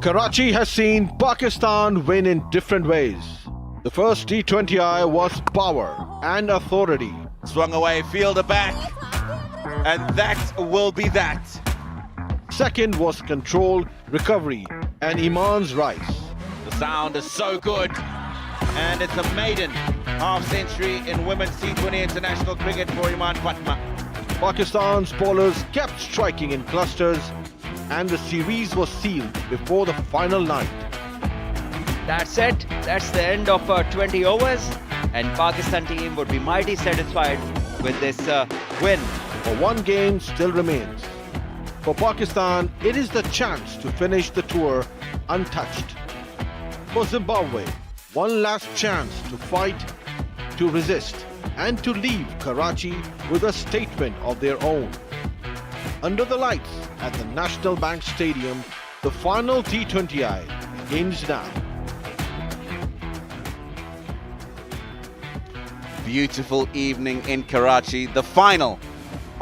Karachi has seen Pakistan win in different ways. The first T20I was power and authority. Swung away, fielder back, and that will be that. Second was control, recovery, and Iman's rise. The sound is so good, and it's a maiden half-century in women's T20 international cricket for Iman Fatma. Pakistan's bowlers kept striking in clusters, and the series was sealed before the final night. That's it. That's the end of 20 overs, and Pakistan team would be mighty satisfied with this win. But one game still remains. For Pakistan, it is the chance to finish the tour untouched. For Zimbabwe, one last chance to fight, to resist, and to leave Karachi with a statement of their own. Under the lights at the National Bank Stadium, the final T20I begins now. Beautiful evening in Karachi. The final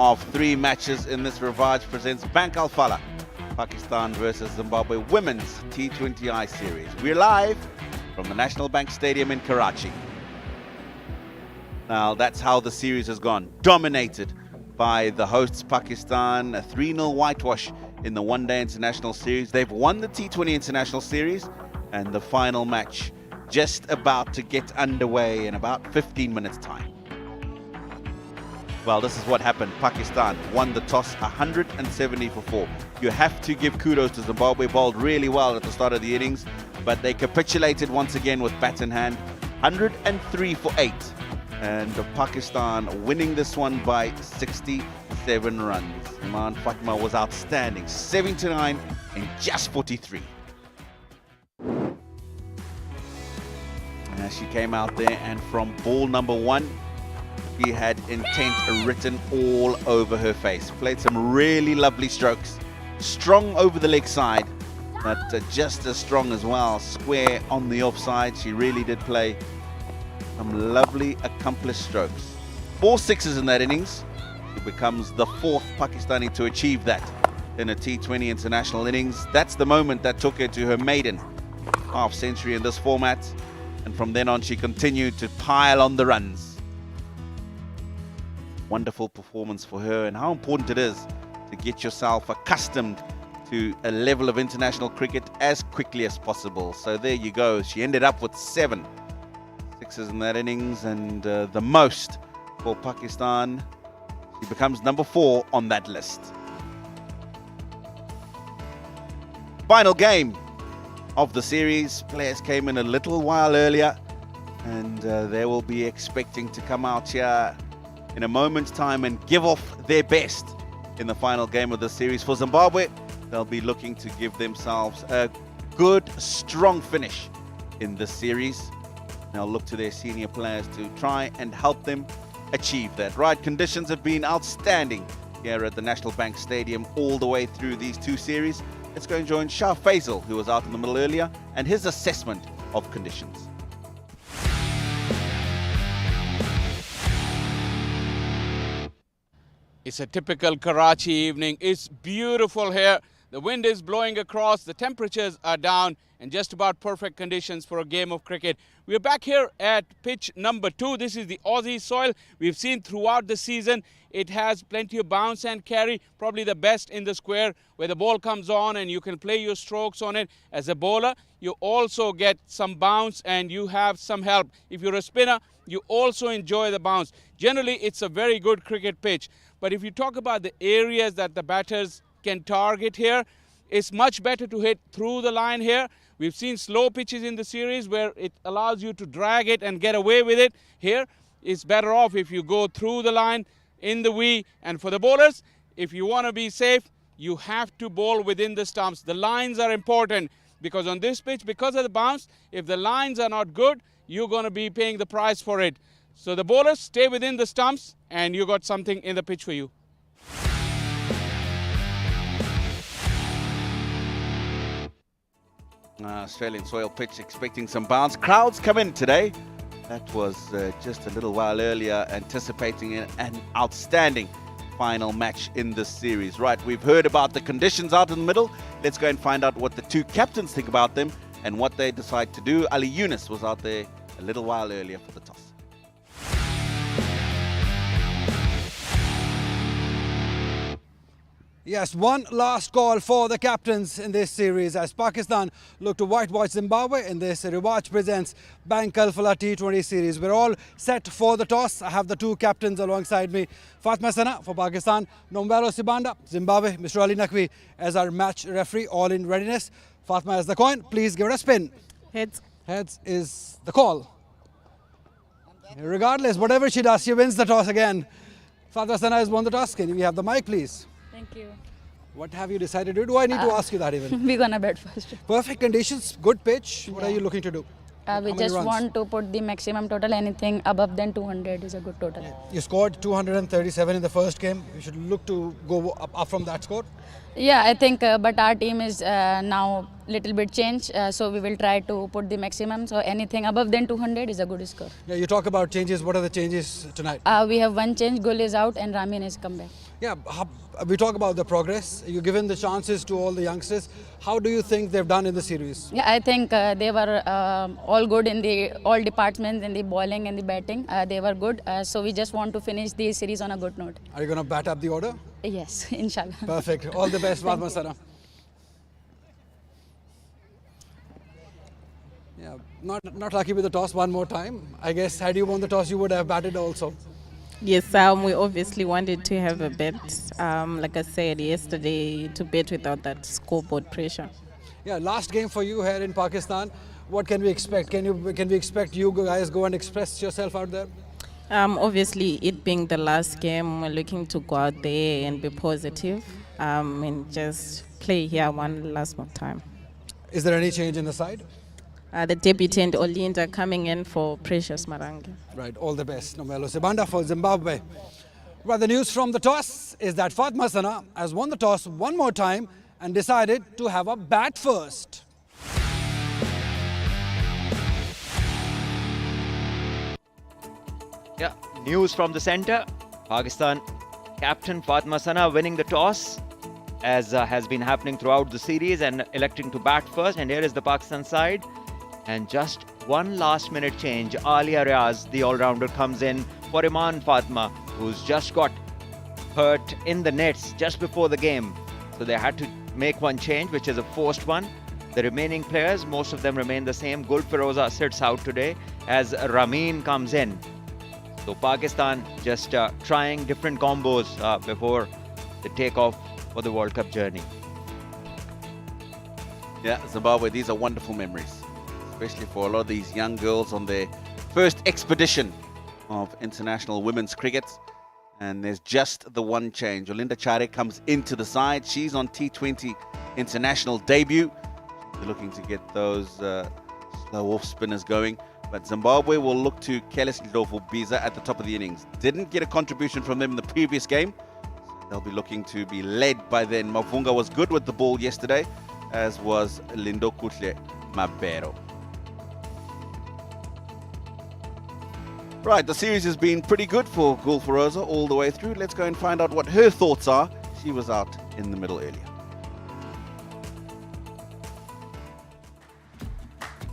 of 3 matches in this Rivaj presents Bank Al Fala, Pakistan versus Zimbabwe Women's T20I series. We're live from the National Bank Stadium in Karachi. Now that's how the series has gone. Dominated by the hosts Pakistan, a 3-0 whitewash in the one-day international series. They've won the T20 international series, and the final match just about to get underway in about 15 minutes time. Well, this is what happened. Pakistan won the toss 170 for 4. You have to give kudos to Zimbabwe, bowled really well at the start of the innings, but they capitulated once again with bat in hand, 103 for 8. And Pakistan winning this one by 67 runs. Iman Fatma was outstanding, 79 in just 43. And she came out there, and from ball number 1, she had intent written all over her face. Played some really lovely strokes. Strong over the leg side, but just as strong as well. Square on the offside. She really did play some lovely accomplished strokes. 4 sixes in that innings. She becomes the 4th Pakistani to achieve that in a T20 international innings. That's the moment that took her to her maiden half-century in this format. And from then on, she continued to pile on the runs. Wonderful performance for her, and how important it is to get yourself accustomed to a level of international cricket as quickly as possible. So there you go. She ended up with 7 sixes in that innings, and the most for Pakistan. She becomes number 4 on that list. Final game of the series. Players came in a little while earlier, and they will be expecting to come out here in a moment's time and give off their best in the final game of the series. For Zimbabwe, they'll be looking to give themselves a good, strong finish in this series. They'll look to their senior players to try and help them achieve that. Right, conditions have been outstanding here at the National Bank Stadium all the way through these 2 series. Let's go and join Shah Faisal, who was out in the middle earlier, and his assessment of conditions. It's a typical Karachi evening. It's beautiful here. The wind is blowing across, the temperatures are down, and just about perfect conditions for a game of cricket. We're back here at pitch number 2. This is the Aussie soil. We've seen throughout the season it has plenty of bounce and carry, probably the best in the square, where the ball comes on and you can play your strokes on it. As a bowler, you also get some bounce and you have some help. If you're a spinner, you also enjoy the bounce. Generally, it's a very good cricket pitch. But if you talk about the areas that the batters can target here, it's much better to hit through the line here. We've seen slow pitches in the series where it allows you to drag it and get away with it. Here, it's better off if you go through the line in the V. And for the bowlers, if you want to be safe, you have to bowl within the stumps. The lines are important because on this pitch, because of the bounce, if the lines are not good, you're going to be paying the price for it. So the bowlers stay within the stumps and you got something in the pitch for you. Australian soil pitch expecting some bounce. Crowds come in today. That was just a little while earlier, anticipating an outstanding final match in this series. Right, we've heard about the conditions out in the middle. Let's go and find out what the two captains think about them and what they decide to do. Ali Yunus was out there a little while earlier for the toss. Yes, one last call for the captains in this series as Pakistan look to whitewash Zimbabwe in this Rewatch Presents Bank Kalfala T20 series. We're all set for the toss. I have the two captains alongside me. Fatma Sana for Pakistan, Nombelo Sibanda, Zimbabwe, Mr. Ali Naqvi as our match referee, all in readiness. Fatma has the coin. Please give it a spin. Heads. Heads is the call. Regardless, whatever she does, she wins the toss again. Fatma Sana has won the toss. Can we have the mic, please? Thank you. What have you decided to do? Do I need to ask you that even? We're gonna bat first. Perfect conditions, good pitch. What are you looking to do? We How many just runs? want to put the maximum total. Anything above than 200 is a good total. You scored 237 in the first game. You should look to go up from that score. Yeah, I think, but our team is now little bit changed, so we will try to put the maximum. So anything above than 200 is a good score. Yeah, you talk about changes. What are the changes tonight? We have one change. Gul is out and Ramin has come back. Yeah, we talk about the progress. You've given the chances to all the youngsters. How do you think they've done in the series? Yeah, I think they were all good in the all departments, in the bowling and the batting. They were good. So we just want to finish the series on a good note. Are you going to bat up the order? Yes, inshallah. Perfect. All the best, Fatma Sana. Yeah, not lucky with the toss one more time. I guess had you won the toss, you would have batted also. Yes, we obviously wanted to have a bet, like I said yesterday, to bet without that scoreboard pressure. Yeah, last game for you here in Pakistan. What can we expect? Can we expect you guys go and express yourself out there? Obviously, it being the last game, we're looking to go out there and be positive and just play here one last more time. Is there any change in the side? The debutant Olinda coming in for Precious Marangi. Right, all the best. Nombelo Sibanda for Zimbabwe. Well, the news from the toss is that Fatma Sana has won the toss one more time and decided to have a bat first. Yeah, news from the centre. Pakistan captain Fatma Sana winning the toss, as has been happening throughout the series, and electing to bat first. And here is the Pakistan side. And just one last minute change. Alia Riaz, the all-rounder, comes in for Iman Fatma, who's just got hurt in the nets just before the game. So they had to make one change, which is a forced one. The remaining players, most of them remain the same. Gul Firoza sits out today as Ramin comes in. So Pakistan just trying different combos before the takeoff for the World Cup journey. Yeah, Zimbabwe, these are wonderful memories, especially for a lot of these young girls on their first expedition of international women's cricket. And there's just the one change. Olinda Chare comes into the side. She's on T20 international debut. They're looking to get those slow off spinners going. But Zimbabwe will look to Keles Ndlovu Biza at the top of the innings. Didn't get a contribution from them in the previous game. They'll be looking to be led by then. Mavunga was good with the ball yesterday, as was Lindo Kutle Mabero. Right, the series has been pretty good for Gul Firoza all the way through. Let's go and find out what her thoughts are. She was out in the middle earlier.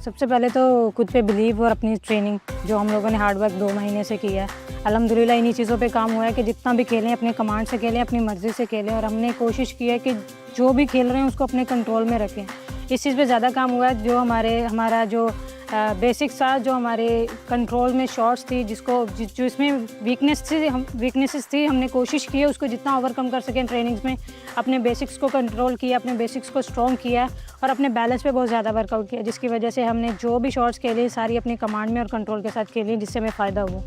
सबसे पहले तो खुद पे believe और अपनी training जो हम लोगों ने हार्ड वर्क 2 महीने से किया है अल्हम्दुलिल्लाह इन्हीं चीज़ों पे काम हुआ है कि जितना भी खेलें अपने कमांड से खेलें अपनी मर्ज़ी से खेलें और हमने कोशिश की है कि जो भी खेल रहे हैं उसको अपने कंट्रोल में रखें इस चीज़ पे ज़्यादा काम हुआ है जो हमारा जो बेसिक्स था जो हमारे कंट्रोल में शॉट्स थी जो इसमें वीकनेसेस थी हमने कोशिश की है उसको जितना ओवरकम कर सकें ट्रेनिंग्स में अपने बेसिक्स को कंट्रोल किया अपने बेसिक्स को स्ट्रॉन्ग किया और अपने बैलेंस पे बहुत ज़्यादा वर्कआउट किया जिसकी वजह से हमने जो भी शॉट्स खेले सारी अपनी कमांड में और कंट्रोल के साथ खेली जिससे हमें फ़ायदा हुआ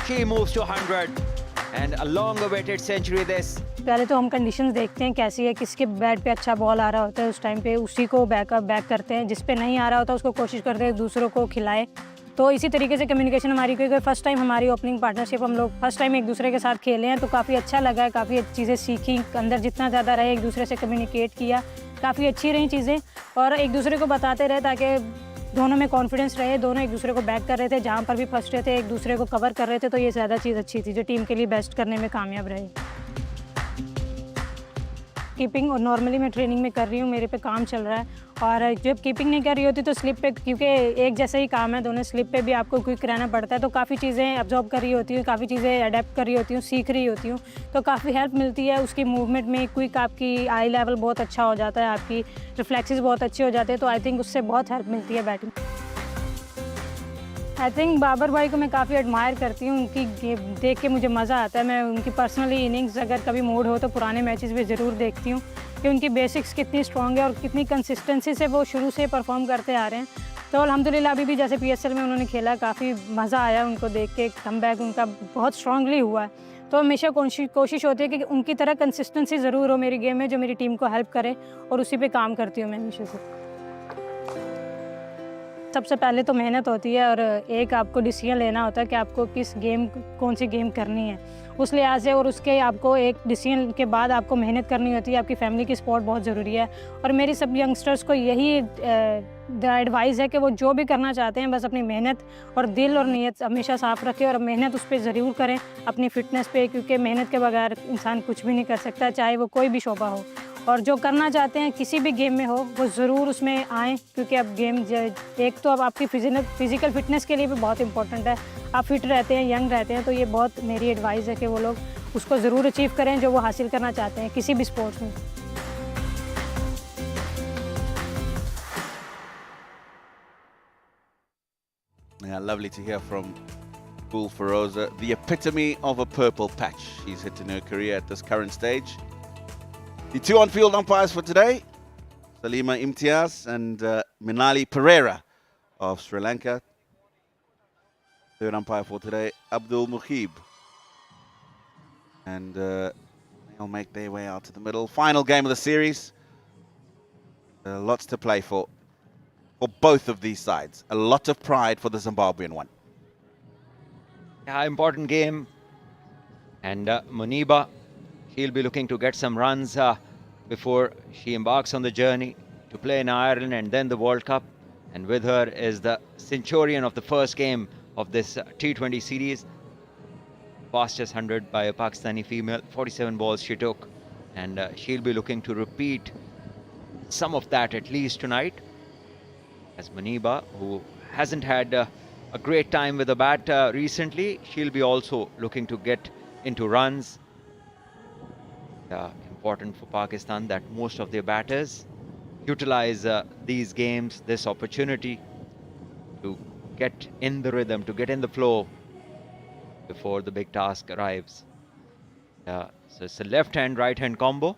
She moves to 100 and a long-awaited century this. पहले तो हम कंडीशंस देखते हैं कैसी है किसके बैट पे अच्छा बॉल आ रहा होता है उस टाइम पे उसी को बैक करते हैं जिस पे नहीं आ रहा होता उसको कोशिश करते हैं दूसरों को खिलाए तो इसी तरीके से कम्युनिकेशन हमारी क्योंकि फर्स्ट टाइम हमारी ओपनिंग पार्टनरशिप हम लोग फर्स्ट टाइम एक दूसरे के साथ खेले हैं तो काफ़ी अच्छा लगा है काफ़ी चीज़ें सीखी अंदर जितना ज़्यादा रहे एक दूसरे से कम्युनिकेट किया काफ़ी अच्छी रही चीज़ें और एक दूसरे को बताते रहे ताकि दोनों में कॉन्फिडेंस रहे, दोनों एक दूसरे को बैक कर रहे थे, जहाँ पर भी फंस रहे थे एक दूसरे को कवर कर रहे थे, तो ये ज़्यादा चीज़ अच्छी थी जो टीम के लिए बेस्ट करने में कामयाब रहे। कीपिंग और नॉर्मली मैं ट्रेनिंग में कर रही हूँ, मेरे पे काम चल रहा है, और जब कीपिंग नहीं कर रही होती तो स्लिप पे, क्योंकि एक जैसा ही काम है दोनों, स्लिप पे भी आपको क्विक रहना पड़ता है, तो काफ़ी चीज़ें अब्जॉर्ब कर रही होती हूँ, काफ़ी चीज़ें अडेप्ट कर रही होती हूँ, सीख रही होती हूँ, तो काफ़ी हेल्प मिलती है उसकी मूवमेंट में। क्विक आपकी आई लेवल बहुत अच्छा हो जाता है, आपकी रिफ्लेक्सेस बहुत अच्छे हो जाते हैं, तो आई थिंक उससे बहुत हेल्प मिलती है बैटिंग। आई थिंक बाबर भाई को मैं काफ़ी एडमायर करती हूँ, उनकी गेम देख के मुझे मज़ा आता है। मैं उनकी पर्सनली इनिंग्स अगर कभी मूड हो तो पुराने मैचेस भी ज़रूर देखती हूँ कि उनकी बेसिक्स कितनी स्ट्रॉन्ग है और कितनी कंसिस्टेंसी से वो शुरू से परफॉर्म करते आ रहे हैं। तो अल्हम्दुलिल्लाह अभी भी जैसे PSL में उन्होंने खेला, काफ़ी मज़ा आया उनको देख के, कमबैक उनका बहुत स्ट्रांगली हुआ है। तो हमेशा कोशिश होती है कि उनकी तरह कंसिस्टेंसी ज़रूर हो मेरी गेम में, जो मेरी टीम को हेल्प करे, और उसी पे काम करती हूँ मैं हमेशा से। सबसे पहले तो मेहनत होती है और एक आपको डिसीजन लेना होता है कि आपको कौन सी गेम करनी है उस लिहाज से, और उसके आपको एक डिसीजन के बाद आपको मेहनत करनी होती है। आपकी फैमिली की सपोर्ट बहुत ज़रूरी है, और मेरी सब यंगस्टर्स को यही एडवाइस है कि वो जो भी करना चाहते हैं बस अपनी मेहनत और दिल और नीयत हमेशा साफ़ रखें, और मेहनत उस पर ज़रूर करें, अपनी फ़िटनेस पे, क्योंकि मेहनत के बगैर इंसान कुछ भी नहीं कर सकता, चाहे वो कोई भी शोबा हो। और जो करना चाहते हैं किसी भी गेम में हो वो ज़रूर उसमें आएँ, क्योंकि अब गेम एक तो अब आपकी फिज़िकल फिटनेस के लिए भी बहुत इंपॉर्टेंट है। आप फिट रहते हैं, यंग रहते हैं, तो ये बहुत मेरी एडवाइस है कि वो लोग उसको ज़रूर अचीव करें जो वो हासिल करना चाहते हैं किसी भी स्पोर्ट्स में। Yeah, lovely to hear from Bull Feroza, the epitome of a purple patch she's hit in her career at this current stage. The two on-field umpires for today, Salima Imtiaz and Minali Pereira of Sri Lanka. Third umpire for today, Abdul Muhib. And they'll make their way out to the middle. Final game of the series. Lots to play for both of these sides. A lot of pride for the Zimbabwean one. Yeah, important game. And Muniba, she'll be looking to get some runs before she embarks on the journey to play in Ireland and then the World Cup. And with her is the centurion of the first game of this T20 series. Fastest 100 by a Pakistani female. 47 balls she took. And she'll be looking to repeat some of that at least tonight. As Muniba, who hasn't had a great time with the bat recently, she'll be also looking to get into runs. Important for Pakistan that most of their batters utilize these games, this opportunity to get in the rhythm, to get in the flow before the big task arrives. So it's a left-hand, right-hand combo.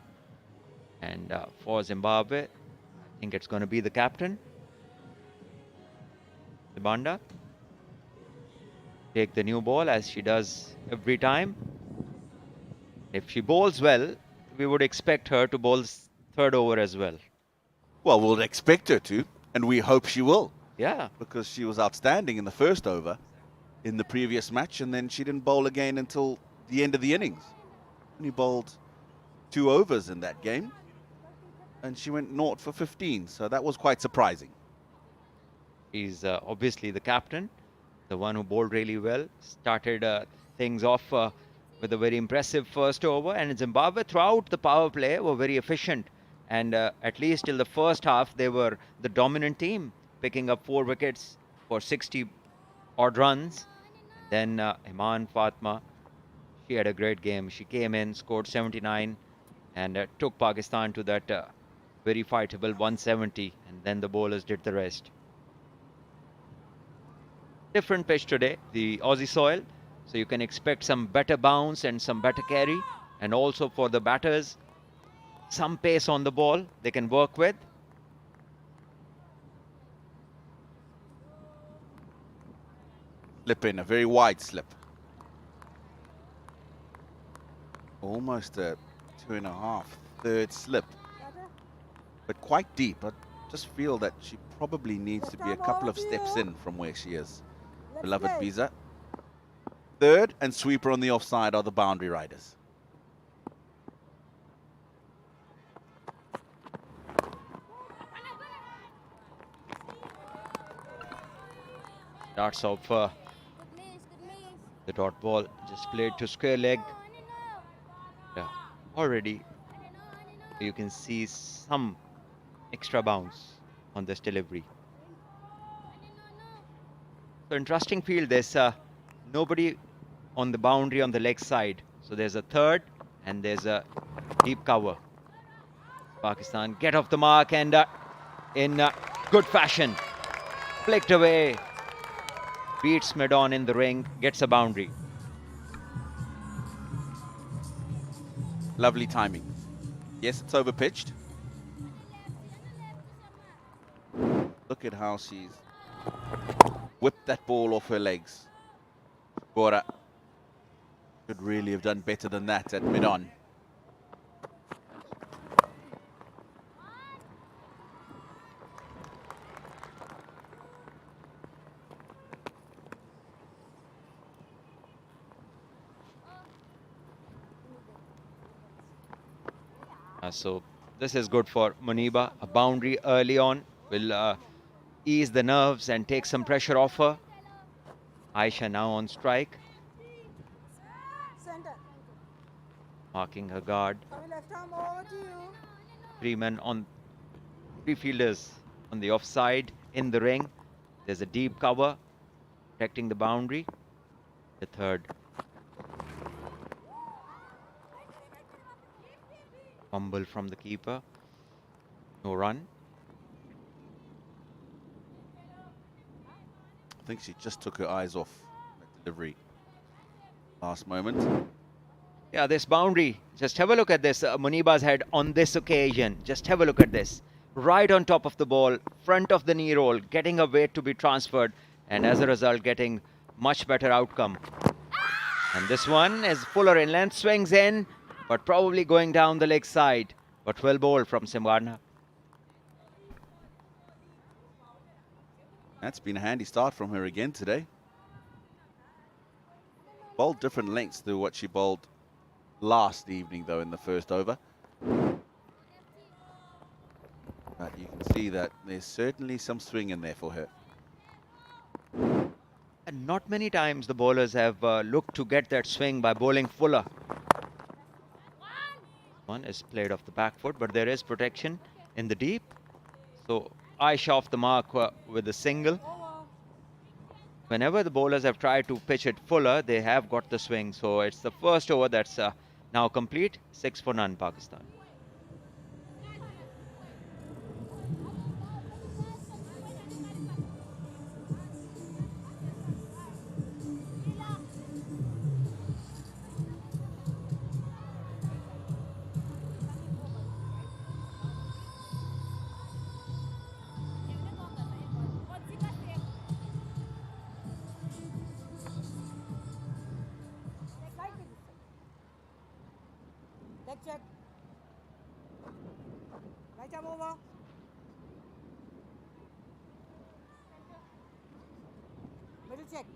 And for Zimbabwe, I think it's going to be the captain, Sibanda. Take the new ball as she does every time. If she bowls well, we would expect her to bowl third over as well. Well, we'll expect her to, and we hope she will. Yeah. Because she was outstanding in the first over in the previous match, and then she didn't bowl again until the end of the innings. Only bowled 2 overs in that game, and she went 0 for 15, so that was quite surprising. He's obviously the captain, the one who bowled really well, started things off with a very impressive first over, and Zimbabwe throughout the power play were very efficient, and at least till the first half they were the dominant team, picking up 4 wickets for 60 odd runs. Then Iman Fatma, she had a great game. She came in, scored 79, and took Pakistan to that very fightable 170, and then the bowlers did the rest. Different pitch today, the Aussie soil, so you can expect some better bounce and some better carry, and also for the batters, some pace on the ball they can work with. Slip in, a very wide slip. Almost a 2.5 third slip, but quite deep. I just feel that she probably needs to be a couple of steps in from where she is. Beloved Biza. Third and sweeper on the offside are the boundary riders. Starts off the dot ball, just played to square leg. Yeah, already you can see some extra bounce on this delivery. So interesting field. There's nobody on the boundary on the leg side. So there's a third and there's a deep cover. Pakistan get off the mark and in good fashion, flicked away, beats mid-on in the ring, gets a boundary. Lovely timing. Yes, it's overpitched. Look at how she's whipped that ball off her legs. Bora could really have done better than that at mid-on. So this is good for Muniba. A boundary early on will ease the nerves and take some pressure off her. Aisha now on strike, marking her guard. Three fielders on the offside in the ring. There's a deep cover protecting the boundary. The third. Fumble from the keeper. No run. I think she just took her eyes off that delivery last moment. Yeah, this boundary. Just have a look at this. Muniba's head on this occasion. Just have a look at this. Right on top of the ball, front of the knee roll, getting a weight to be transferred, and as a result, getting much better outcome. And this one is fuller in length, swings in, but probably going down the leg side. But well bowled from Simwarna. That's been a handy start from her again today. Bowled different lengths to what she bowled last evening, though, in the first over. But you can see that there's certainly some swing in there for her. And not many times the bowlers have looked to get that swing by bowling fuller. One is played off the back foot, but there is protection in the deep. So Aisha off the mark with a single. Whenever the bowlers have tried to pitch it fuller, they have got the swing. So it's the first over that's now complete. 6 for none, Pakistan. Check. Right arm over. Middle check.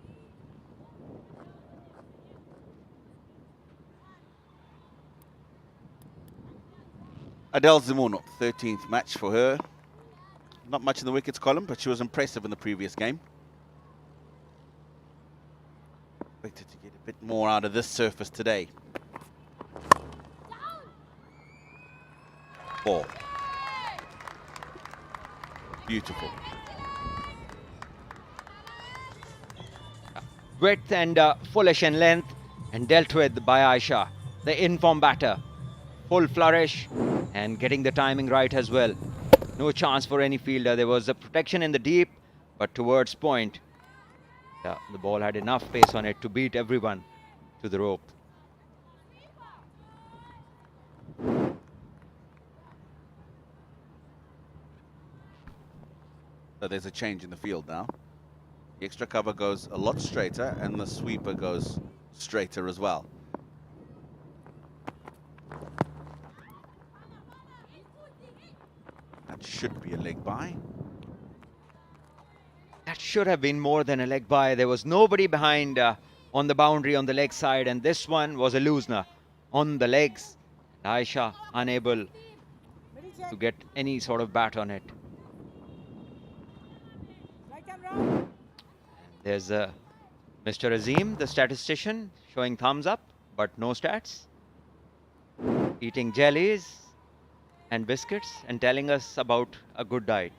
Adele Zimono, 13th match for her. Not much in the wickets column, but she was impressive in the previous game. Expected to get a bit more out of this surface today. Ball. Beautiful. Width and fullish in length and dealt with by Aisha, the in-form batter. Full flourish and getting the timing right as well. No chance for any fielder. There was a protection in the deep, but towards point. The ball had enough pace on it to beat everyone to the rope. So there's a change in the field now. The extra cover goes a lot straighter and the sweeper goes straighter as well. That should be a leg by. That should have been more than a leg by. There was nobody behind on the boundary on the leg side, and this one was a loosener on the legs. Aisha unable to get any sort of bat on it. There's Mr. Azim, the statistician, showing thumbs up, but no stats. Eating jellies and biscuits and telling us about a good diet.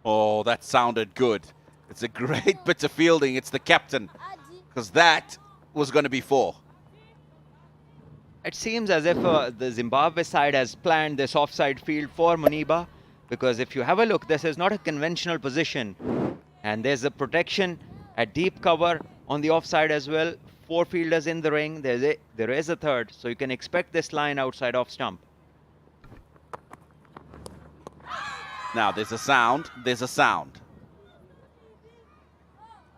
Oh, that sounded good. It's a great bit of fielding. It's the captain, because that was going to be 4. It seems as if the Zimbabwe side has planned this offside field for Muniba, because if you have a look, this is not a conventional position. And there's a protection at deep cover on the offside as well. 4 fielders in the ring. There is a third, so you can expect this line outside off stump. Now, there's a sound. There's a sound.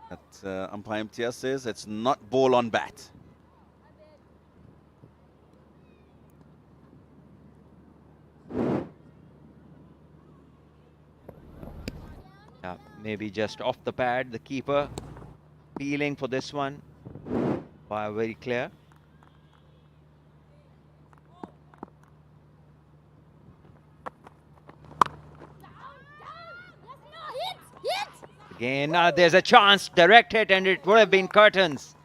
That umpire MTS says it's not ball on bat. Yeah, maybe just off the pad, the keeper feeling for this one. Very clear. Again, there's a chance, direct hit, and it would have been curtains.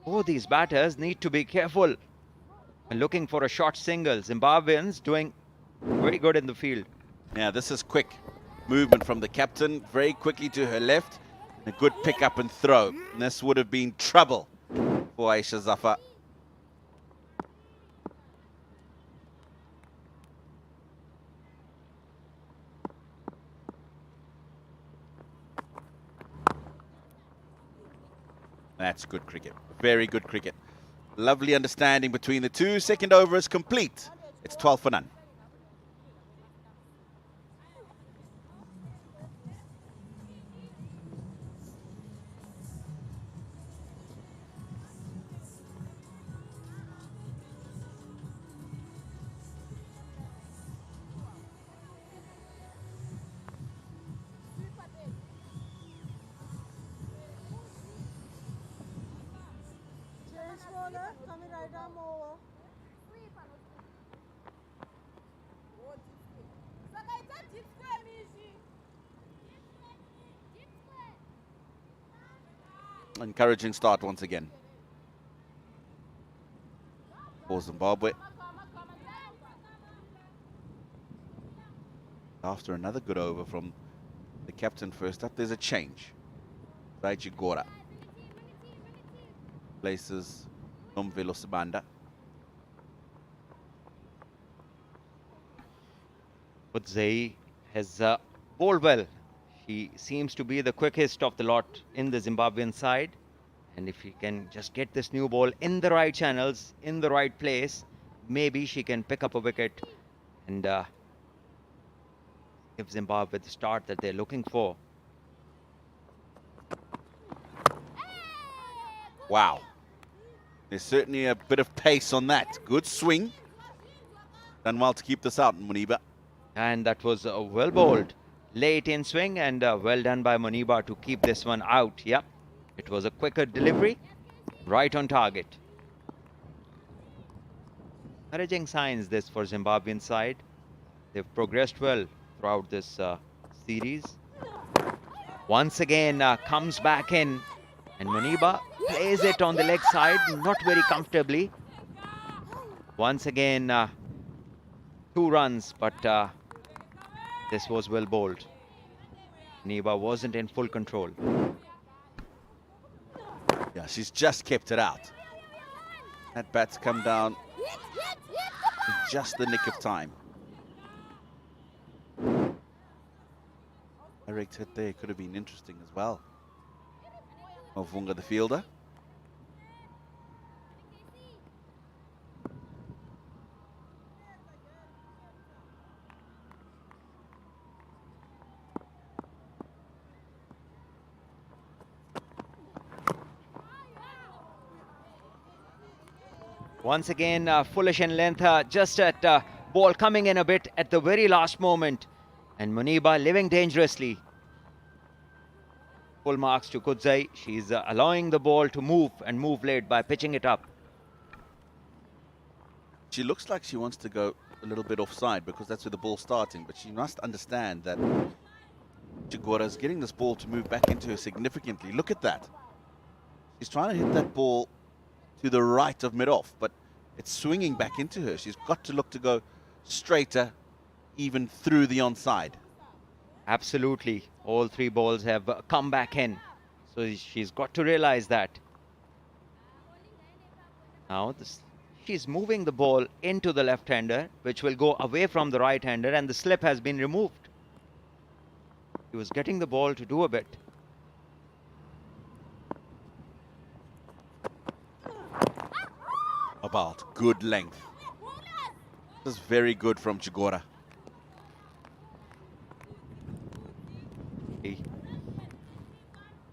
Oh, these batters need to be careful and looking for a short single. Zimbabweans doing very good in the field. Yeah, this is quick movement from the captain, very quickly to her left. A good pick up and throw. And this would have been trouble for Aisha Zafar. That's good cricket. Very good cricket. Lovely understanding between the two. Second over is complete. It's 12 for none. Coming right arm over. Encouraging start once again for Zimbabwe. After another good over from the captain first up, there's a change. Daichi Gora places Nomvelo Sibanda. Udzai has bowled well. She seems to be the quickest of the lot in the Zimbabwean side. And if he can just get this new ball in the right channels, in the right place, maybe she can pick up a wicket and give Zimbabwe the start that they're looking for. Wow. There's certainly a bit of pace on that. Good swing. Done well to keep this out, Muniba. And that was well bowled. Late in swing and well done by Muniba to keep this one out. Yep. It was a quicker delivery. Right on target. Encouraging signs this for Zimbabwean side. They've progressed well throughout this series. Once again comes back in. And Muniba plays it on the leg side, not very comfortably. Once again, 2 runs, but this was well bowled. Muniba wasn't in full control. Yeah, she's just kept it out. That bat's come down in just the nick of time. A direct hit there could have been interesting as well. Mavunga, the fielder. Once again, foolish in length, just at ball coming in a bit at the very last moment. And Muniba living dangerously. Full marks to Kudzai. She's allowing the ball to move and move late by pitching it up. She looks like she wants to go a little bit offside because that's where the ball's starting, but she must understand that Chigora is getting this ball to move back into her significantly. Look at that. She's trying to hit that ball to the right of mid-off, but it's swinging back into her. She's got to look to go straighter, even through the onside. Absolutely. All three balls have come back in. So she's got to realize that. Now she's moving the ball into the left-hander, which will go away from the right-hander, and the slip has been removed. He was getting the ball to do a bit. About good length. This is very good from Chigora.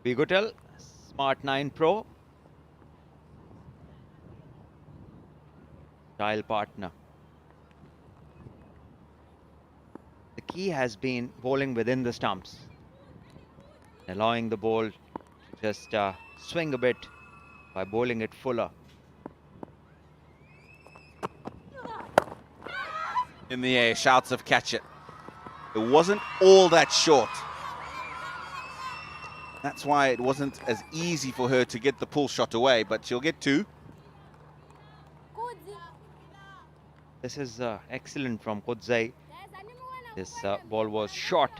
Bigutel, Smart 9 Pro. Style partner. The key has been bowling within the stumps, allowing the ball to just swing a bit by bowling it fuller. In the air, shouts of catch it. It wasn't all that short. That's why it wasn't as easy for her to get the pull shot away, but she'll get two. This is excellent from Kudzai. This ball was short,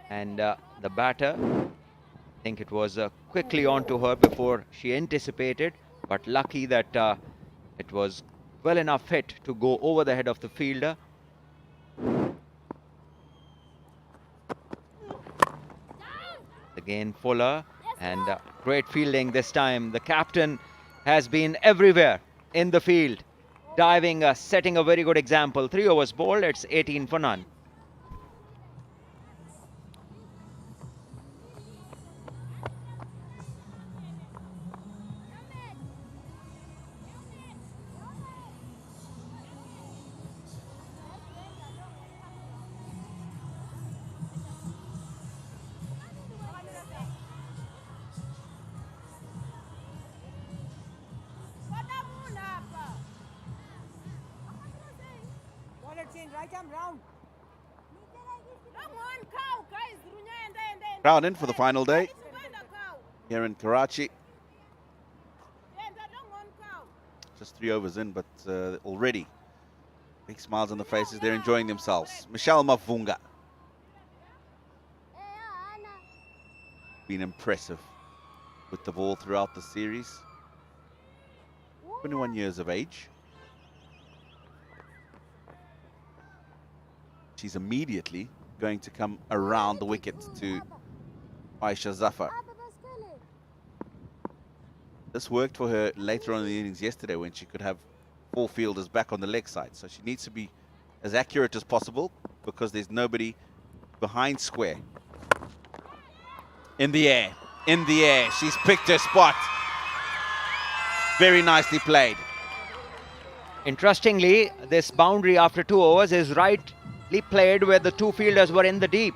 and the batter, I think it was quickly onto her before she anticipated, but lucky that it was well enough hit to go over the head of the fielder. Again Fuller, and great fielding this time. The captain has been everywhere in the field, diving, setting a very good example. 3 overs bowled, it's 18 for none. Right arm round. Crowd in for the final day here in Karachi. Just 3 overs in, but already big smiles on the faces. They're enjoying themselves. Michelle Mavunga. Been impressive with the ball throughout the series. 21 years of age. She's immediately going to come around the wicket to Aisha Zafar. This worked for her later on in the innings yesterday when she could have 4 fielders back on the leg side. So she needs to be as accurate as possible because there's nobody behind square. In the air, in the air. She's picked her spot. Very nicely played. Interestingly, this boundary after 2 overs is rightly played where the 2 fielders were in the deep.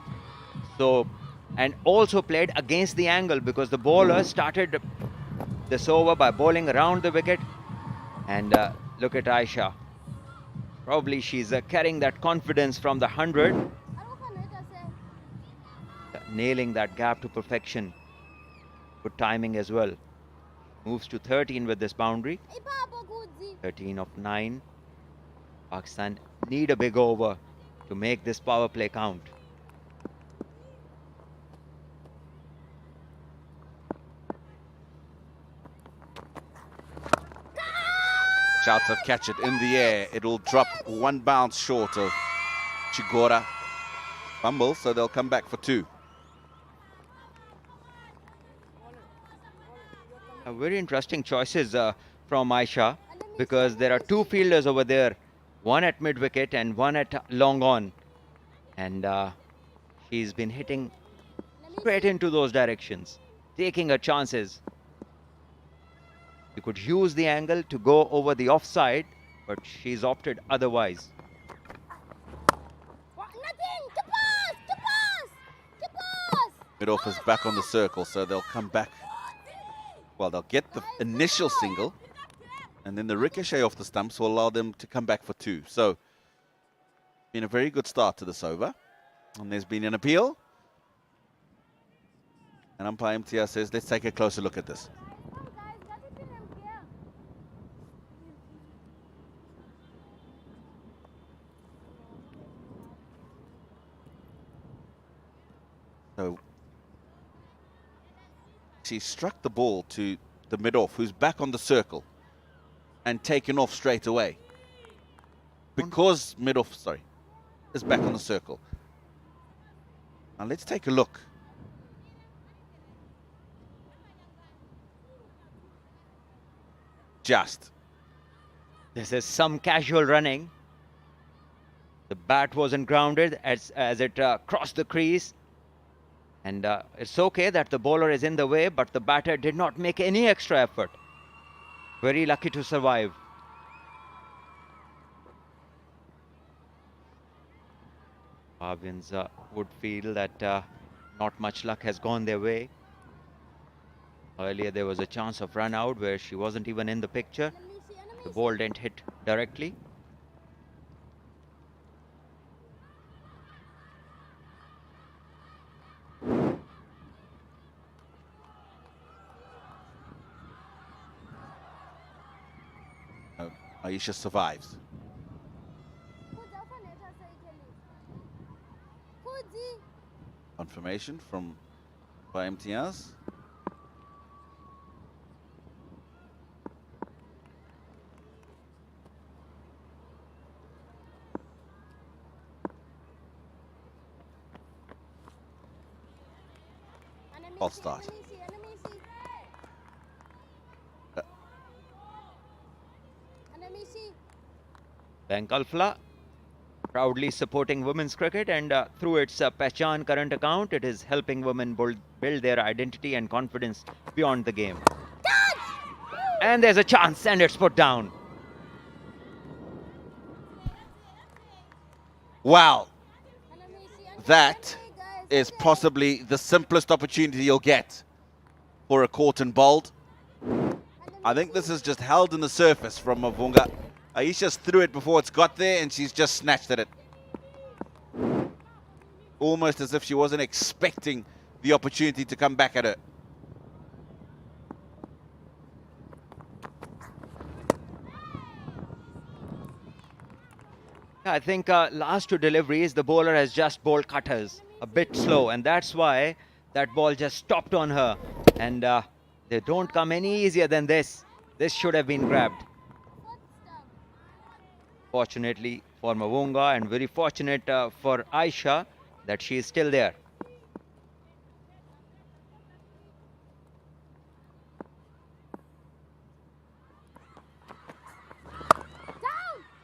So, and also played against the angle because the bowler started this over by bowling around the wicket. And look at Aisha. Probably she's carrying that confidence from the 100. Nailing that gap to perfection. Good timing as well. Moves to 13 with this boundary. 13 of 9. Pakistan need a big over to make this power play count. Shouts of catch it in the air. It'll drop 1 bounce short of Chigora. Fumble, so they'll come back for 2. Very interesting choices from Aisha because there are 2 fielders over there, one at mid wicket and one at long on, and she's been hitting straight into those directions, taking her chances. You could use the angle to go over the offside, but she's opted otherwise. Mid-off is back on the circle, so they'll come back. Well, they'll get the initial single, and then the ricochet off the stumps will allow them to come back for 2. So, been a very good start to this over. And there's been an appeal. And umpire MTR says, let's take a closer look at this. So she struck the ball to the mid-off, who's back on the circle, and taken off straight away. Because mid-off, is back on the circle. Now let's take a look. Just. This is some casual running. The bat wasn't grounded as it crossed the crease. And it's okay that the bowler is in the way, but the batter did not make any extra effort. Very lucky to survive. Pavians would feel that not much luck has gone their way. Earlier there was a chance of run out where she wasn't even in the picture. The ball didn't hit directly. Aisha survives. Confirmation from by MTRs. False start. Bank Alfla proudly supporting women's cricket, and through its Pehchan current account, it is helping women build their identity and confidence beyond the game. And there's a chance, and it's put down. Wow. That is possibly the simplest opportunity you'll get for a caught and bowled. I think this is just held in the surface from Mavunga. Aisha's threw it before it's got there, and she's just snatched at it. Almost as if she wasn't expecting the opportunity to come back at her. I think last two deliveries, the bowler has just bowled cutters a bit slow, and that's why that ball just stopped on her. And they don't come any easier than this. This should have been grabbed. Fortunately for Mavunga, and very fortunate for Aisha that she is still there.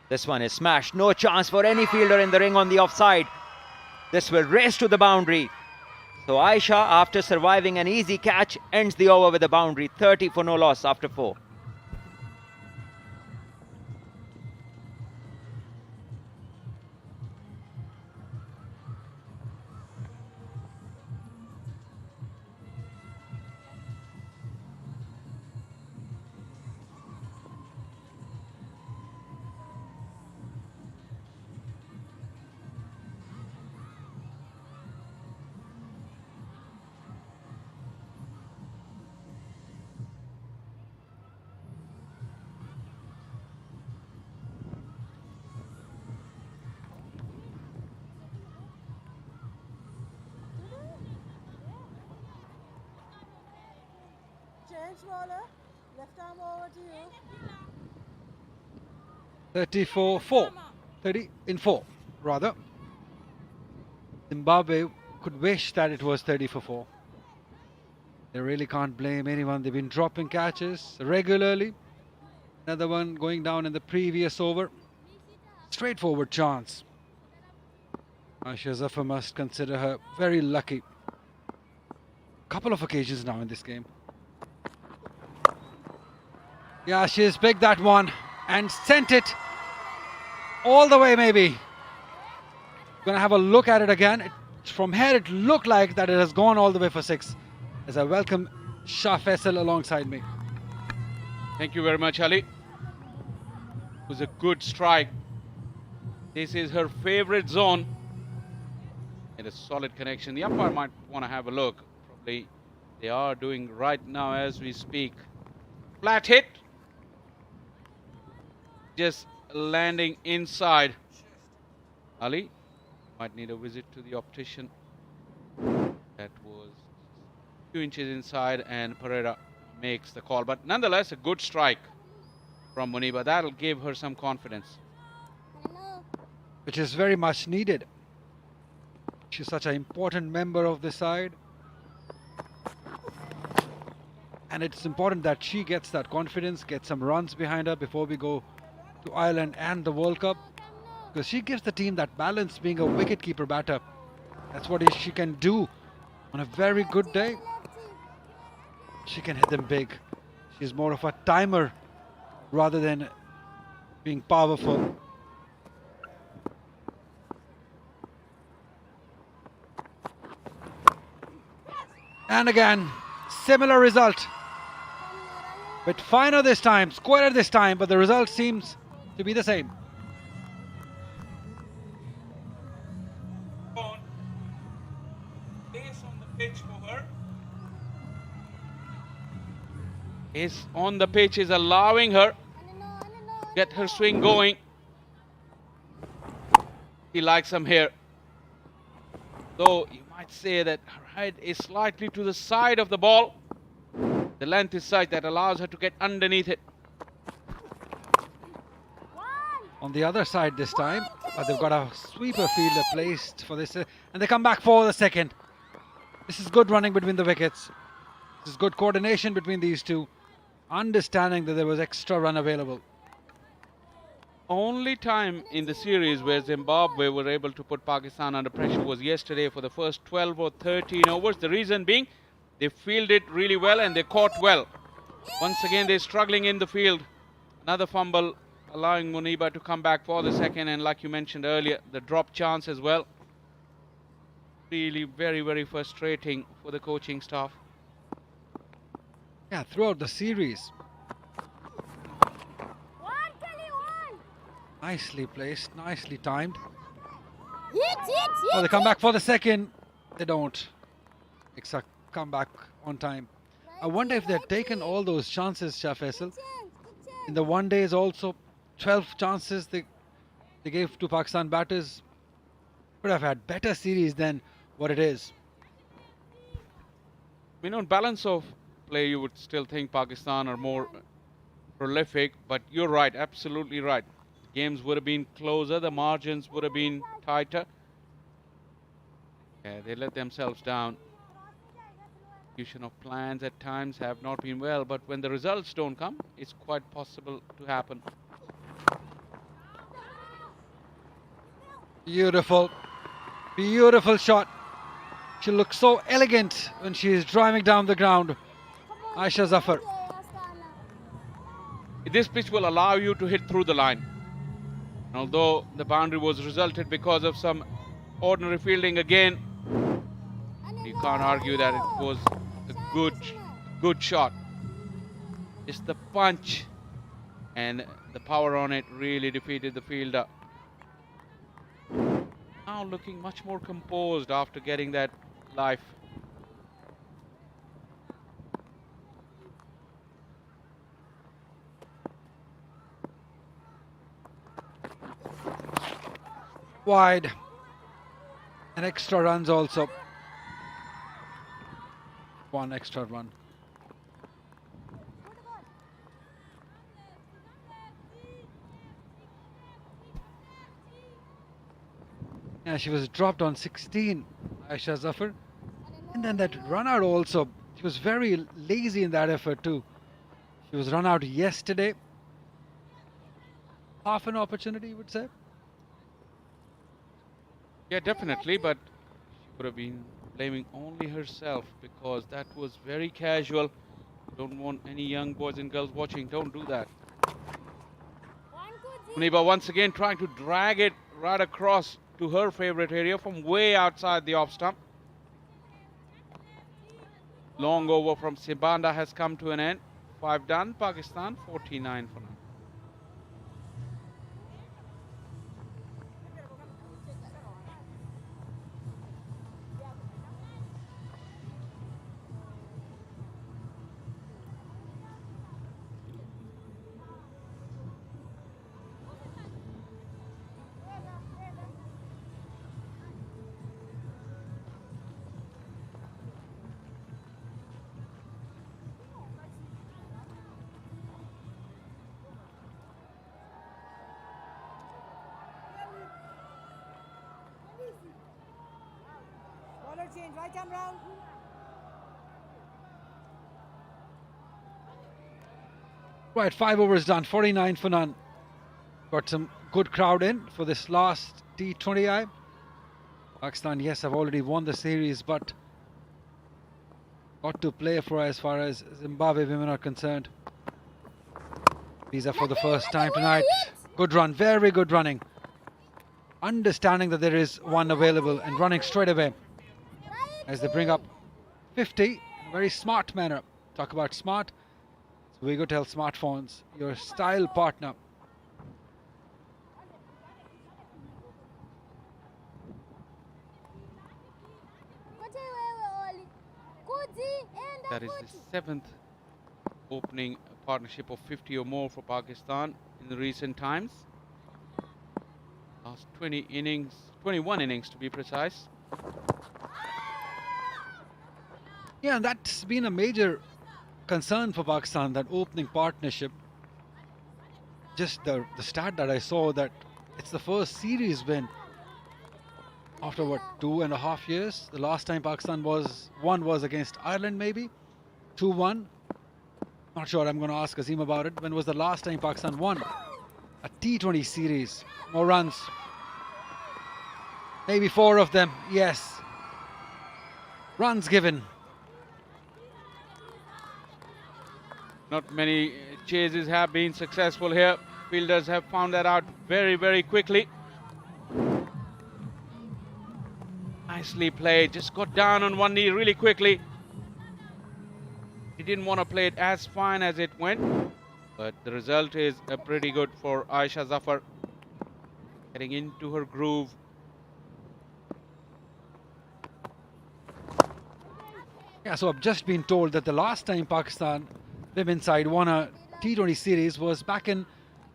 This one is smashed. No chance for any fielder in the ring on the offside. This will race to the boundary. So Aisha, after surviving an easy catch, ends the over with a boundary. 30 for no loss after 4. Left arm over to you. 34-4. 30 in 4, rather. Zimbabwe could wish that it was 30 for 4. They really can't blame anyone. They've been dropping catches regularly. Another one going down in the previous over. Straightforward chance. Aisha Zafar must consider her very lucky. Couple of occasions now in this game. Yeah, she's picked that one and sent it all the way, maybe. Gonna have a look at it again. It From here, it looked like that it has gone all the way for 6. As I welcome Shah Faisal alongside me. Thank you very much, Ali. It was a good strike. This is her favorite zone. And a solid connection. The umpire might want to have a look. Probably they are doing right now as we speak. Flat hit. Just landing inside. Ali might need a visit to the optician. That was 2 inches inside, and Pereira makes the call. But nonetheless, a good strike from Muniba. That'll give her some confidence. Which is very much needed. She's such an important member of the side. And it's important that she gets that confidence, gets some runs behind her before we go to Ireland and the World Cup. Because she gives the team that balance, being a wicket-keeper batter. That's what she can do on a very good day. She can hit them big. She's more of a timer rather than being powerful. And again, similar result. Bit finer this time, squarer this time, but the result seems to be the same. Pace on the pitch for her. Pace on the pitch is allowing her to get her swing going. He likes them here. Though you might say that her head is slightly to the side of the ball. The length is such that allows her to get underneath it. On the other side this time, but they've got a sweeper fielder placed for this, and they come back for the second. This is good running between the wickets. This is good coordination between these two, understanding that there was extra run available. Only time in the series where Zimbabwe were able to put Pakistan under pressure was yesterday for the first 12 or 13 overs. The reason being, they fielded really well and they caught well. Once again, they're struggling in the field. Another fumble, allowing Muniba to come back for the second, and like you mentioned earlier, the drop chance as well. Really very, very frustrating for the coaching staff. Yeah, throughout the series. Nicely placed, nicely timed. Oh, they come back for the second. They don't. Except come back on time. I wonder if they've taken all those chances, Shah Faisal. In the one days also, 12 chances they gave to Pakistan batters. Could have had better series than what it is. I mean, on balance of play, you would still think Pakistan are more prolific, but you're right, absolutely right. Games would have been closer, the margins would have been tighter. Yeah, they let themselves down. Execution of plans at times have not been well, but when the results don't come, it's quite possible to happen. Beautiful, beautiful shot. She looks so elegant when she is driving down the ground. Aisha Zafar. This pitch will allow you to hit through the line. Although the boundary was resulted because of some ordinary fielding again, you can't argue that it was a good shot. Just the punch and the power on it really defeated the fielder. Now looking much more composed after getting that life. Wide. And extra runs also. One extra run. Yeah, she was dropped on 16, Aisha Zafar. And then that run out also. She was very lazy in that effort too. She was run out yesterday. Half an opportunity, you would say. Yeah, definitely, but she could have been blaming only herself because that was very casual. Don't want any young boys and girls watching. Don't do that. Muniba once again trying to drag it right across to her favorite area from way outside the off stump. Long over from Sibanda has come to an end. 5 done, Pakistan 49 for now. Bowler change, right arm round. Right, 5 overs done, 49 for none. Got some good crowd in for this last T20I. Pakistan, yes, have already won the series, but got to play for as far as Zimbabwe women are concerned. These are for the first time tonight. Good run, very good running. Understanding that there is one available and running straight away as they bring up 50 in a very smart manner. Talk about smart. So we go tell smartphones, your style partner. That is the 7th opening partnership of 50 or more for Pakistan in the recent times. Last 20 innings, 21 innings to be precise. Yeah, and that's been a major concern for Pakistan, that opening partnership. Just the stat that I saw, that it's the first series win after what, 2.5 years. The last time Pakistan was against Ireland, maybe 2-1. Not sure, I'm going to ask Azim about it. When was the last time Pakistan won a T20 series? More runs, maybe 4 of them. Yes, runs given. Not many chases have been successful here. Fielders have found that out very, very quickly. Nicely played, just got down on one knee really quickly. He didn't want to play it as fine as it went, but the result is pretty good for Aisha Zafar. Getting into her groove. Yeah, so I've just been told that the last time Pakistan women's side won a T20 series was back in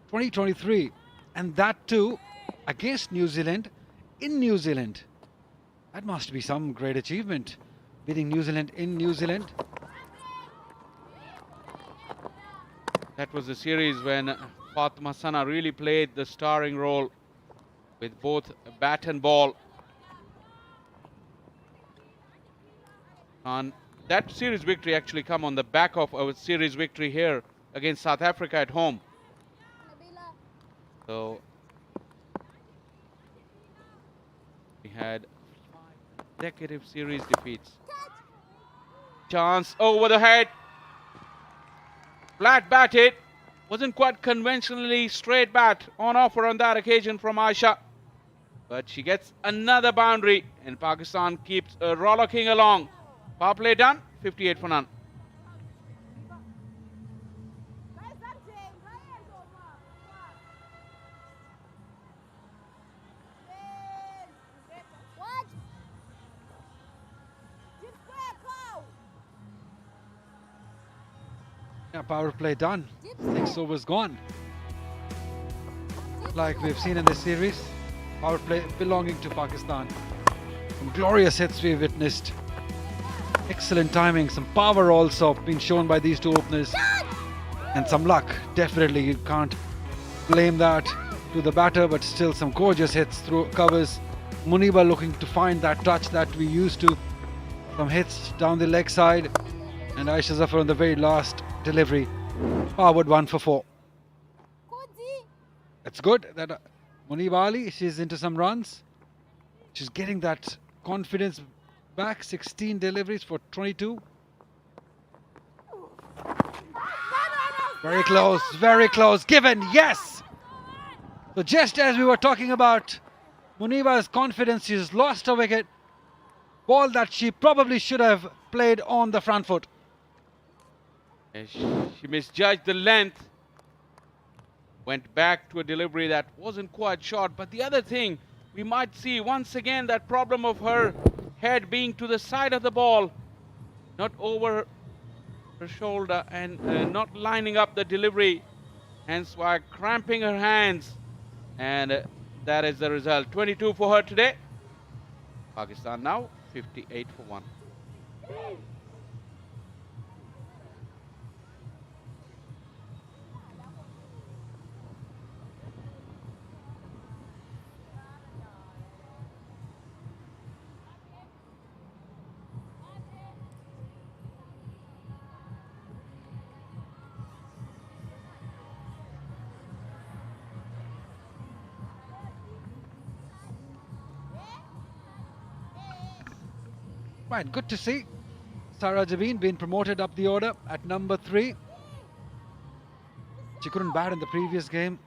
2023, and that too against New Zealand in New Zealand. That must be some great achievement, beating New Zealand in New Zealand. That was the series when Fatma Sana really played the starring role with both bat and ball. And that series victory actually come on the back of a series victory here against South Africa at home. So we had 5 consecutive series defeats. Chance over the head. Flat batted. Wasn't quite conventionally straight bat on offer on that occasion from Aisha. But she gets another boundary and Pakistan keeps rollicking along. Power play done, 58 for none. Yeah, power play done. 6 overs gone. Like we've seen in this series, power play belonging to Pakistan. Some glorious hits we've witnessed. Excellent timing, some power also being shown by these two openers. And some luck, definitely. You can't blame that to the batter, but still some gorgeous hits through covers. Muniba looking to find that touch that we used to. Some hits down the leg side. And Aisha Zafar on the very last delivery. Forward 1 for 4. It's good that Muniba Ali, she's into some runs. She's getting that confidence back. 16 deliveries for 22. Very close, given, yes! So just as we were talking about Muniba's confidence, she's lost a wicket. Ball that she probably should have played on the front foot. And she misjudged the length. Went back to a delivery that wasn't quite short. But the other thing, we might see once again that problem of her head being to the side of the ball, not over her shoulder, and not lining up the delivery, hence why cramping her hands. And that is the result. 22 for her today. Pakistan now 58 for 1. Right, good to see Sarah Javeen being promoted up the order at number 3. She couldn't bat in the previous game.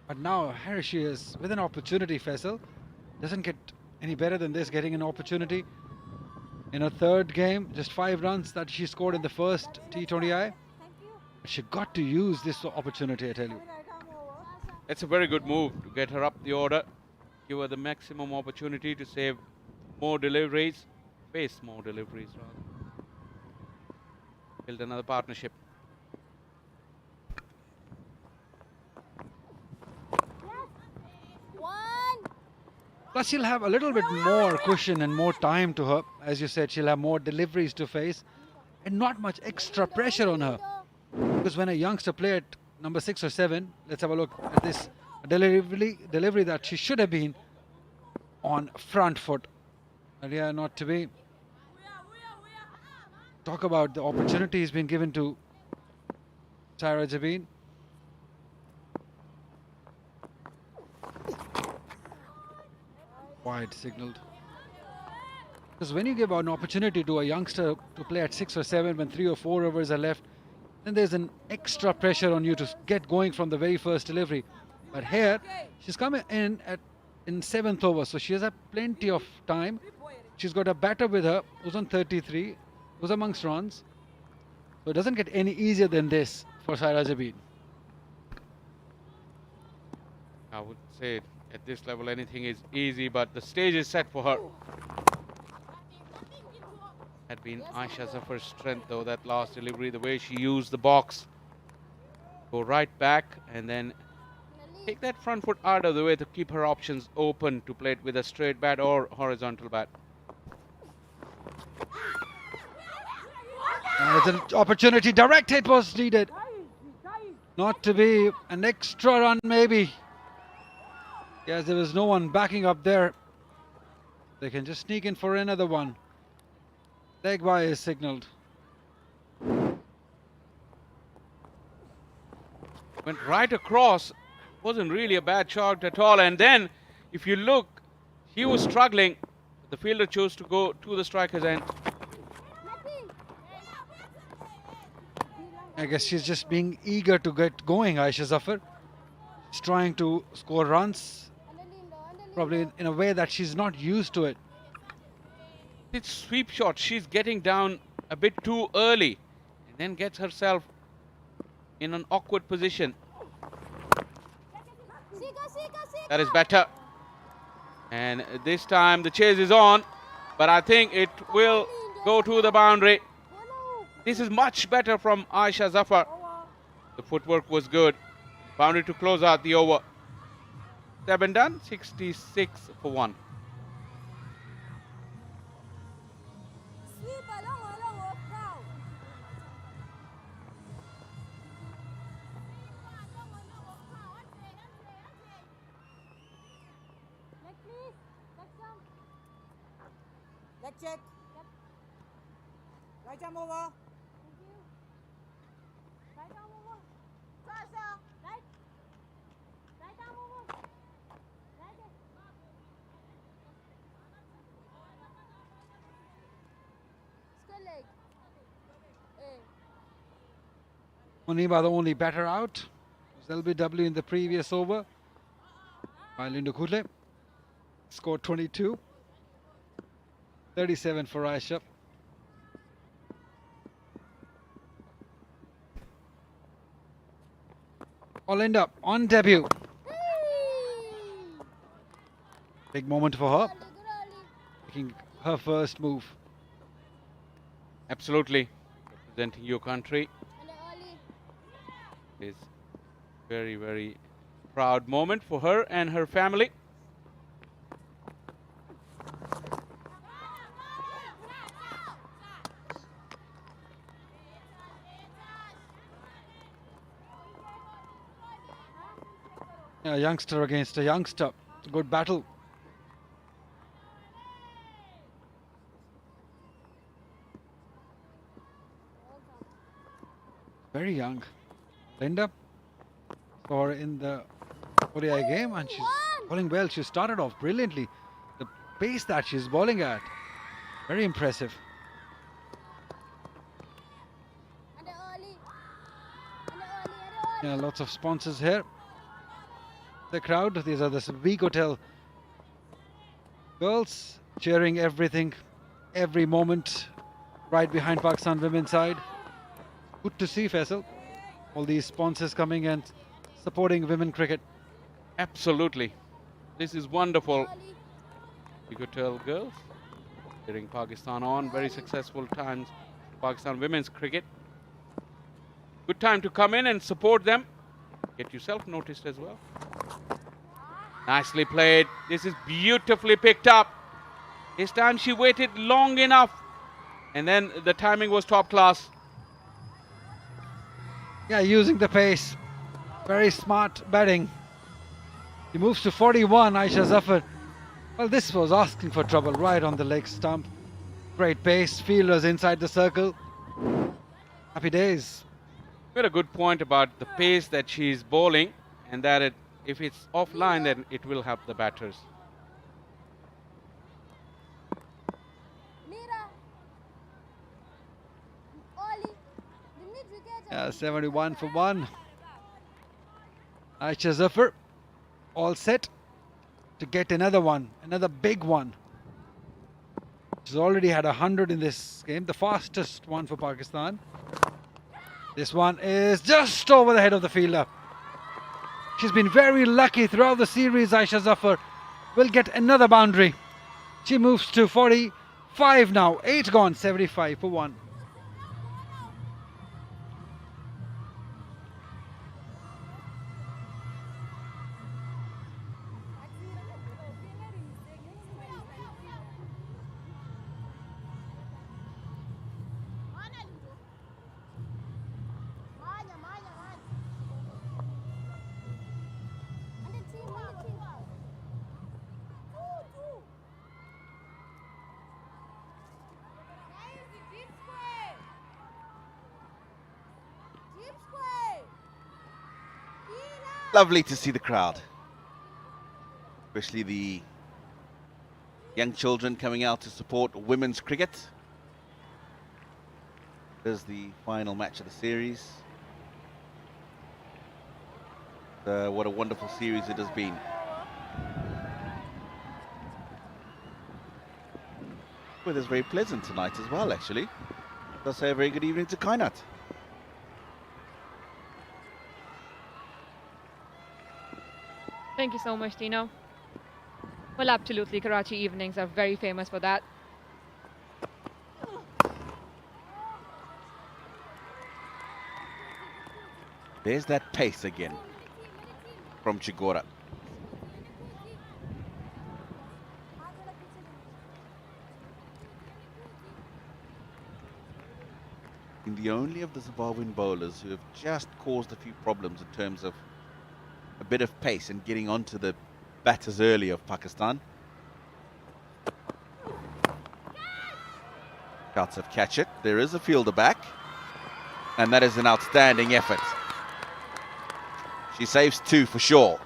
But now here she is with an opportunity, Faisal. Doesn't get any better than this, getting an opportunity in her third game. Just 5 runs that she scored in the first T20I. She got to use this opportunity, I tell you. It's a very good move to get her up the order, give her the maximum opportunity to save more deliveries, face more deliveries rather. Build another partnership. Plus she'll have a little bit more cushion and more time to her. As you said, she'll have more deliveries to face and not much extra pressure on her. Because when a youngster play at number 6 or 7, let's have a look at this delivery that she should have been on front foot. But yeah, not to be. Talk about the opportunity has been given to Sarah Javeen. Wide signalled. Because when you give an opportunity to a youngster to play at 6 or 7 when 3 or 4 overs are left, then there's an extra pressure on you to get going from the very first delivery. But here, she's coming in in 7th over, so she has had plenty of time. She's got a batter with her who's on 33, who's amongst runs. So it doesn't get any easier than this for Sarah Javeen. I would say at this level anything is easy, but the stage is set for her. Had been Aisha Zafar's strength though, that last delivery, the way she used the box. Go right back and then take that front foot out of the way to keep her options open to play it with a straight bat or horizontal bat. There's an opportunity, direct hit was needed. Not to be, an extra run maybe. Yes, there was no one backing up there. They can just sneak in for another one. Leg by is signalled. Went right across, wasn't really a bad shot at all. And then, if you look, he was struggling. The fielder chose to go to the striker's end. I guess she's just being eager to get going, Aisha Zafar. She's trying to score runs, probably in a way that she's not used to it. It's sweep shot. She's getting down a bit too early and then gets herself in an awkward position. That is better. And this time the chase is on, but I think it will go to the boundary. This is much better from Aisha Zafar. The footwork was good. Boundary to close out the over. 7 done, 66 for 1. Leg check. Right arm over. Right arm over. Right. Right arm over. Right. Square leg. Muniba the only batter out. It was LBW in the previous over. Linda Kudle scored 22. 37 for Aisha. Olinda on debut. Big moment for her. Making her first move. Absolutely. Representing your country. It's very, very proud moment for her and her family. A youngster against a youngster. Good battle. Very young. Linda saw her in the ODI game and she's bowling well. She started off brilliantly. The pace that she's bowling at, very impressive. Yeah, lots of sponsors here. The crowd, these are the Zimbabwe Hotel girls cheering everything, every moment right behind Pakistan women's side. Good to see, Faisal. All these sponsors coming and supporting women cricket. Absolutely. This is wonderful. You could tell girls cheering Pakistan on. Very successful times for Pakistan women's cricket. Good time to come in and support them. Get yourself noticed as well. Nicely played. This is beautifully picked up. This time she waited long enough. And then the timing was top class. Yeah, using the pace. Very smart batting. He moves to 41, Aisha Zafar. Well, this was asking for trouble right on the leg stump. Great pace, fielders inside the circle. Happy days. You made a good point about the pace that she's bowling, and that if it's offline, then it will help the batters. 71 for 1. Aisha Zafar all set to get another one, another big one. She's already had 100 in this game, the fastest one for Pakistan. This one is just over the head of the fielder. She's been very lucky throughout the series. Aisha Zafar will get another boundary. She moves to 45 now. 8 gone, 75 for 1. Lovely to see the crowd, especially the young children coming out to support women's cricket. There's the final match of the series. What a wonderful series it has been. Weather's very pleasant tonight as well, actually. I'll say a very good evening to Kainat. Thank you so much, Tino. Well, absolutely. Karachi evenings are very famous for that. There's that pace again from Chigora. The only of the Zimbabwean bowlers who have just caused a few problems in terms of a bit of pace and getting onto the batters early of Pakistan. Shouts of catch it. There is a fielder back, and that is an outstanding effort. She saves 2 for sure.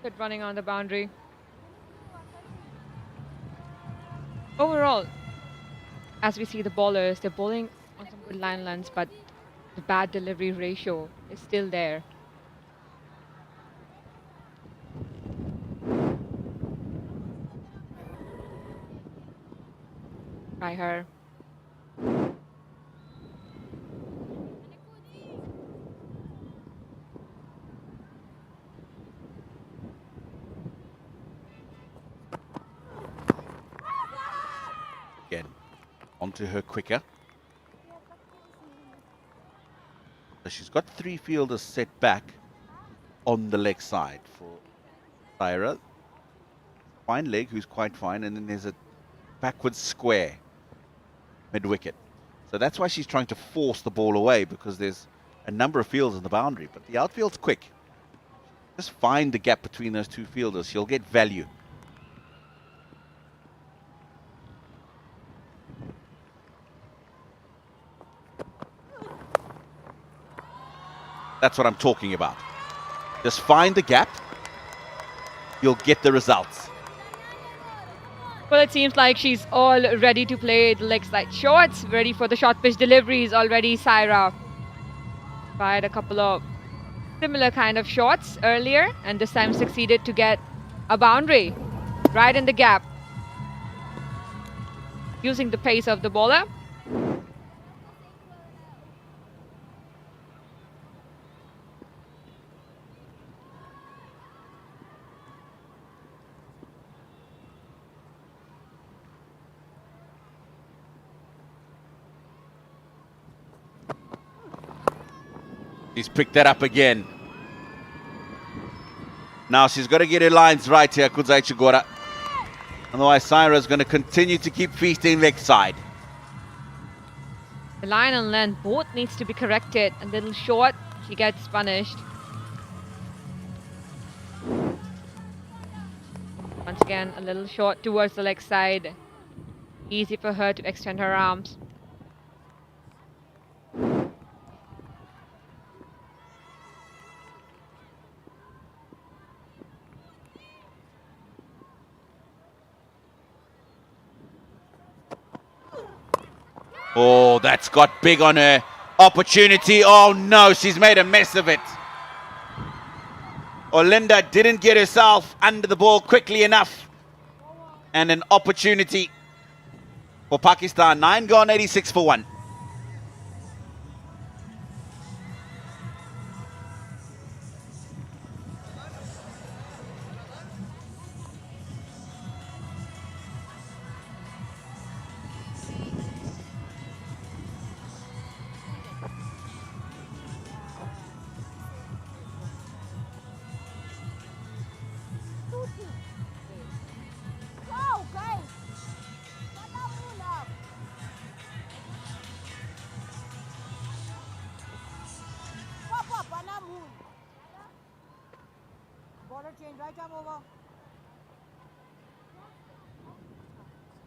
Good running on the boundary. Overall, as we see the bowlers, they're bowling on some good line lengths, but the bad delivery ratio is still there. by her. Again, onto her quicker. So she's got 3 fielders set back on the leg side for Saira. Fine leg, who's quite fine, and then there's a backwards square mid-wicket. So that's why she's trying to force the ball away, because there's a number of fields in the boundary, but the outfield's quick. Just find the gap between those 2 fielders. She'll get value. That's what I'm talking about. Just find the gap. You'll get the results. Well, it seems like she's all ready to play the leg side shots, ready for the short pitch deliveries already. Saira fired a couple of similar kind of shots earlier, and this time succeeded to get a boundary right in the gap, using the pace of the bowler. He's picked that up again. Now she's got to get her lines right here, Kudzai Chigora. Otherwise, Saira's going to continue to keep feasting leg side. The line and length both needs to be corrected. A little short, she gets punished. Once again, a little short towards the leg side. Easy for her to extend her arms. Oh, that's got big on her. Opportunity. Oh no, she's made a mess of it. Olinda didn't get herself under the ball quickly enough. And an opportunity for Pakistan. 9 gone, 86 for 1.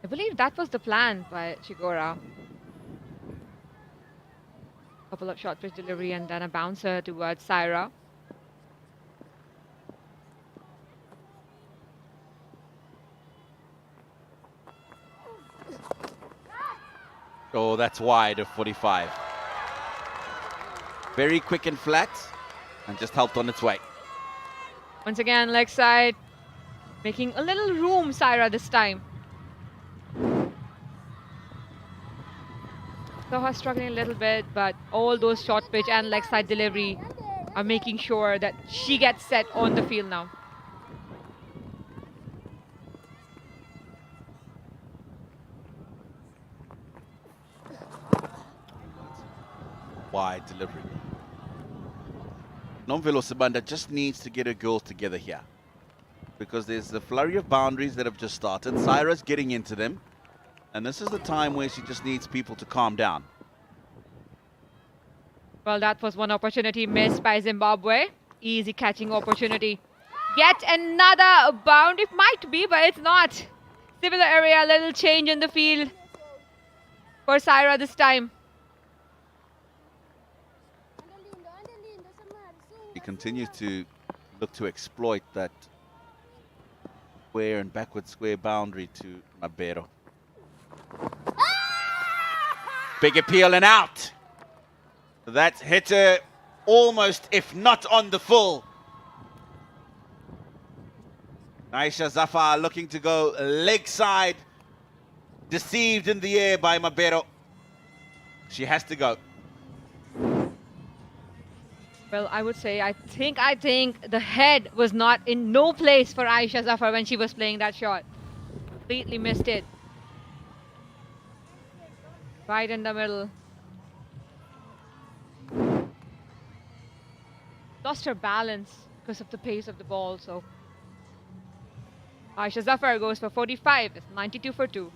I believe that was the plan by Chigora. Couple of short pitch delivery and then a bouncer towards Saira. Oh, that's wide of 45. Very quick and flat, and just helped on its way. Once again, leg side, making a little room, Saira, this time. Saw her struggling a little bit, but all those short pitch and leg side delivery are making sure that she gets set on the field now. Wide delivery. Nomvelo Sibanda just needs to get her girls together here, because there's the flurry of boundaries that have just started. Saira's getting into them, and this is the time where she just needs people to calm down. Well, that was one opportunity missed by Zimbabwe. Easy catching opportunity. Yet another bound. It might be, but it's not. Similar area, a little change in the field for Saira this time. He continues to look to exploit that square and backward square boundary to Mabero. Big appeal and out. That hit her almost, if not on the full. Aisha Zafar looking to go leg side Deceived in the air by Mabero. She has to go. Well, I would say I think the head was not in no place for Aisha Zafar when she was playing that shot. Completely missed it. Right in the middle. Lost her balance because of the pace of the ball, so Aisha Zafar goes for 45. It's 92 for 2.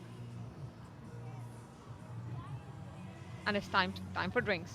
And it's time for drinks.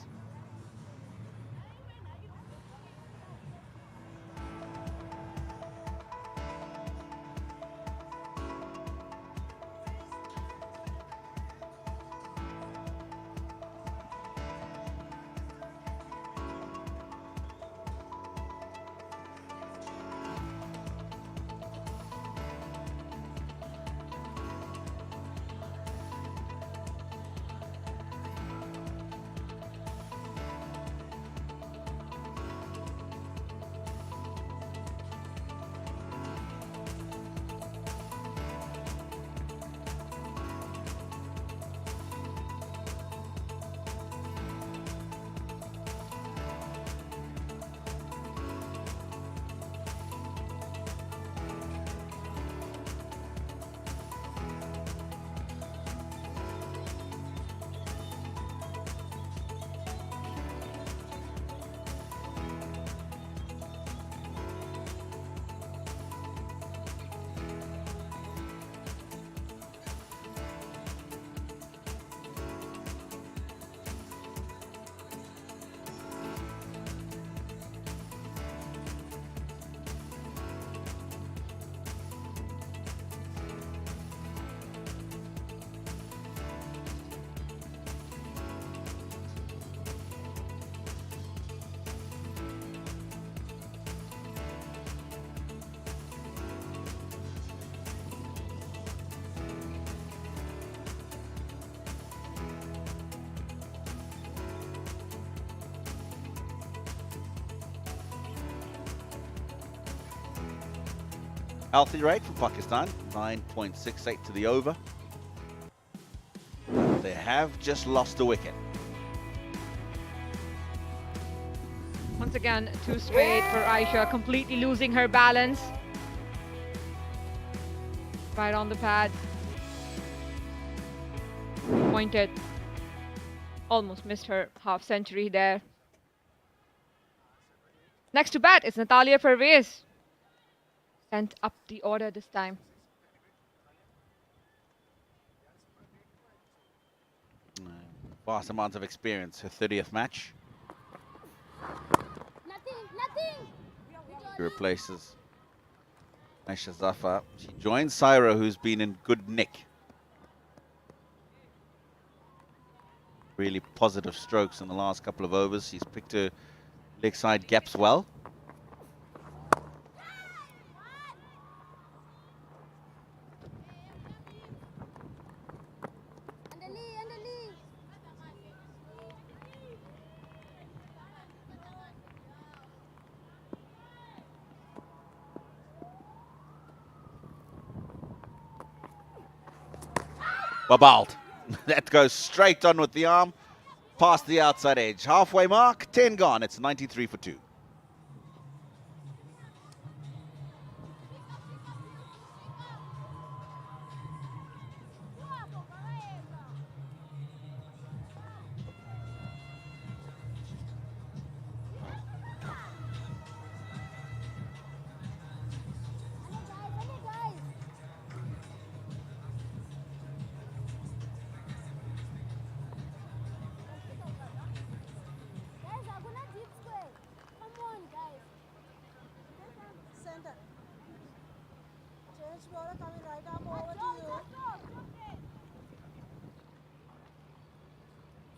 Healthy rate for Pakistan, 9.68 to the over. They have just lost a wicket. Once again, 2 straight for Aisha, completely losing her balance. Right on the pad. Pointed. Almost missed her half century there. Next to bat is Natalia Pervez. Sent up the order this time. Vast amounts of experience, her 30th match. Nothing. She replaces Aisha Zafar. She joins Saira, who's been in good nick. Really positive strokes in the last couple of overs. She's picked her leg side gaps well. Babald. That goes straight on with the arm, past the outside edge. Halfway mark, 10 gone. It's 93 for 2.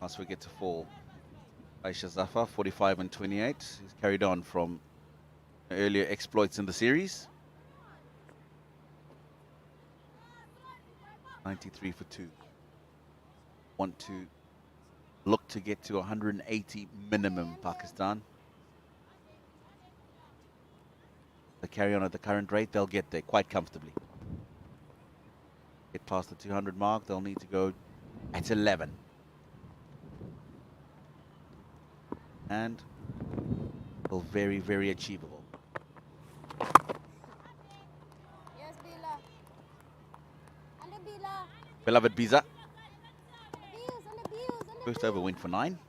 Last wicket to fall. Aisha Zafar, 45 and 28. He's carried on from earlier exploits in the series. 93 for 2. Want to look to get to 180 minimum, Pakistan. They carry on at the current rate, they'll get there quite comfortably. get past the 200 mark, they'll need to go at 11. And still very, very achievable. Yes, Bila. And the Bila. Beloved Biza, And the Bills. first over win for 9.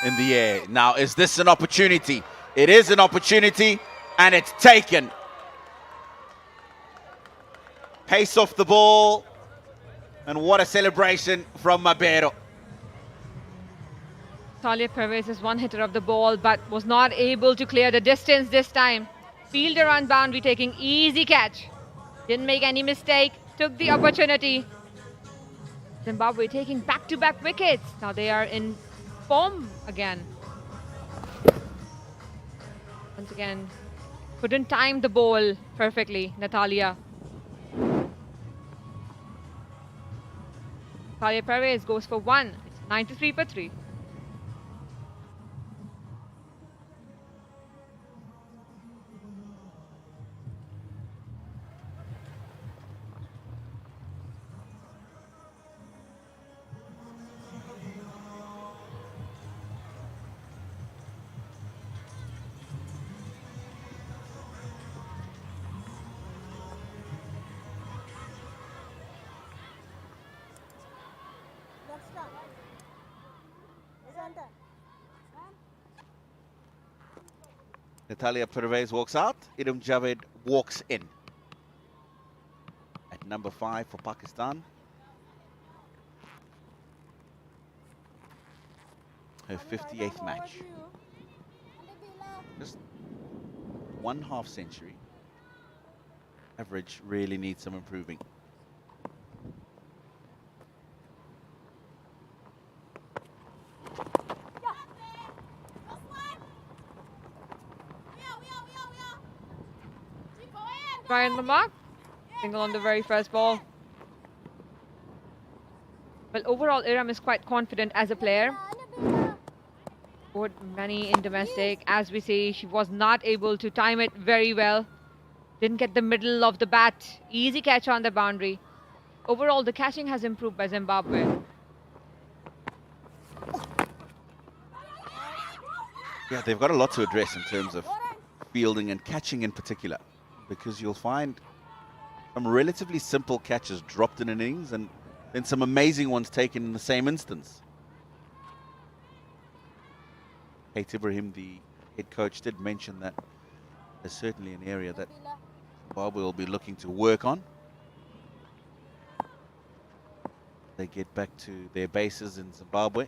In the air. Now, is this an opportunity? It is an opportunity, and it's taken. Pace off the ball, and what a celebration from Mabero. Talia Perez is one hitter of the ball, but was not able to clear the distance this time. Fielder on boundary, taking easy catch. Didn't make any mistake, took the opportunity. Zimbabwe taking back-to-back wickets. Now they are in form again. Once again, couldn't time the ball perfectly, Natalia. Talia Perez goes for 1. It's 93 for 3. Natalia Perez walks out. Idam Javed walks in. At number 5 for Pakistan. Her 58th match. Just 1/2 century. Average really needs some improving. Try on the mark. Single on the very first ball. Well, overall, Iram is quite confident as a player. Scored many in domestic. As we see, she was not able to time it very well. Didn't get the middle of the bat. Easy catch on the boundary. Overall, the catching has improved by Zimbabwe. Yeah, they've got a lot to address in terms of fielding and catching in particular, because you'll find some relatively simple catches dropped in innings and then some amazing ones taken in the same instance. Kate Ibrahim, the head coach, did mention that there's certainly an area that Zimbabwe will be looking to work on. They get back to their bases in Zimbabwe.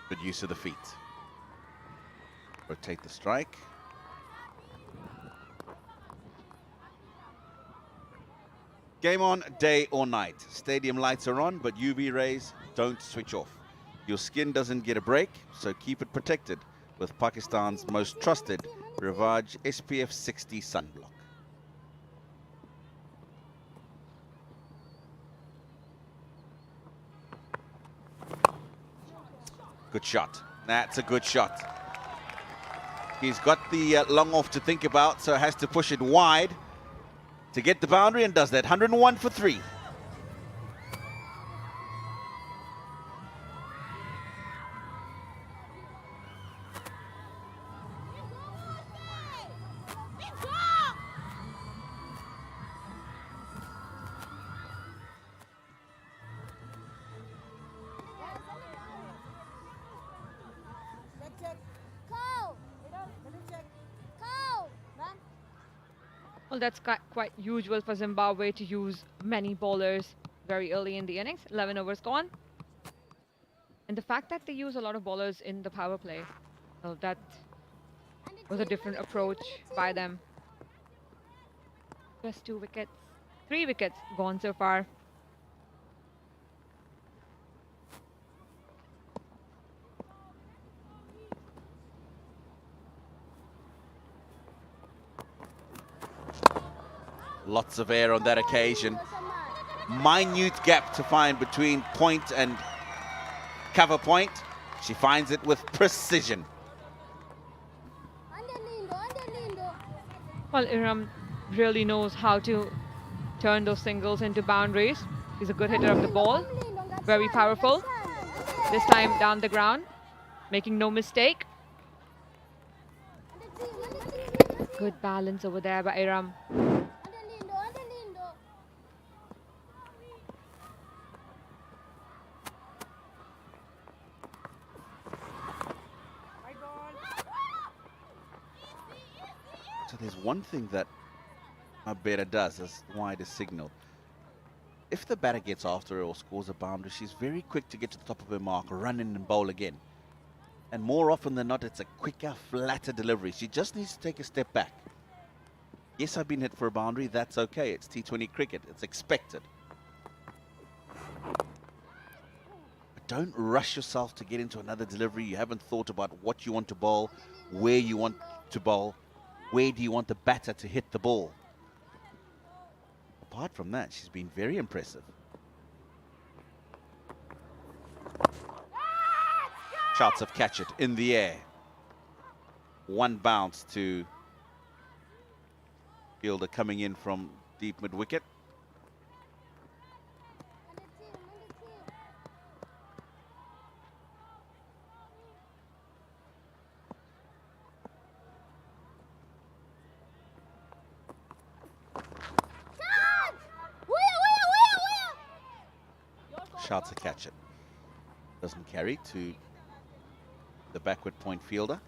Good use of the feet. Rotate the strike. Game on, day or night. Stadium lights are on, but UV rays don't switch off. Your skin doesn't get a break, so keep it protected with Pakistan's most trusted Rivaj SPF 60 sunblock. Good shot. That's a good shot. He's got the long off to think about, so has to push it wide to get the boundary, and does that. 101 for 3. Well, that's quite usual for Zimbabwe to use many bowlers very early in the innings. 11 overs gone. And the fact that they use a lot of bowlers in the power play, well, that was a different approach by them. Just 2 wickets. 3 wickets gone so far. Lots of air on that occasion. Minute gap to find between point and cover point. She finds it with precision. Well, Iram really knows how to turn those singles into boundaries. He's a good hitter of the ball, very powerful. This time down the ground, making no mistake. Good balance over there by Iram. So there's one thing that a batter does as wide as signal. If the batter gets after her or scores a boundary, she's very quick to get to the top of her mark, run in and bowl again. And more often than not, it's a quicker, flatter delivery. She just needs to take a step back. Yes, I've been hit for a boundary. That's okay. It's T20 cricket. It's expected. But don't rush yourself to get into another delivery. You haven't thought about what you want to bowl, where you want to bowl, where do you want the batter to hit the ball. Apart from that, she's been very impressive. Shots of catch it in the air. One bounce to fielder coming in from deep mid wicket. Shots to catch it. Doesn't carry to the backward point fielder.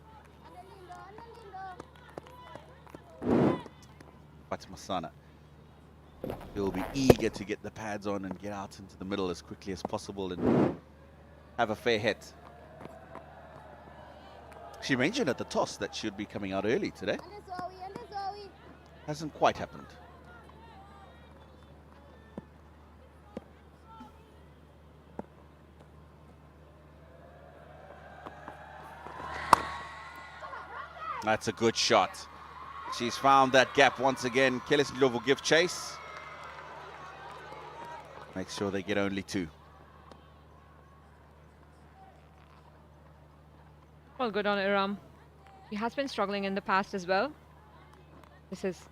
Fatmasana. He'll be eager to get the pads on and get out into the middle as quickly as possible and have a fair hit. She mentioned at the toss that she would be coming out early today. Hasn't quite happened. That's a good shot. She's found that gap once again. Keles will give chase. Make sure they get only two. Well, good on Iram. She has been struggling in the past as well. This is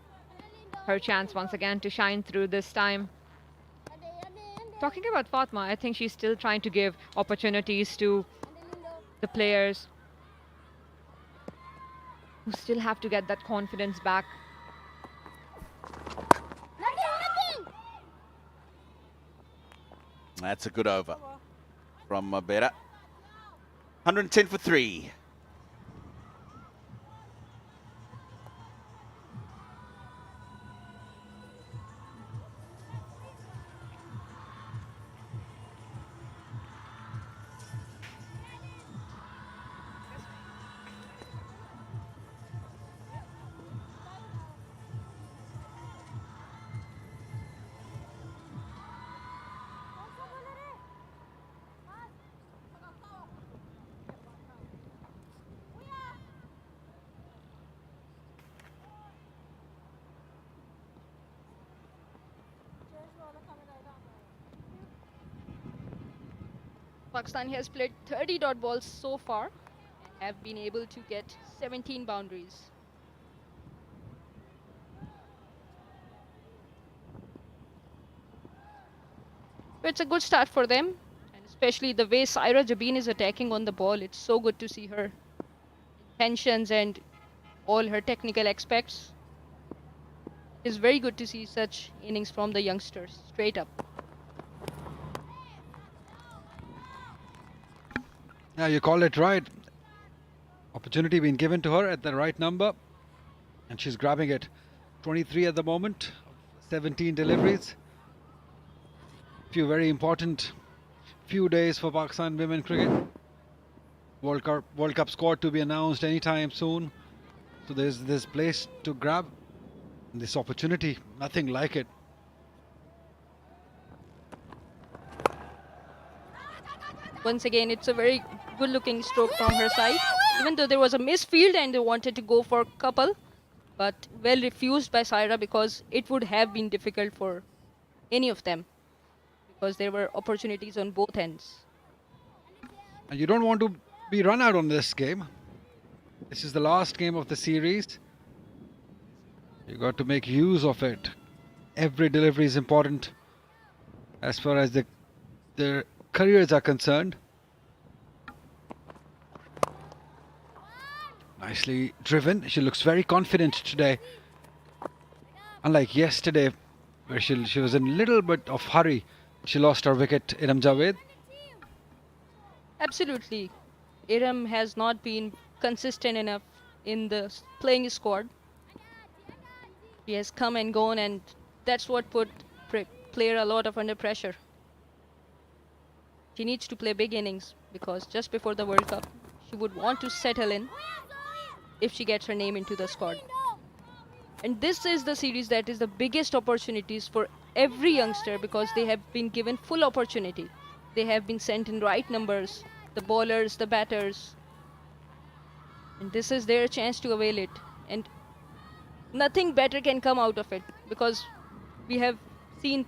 her chance once again to shine through this time. Talking about Fatma, I think she's still trying to give opportunities to the players who still have to get that confidence back. That's a good over from Bera. 110 for 3. Pakistan has played 30 dot balls so far and have been able to get 17 boundaries. It's a good start for them, and especially the way Saira Jabin is attacking on the ball. It's so good to see her intentions and all her technical aspects. It's very good to see such innings from the youngsters, straight up. Yeah, you called it right. Opportunity being given to her at the right number, and she's grabbing it. 23 at the moment, 17 deliveries. Few very important few days for Pakistan women cricket. World Cup squad to be announced anytime soon. So there's this place to grab, this opportunity, nothing like it. Once again, it's a very good looking stroke from her side. Even though there was a misfield and they wanted to go for a couple, but well refused by Saira because it would have been difficult for any of them because there were opportunities on both ends. And you don't want to be run out on this game. This is the last game of the series. You got to make use of it. Every delivery is important as far as their careers are concerned. Nicely driven. She looks very confident today. Unlike yesterday, where she was in a little bit of hurry. She lost her wicket, Iram Javed. Absolutely. Iram has not been consistent enough in the playing squad. He has come and gone, and that's what put player a lot of under pressure. She needs to play big innings because just before the World Cup, she would want to settle in if she gets her name into the squad. And this is the series that is the biggest opportunities for every youngster because they have been given full opportunity. They have been sent in right numbers, the bowlers, the batters. And this is their chance to avail it. And nothing better can come out of it because we have seen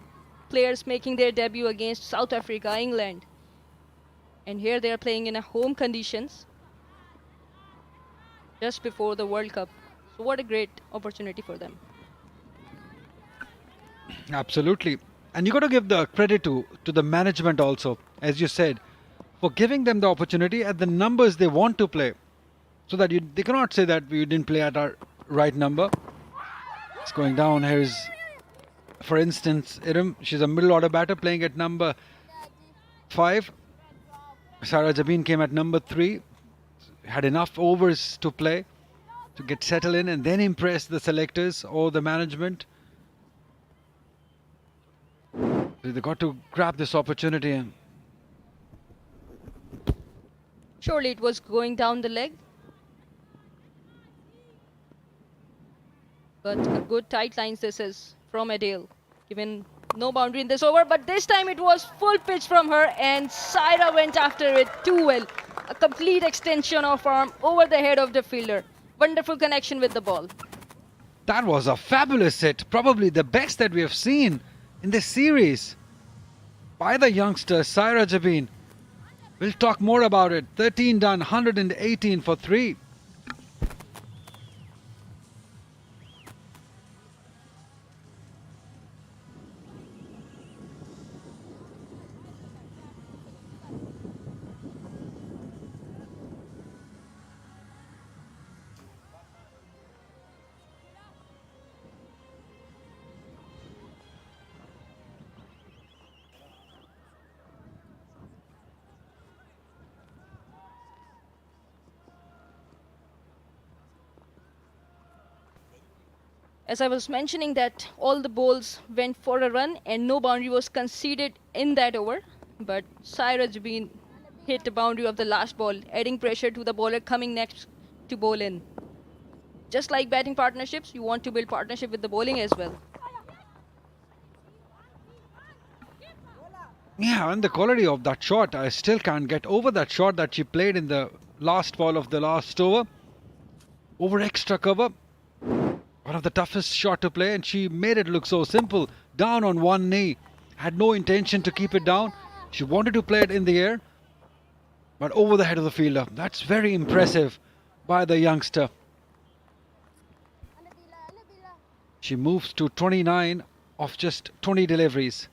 players making their debut against South Africa, England. And here they are playing in a home conditions just before the World Cup. So what a great opportunity for them. Absolutely. And you got to give the credit to the management also, as you said, for giving them the opportunity at the numbers they want to play. So that they cannot say that we didn't play at our right number. It's going down. Here's, for instance, Iram. She's a middle order batter playing at number 5. Saira Jabin came at number 3. Had enough overs to play to get settled in and then impress the selectors or the management. They got to grab this opportunity. Surely it was going down the leg. But a good tight lines this is from Adele. Given no boundary in this over, but this time it was full pitch from her and Saira went after it too well. A complete extension of arm over the head of the fielder. Wonderful connection with the ball. That was a fabulous hit. Probably the best that we have seen in this series by the youngster Saira Jabin. We'll talk more about it. 13 done, 118 for 3. As I was mentioning that all the balls went for a run and no boundary was conceded in that over. But Saira Jabin hit the boundary of the last ball, adding pressure to the bowler coming next to bowl in. Just like batting partnerships, you want to build partnership with the bowling as well. Yeah, and the quality of that shot, I still can't get over that shot that she played in the last ball of the last over. Over extra cover. One of the toughest shot to play, and she made it look so simple. Down on one knee. Had no intention to keep it down. She wanted to play it in the air, but over the head of the fielder. That's very impressive by the youngster. She moves to 29 of just 20 deliveries.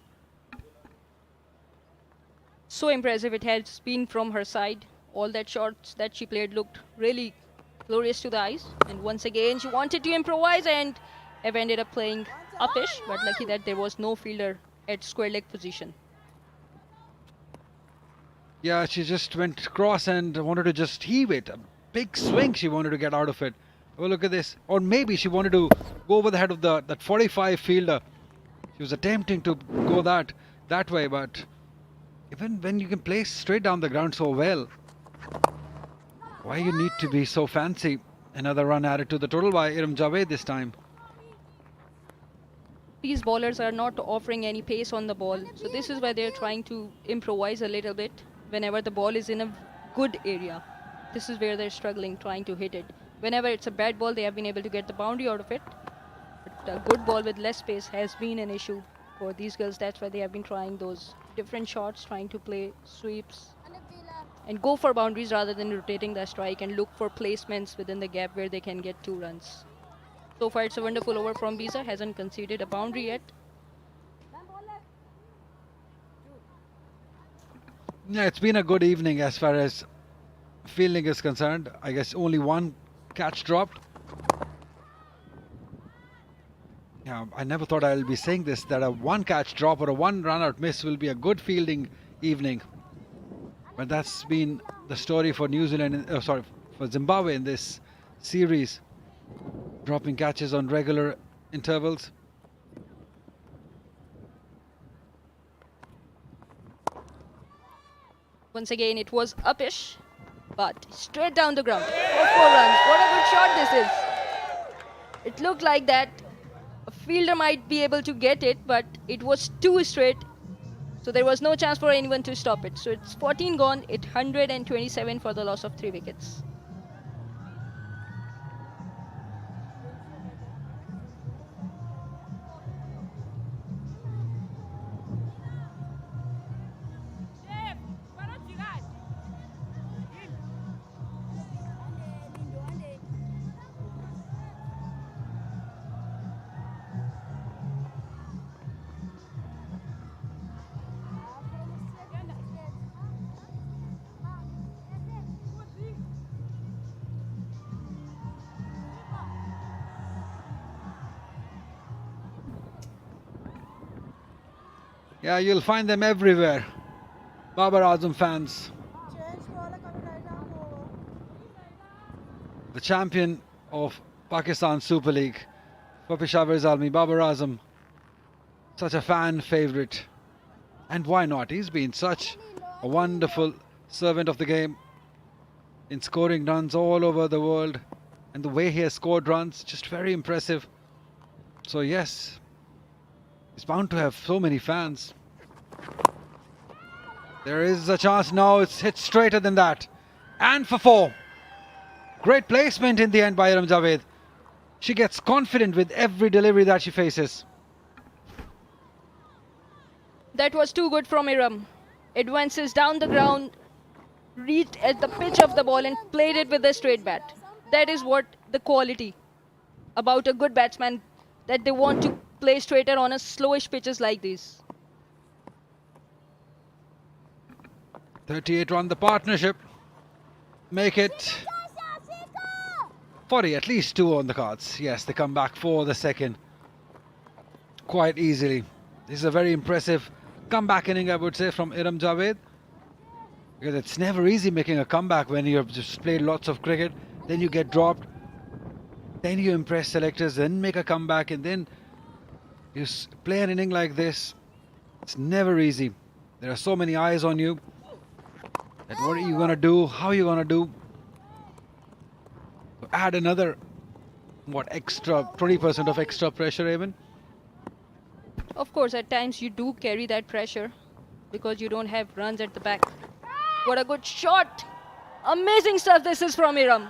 So impressive it has been from her side. All that shots that she played looked really glorious to the eyes. And once again, she wanted to improvise and have ended up playing uppish, but lucky that there was no fielder at square leg position. Yeah, she just went across and wanted to just heave it. A big swing she wanted to get out of it. Oh, look at this. Or maybe she wanted to go over the head of that 45 fielder. She was attempting to go that way, but even when you can play straight down the ground so well, why you need to be so fancy? Another run added to the total by Iram Javed this time. These bowlers are not offering any pace on the ball, so this is why they're trying to improvise a little bit whenever the ball is in a good area. This is where they're struggling, trying to hit it. Whenever it's a bad ball, they have been able to get the boundary out of it. But a good ball with less pace has been an issue for these girls. That's why they have been trying those different shots, trying to play sweeps and go for boundaries rather than rotating the strike and look for placements within the gap where they can get 2 runs. So far, it's a wonderful over from Bisa. Hasn't conceded a boundary yet. Yeah, it's been a good evening as far as fielding is concerned. I guess only one catch dropped. Yeah, I never thought I'll be saying this, that a one catch drop or a one run out miss will be a good fielding evening. But that's been the story for New Zealand, for Zimbabwe in this series. Dropping catches on regular intervals. Once again, it was upish, but straight down the ground for 4 runs. What a good shot this is. It looked like that a fielder might be able to get it, but it was too straight. So there was no chance for anyone to stop it. So it's 14 gone, 127 for the loss of 3 wickets. Yeah, you'll find them everywhere. Babar Azam fans. The champion of Pakistan Super League for Peshawar Zalmi, Babar Azam. Such a fan favourite. And why not? He's been such a wonderful servant of the game in scoring runs all over the world. And the way he has scored runs, just very impressive. So yes, he's bound to have so many fans. There is a chance now. It's hit straighter than that. And for 4. Great placement in the end by Iram Javed. She gets confident with every delivery that she faces. That was too good from Iram. Advances down the ground, reached at the pitch of the ball and played it with a straight bat. That is what the quality about a good batsman, that they want to play straighter on a slowish pitches like these. 38 run the partnership. Make it 40, at least 2 on the cards. Yes, they come back for the second quite easily. This is a very impressive comeback inning, I would say, from Iram Javed. Because it's never easy making a comeback when you've just played lots of cricket. Then you get dropped. Then you impress selectors, then make a comeback, and then you play an inning like this. It's never easy. There are so many eyes on you. That what are you going to do? How are you going to do? Add another, extra 20% of extra pressure even. Of course, at times you do carry that pressure because you don't have runs at the back. What a good shot! Amazing stuff this is from Iram.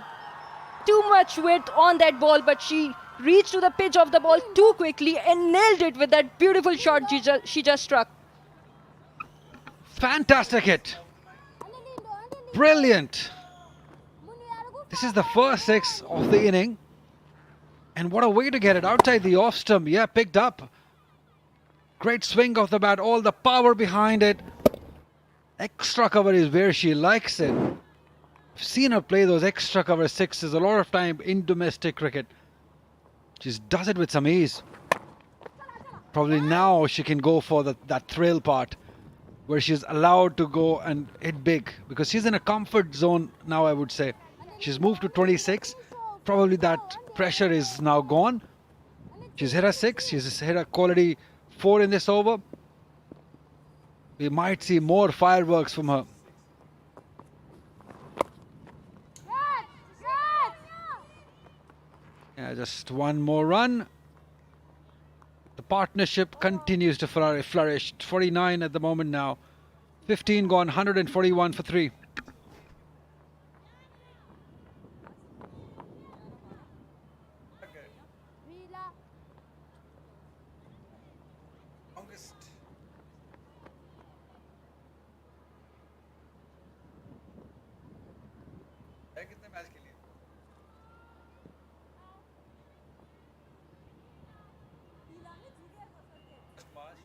Too much width on that ball, but she reached to the pitch of the ball too quickly and nailed it with that beautiful shot she just struck. Fantastic hit. Brilliant. This is the first 6 of the inning. And what a way to get it outside the off stump. Yeah, picked up. Great swing of the bat, all the power behind it. Extra cover is where she likes it. I've seen her play those extra cover 6s a lot of time in domestic cricket. She does it with some ease. Probably now she can go for that thrill part where she's allowed to go and hit big, because she's in a comfort zone now, I would say. She's moved to 26. Probably that pressure is now gone. She's hit a 6. She's hit a quality 4 in this over. We might see more fireworks from her. Yeah, just one more run. The partnership continues to flourish. 49 at the moment now. 15 gone, 141 for 3. twist. है कितने match के लिए? March.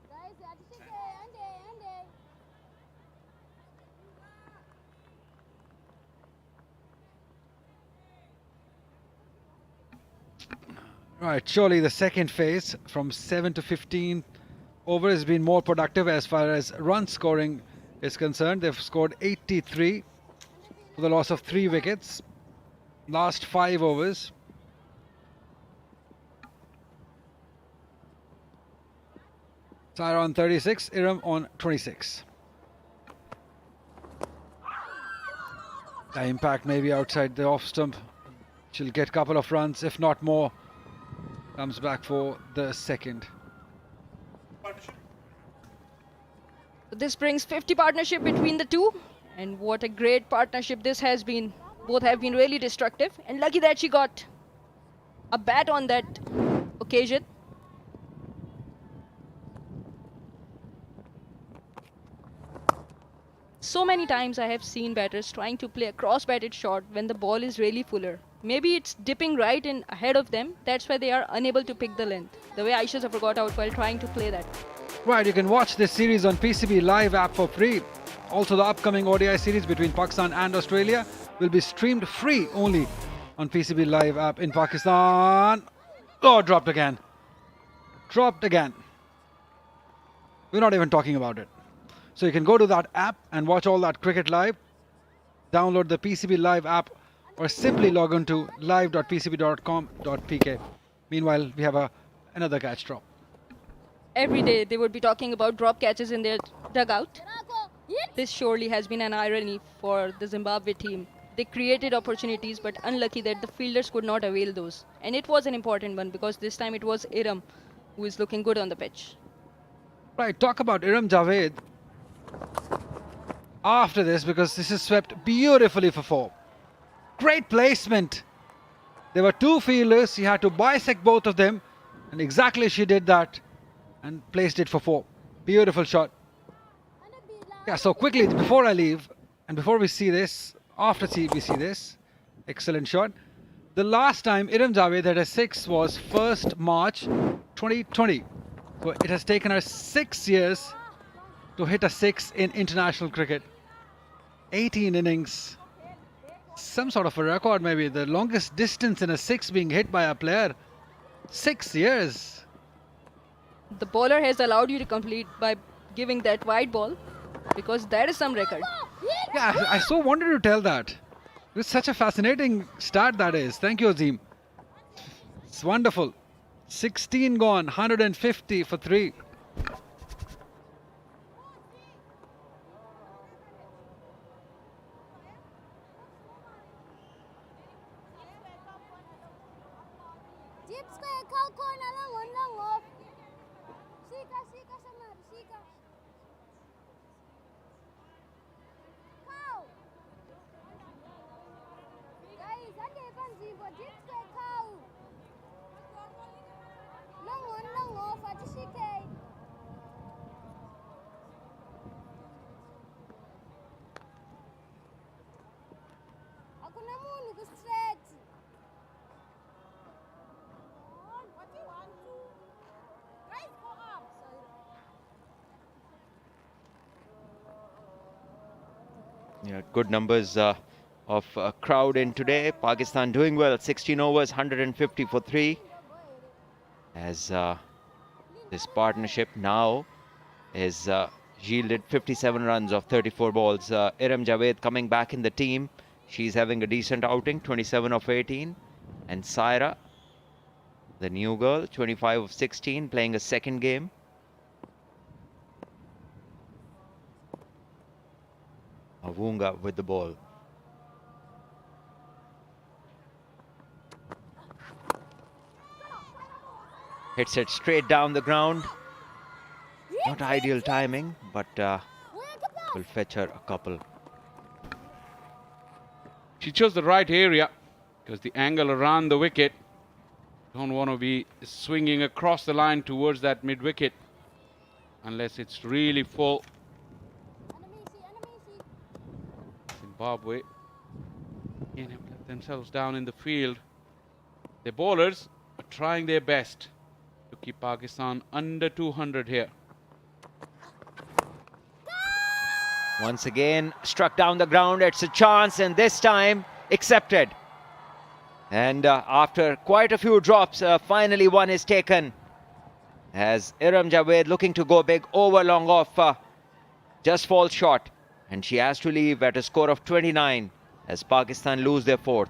Guys, Ande. Right, surely the second phase from 7 to 15 over has been more productive as far as run scoring is concerned. They've scored 83 for the loss of 3 wickets. Last 5 overs. Saira on 36, Iram on 26. The impact may be outside the off stump. She'll get a couple of runs, if not more. Comes back for the second. This brings 50 partnership between the two, and what a great partnership this has been. Both have been really destructive, and lucky that she got a bat on that occasion. So many times I have seen batters trying to play a cross-batted shot when the ball is really fuller. Maybe it's dipping right in ahead of them, that's why they are unable to pick the length. The way Aisha Zafar got out while trying to play that. Right, you can watch this series on PCB Live app for free. Also, the upcoming ODI series between Pakistan and Australia will be streamed free only on PCB Live app in Pakistan. Oh, dropped again. Dropped again. We're not even talking about it. So you can go to that app and watch all that cricket live. Download the PCB Live app or simply log on to live.pcb.com.pk. Meanwhile, we have another catch drop. Every day they would be talking about drop catches in their dugout. This surely has been an irony for the Zimbabwe team. They created opportunities, but unlucky that the fielders could not avail those. And it was an important one because this time it was Iram who is looking good on the pitch. Right, talk about Iram Javed after this, because this is swept beautifully for 4. Great placement. There were 2 fielders. She had to bisect both of them, and exactly she did that and placed it for 4. Beautiful shot. Yeah, so quickly before I leave and before we see this, after we see this, excellent shot. The last time Iram Javed had a 6 was 1st March 2020. So it has taken her 6 years to hit a 6 in international cricket. 18 innings. Some sort of a record maybe. The longest distance in a 6 being hit by a player. 6 years. The bowler has allowed you to complete by giving that wide ball because that is some record. Yeah, I so wanted to tell that. It's such a fascinating start that is. Thank you, Azim. It's wonderful. 16 gone, 150 for 3. Yeah, good numbers of crowd in today. Pakistan doing well. 16 overs, 150 for 3. As this partnership now is yielded 57 runs of 34 balls. Iram Javed coming back in the team. She's having a decent outing, 27 of 18. And Saira, the new girl, 25 of 16, playing a second game. Avunga with the ball. Hits it straight down the ground. Not ideal timing, but will fetch her a couple. She chose the right area because the angle around the wicket Don't want to be swinging across the line towards that mid-wicket unless it's really full. Zimbabwe again have let themselves down in the field. The bowlers are trying their best to keep Pakistan under 200 here. Once again, struck down the ground. It's a chance, and this time accepted. And after quite a few drops, finally one is taken. As Iram Javed looking to go big over long off, just falls short. And she has to leave at a score of 29 as Pakistan lose their fourth.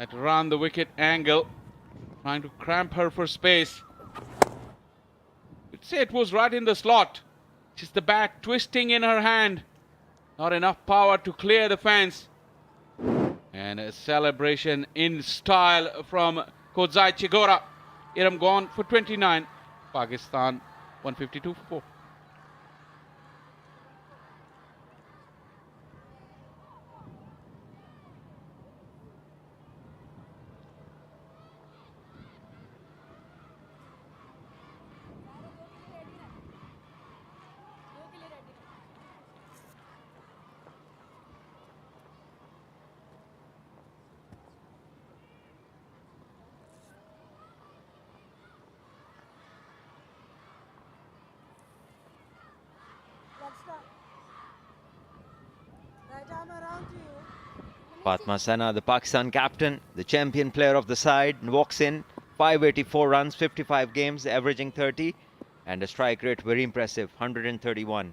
At around the wicket angle, trying to cramp her for space. You'd say it was right in the slot. Just the bat twisting in her hand. Not enough power to clear the fence. And a celebration in style from Kodzai Chigora. Iram gone for 29. Pakistan 152 for 4. Fatma Sana, the Pakistan captain, the champion player of the side, walks in. 584 runs, 55 games, averaging 30. And a strike rate very impressive, 131.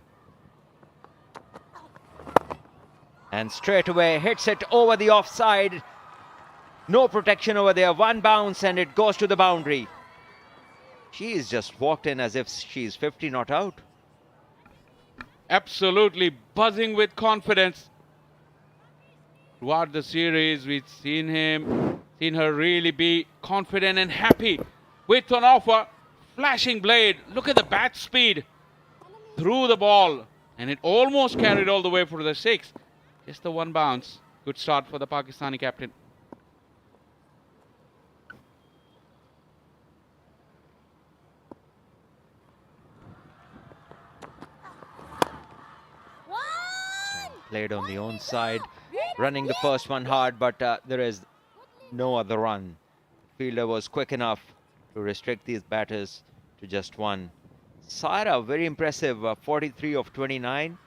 And straight away hits it over the offside. No protection over there. One bounce and it goes to the boundary. She's just walked in as if she's 50 not out. Absolutely buzzing with confidence. Throughout the series, we've seen her really be confident and happy with an offer. Flashing blade. Look at the bat speed through the ball. And it almost carried all the way for the 6. Just the one bounce. Good start for the Pakistani captain. Played on the own side, running the first one hard, but there is no other run. Fielder was quick enough to restrict these batters to just one. Saira, very impressive, 43 of 29.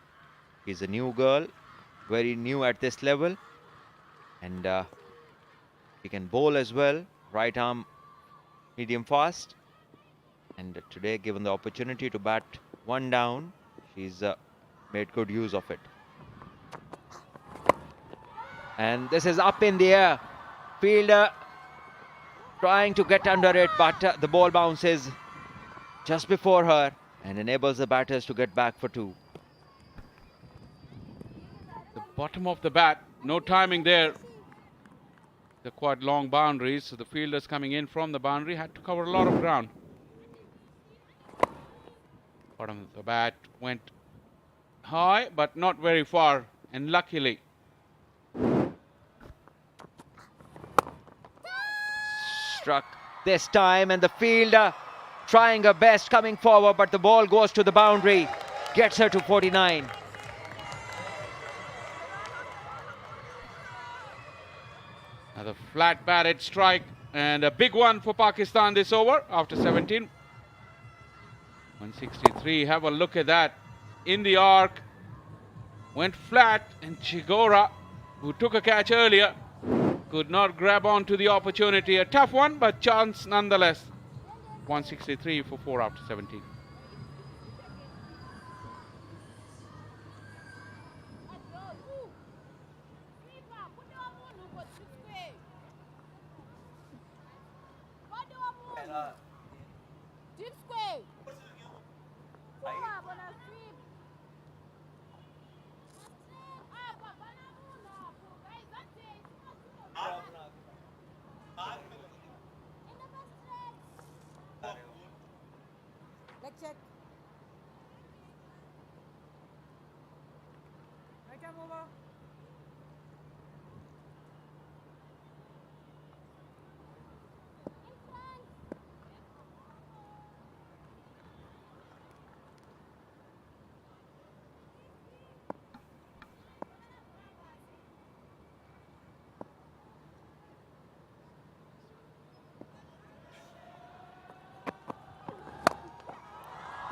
She's a new girl, very new at this level. And she can bowl as well, right arm, medium fast. And today, given the opportunity to bat one down, she's made good use of it. And this is up in the air. Fielder trying to get under it, but the ball bounces just before her and enables the batters to get back for 2. The bottom of the bat, no timing there. They're quite long boundaries, so the fielders coming in from the boundary had to cover a lot of ground. Bottom of the bat went high, but not very far, and luckily. Struck this time, and the fielder trying her best coming forward, but the ball goes to the boundary, gets her to 49. Another flat batted strike and a big one for Pakistan this over after 17. 163, have a look at that. In the arc, went flat, and Chigora, who took a catch earlier, could not grab onto the opportunity. A tough one, but chance nonetheless. 163 for 4 after 17. Check. Right arm over.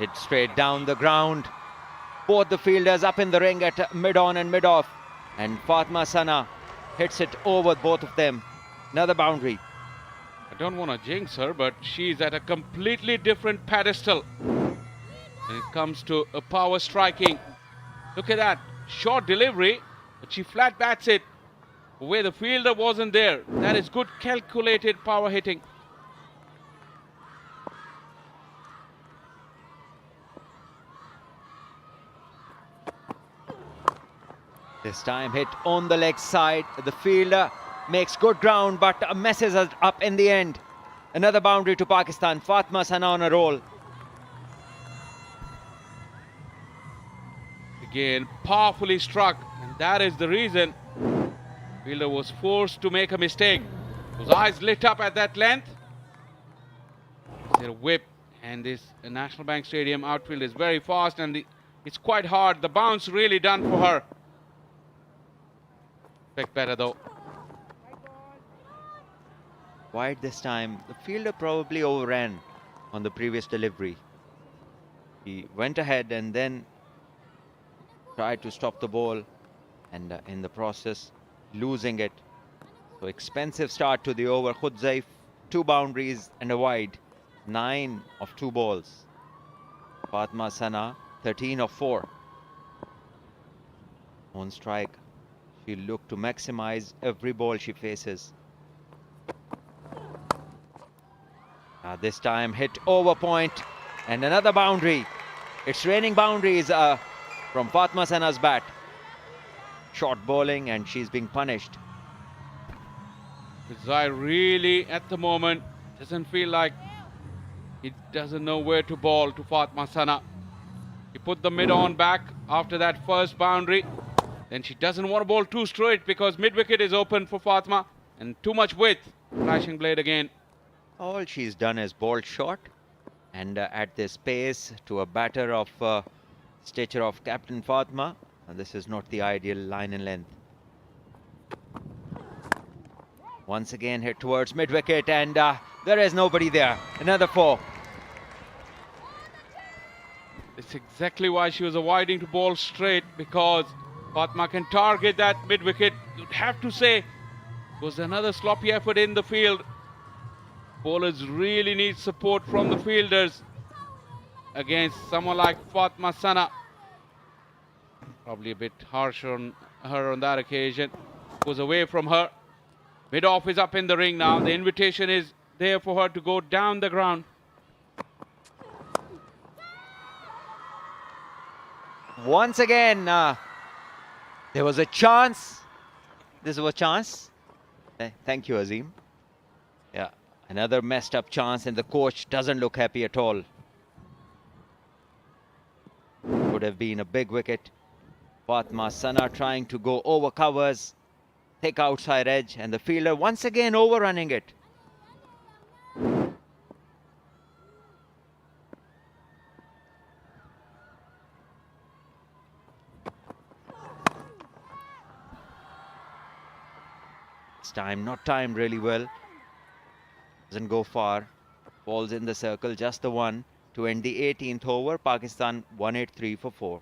Hit straight down the ground. Both the fielders up in the ring at mid-on and mid-off. And Fatma Sana hits it over both of them. Another boundary. I don't want to jinx her, but she's at a completely different pedestal when it comes to a power striking. Look at that. Short delivery, but she flat bats it where the fielder wasn't there. That is good calculated power hitting. This time hit on the leg side. The fielder makes good ground but messes us up in the end. Another boundary to Pakistan. Fatma Sana on a roll. Again, powerfully struck, and that is the reason fielder was forced to make a mistake. His eyes lit up at that length. There's a whip, and this National Bank Stadium outfield is very fast, and it's quite hard. The bounce really done for her. Expect better though. Wide this time. The fielder probably overran on the previous delivery. He went ahead and then tried to stop the ball, and in the process losing it. So expensive start to the over. Khudzaif, 2 boundaries and a wide. 9 of 2 balls. Fatma Sana, 13 of 4. On strike, she'll look to maximize every ball she faces. This time hit over point and another boundary. It's raining boundaries from Fatma Sana's bat. Short bowling and she's being punished. Zai really at the moment doesn't feel like he doesn't know where to bowl to Fatma Sana. He put the mid on back after that first boundary. Then she doesn't want to bowl too straight because mid-wicket is open for Fatma and too much width. Flashing blade again. All she's done is bowled short, and at this pace to a batter of stature of Captain Fatma, and this is not the ideal line and length. Once again hit towards mid-wicket, and there is nobody there. Another 4. It's exactly why she was avoiding to bowl straight, because Fatma can target that mid-wicket. You'd have to say it was another sloppy effort in the field. Bowlers really need support from the fielders against someone like Fatma Sana. Probably a bit harsh on her on that occasion. Goes away from her. Mid-off is up in the ring now. The invitation is there for her to go down the ground. Once again, there was a chance. This was a chance. Thank you, Azim. Yeah, another messed up chance, and the coach doesn't look happy at all. Would have been a big wicket. Fatma Sana trying to go over covers, take outside edge, and the fielder once again overrunning it. This time not timed really well. Doesn't go far. Falls in the circle, just the one to end the 18th over. Pakistan 183 for 4.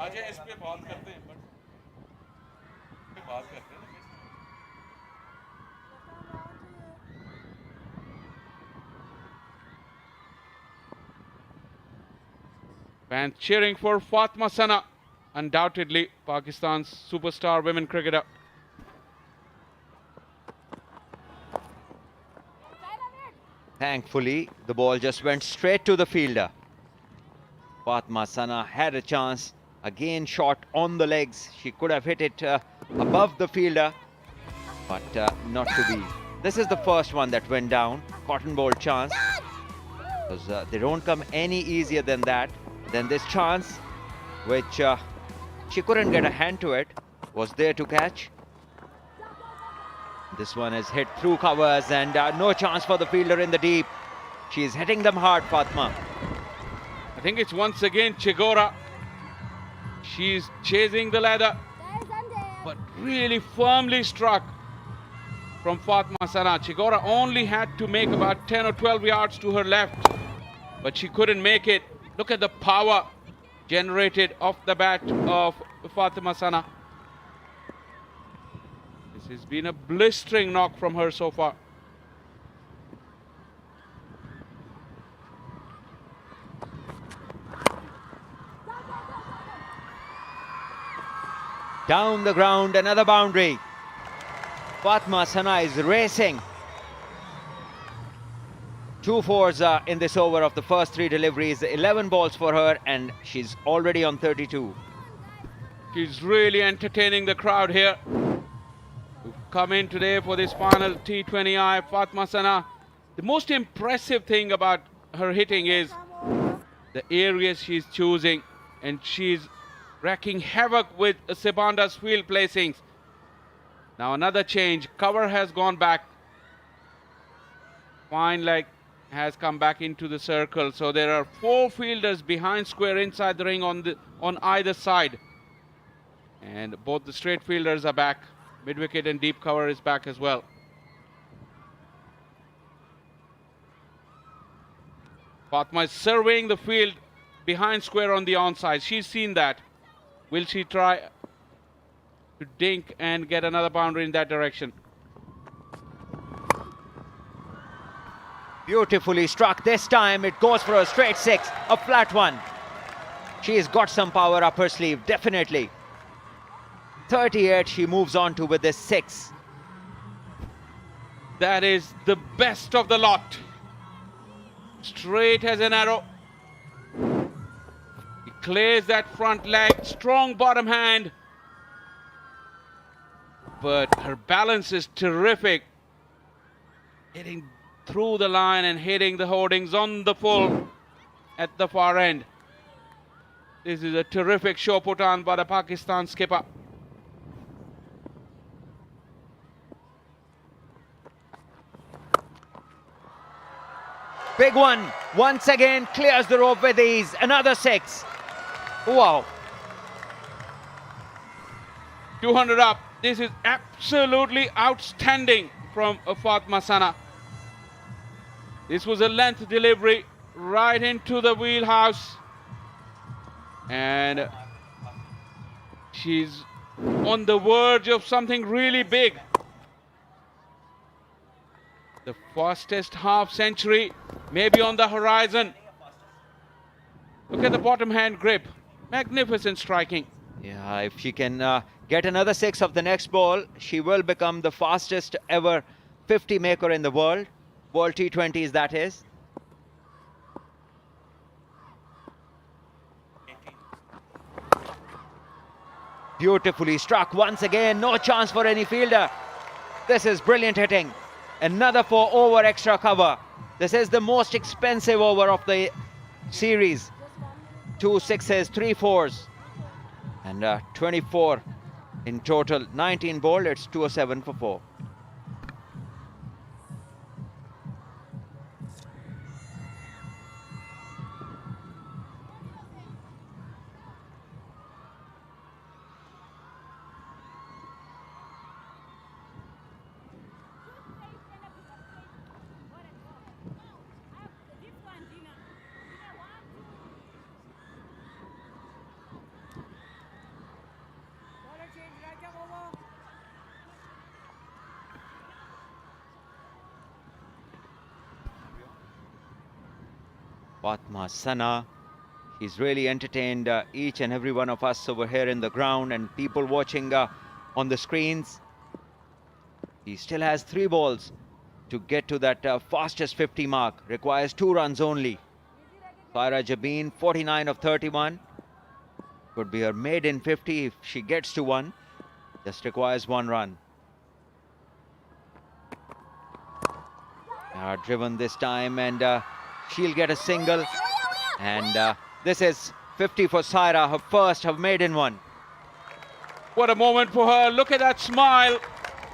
आज इस पे बात करते हैं but बात करते हैं ना। Fans cheering for Fatma Sana, undoubtedly Pakistan's superstar women cricketer. Thankfully, the ball just went straight to the fielder. Fatma Sana had a chance. Again, shot on the legs. She could have hit it above the fielder, but not to be. This is the first one that went down. Cotton ball chance. Because they don't come any easier than that. Then this chance, which she couldn't get a hand to it, was there to catch. This one is hit through covers and no chance for the fielder in the deep. She's hitting them hard, Fatma. I think it's once again Chigora. She's chasing the ladder, but really firmly struck from Fatma Sana. Chigora only had to make about 10 or 12 yards to her left, but she couldn't make it. Look at the power generated off the bat of Fatma Sana. This has been a blistering knock from her so far. Down the ground, another boundary. Fatma Sana is racing. 2 fours in this over of the first 3 deliveries. 11 balls for her, and she's already on 32. She's really entertaining the crowd here. Who've come in today for this final T20I. Fatma Sana. The most impressive thing about her hitting is the areas she's choosing, and she's wreaking havoc with Sibanda's field placings. Now another change. Cover has gone back. Fine leg has come back into the circle. So there are 4 fielders behind square inside the ring on either side. And both the straight fielders are back. Mid-wicket and deep cover is back as well. Fatma is surveying the field behind square on the onside. She's seen that. Will she try to dink and get another boundary in that direction? Beautifully struck. This time it goes for a straight 6, a flat one. She's got some power up her sleeve, definitely. 38 she moves on to with this 6. That is the best of the lot. Straight as an arrow. He clears that front leg, strong bottom hand. But her balance is terrific. Hitting through the line and hitting the hoardings on the full at the far end. This is a terrific show put on by the Pakistan skipper. Big one. Once again clears the rope with ease. Another 6. Wow. 200 up. This is absolutely outstanding from Fatma Sana. This was a length delivery right into the wheelhouse. And she's on the verge of something really big. The fastest half century maybe on the horizon. Look at the bottom hand grip. Magnificent striking. Yeah, if she can get another 6 of the next ball, she will become the fastest ever 50 maker in the world. World T20s, that is. Beautifully struck once again. No chance for any fielder. This is brilliant hitting. Another 4 over extra cover. This is the most expensive over of the series. 2 6s, 3 4s. And 24 in total. 19 bowled. It's 207 for 4. Fatma Sana, he's really entertained each and every one of us over here in the ground and people watching on the screens. He still has 3 balls to get to that fastest 50 mark. Requires 2 runs only. Saira Jabin, 49 of 31. Could be her maiden 50 if she gets to one. Just requires 1 run. Driven this time, and she'll get a single. And this is 50 for Saira, her first, her maiden one. What a moment for her. Look at that smile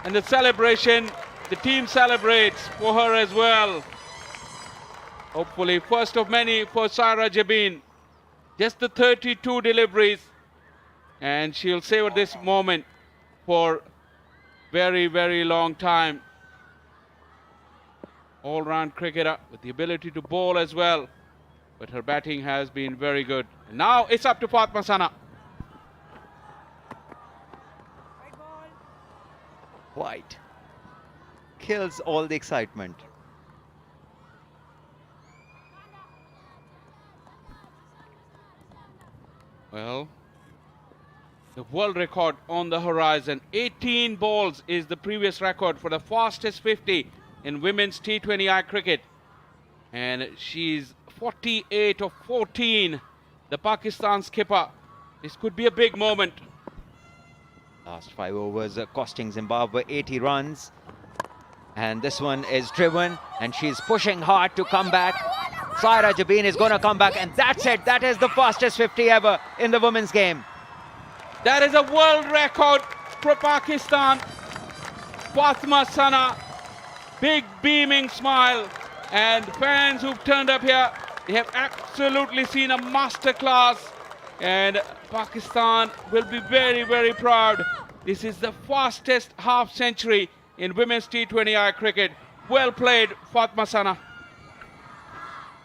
and the celebration. The team celebrates for her as well. Hopefully first of many for Saira Jabin. Just the 32 deliveries. And she'll savor this moment for very, very long time. All-round cricketer with the ability to bowl as well. But her batting has been very good. And now it's up to Fatma Sana. White. Kills all the excitement. Well, the world record on the horizon. 18 balls is the previous record for the fastest 50 in women's T20I cricket. And she's 48 of 14. The Pakistan skipper. This could be a big moment. Last 5 overs costing Zimbabwe 80 runs. And this one is driven, and she's pushing hard to come back. Saira Jabin is going to come back, and that's it. That is the fastest 50 ever in the women's game. That is a world record for Pakistan. Fatma Sana, big beaming smile. And fans who've turned up here, they have absolutely seen a masterclass. And Pakistan will be very, very proud. This is the fastest half century in women's T20I cricket. Well played, Fatma Sana.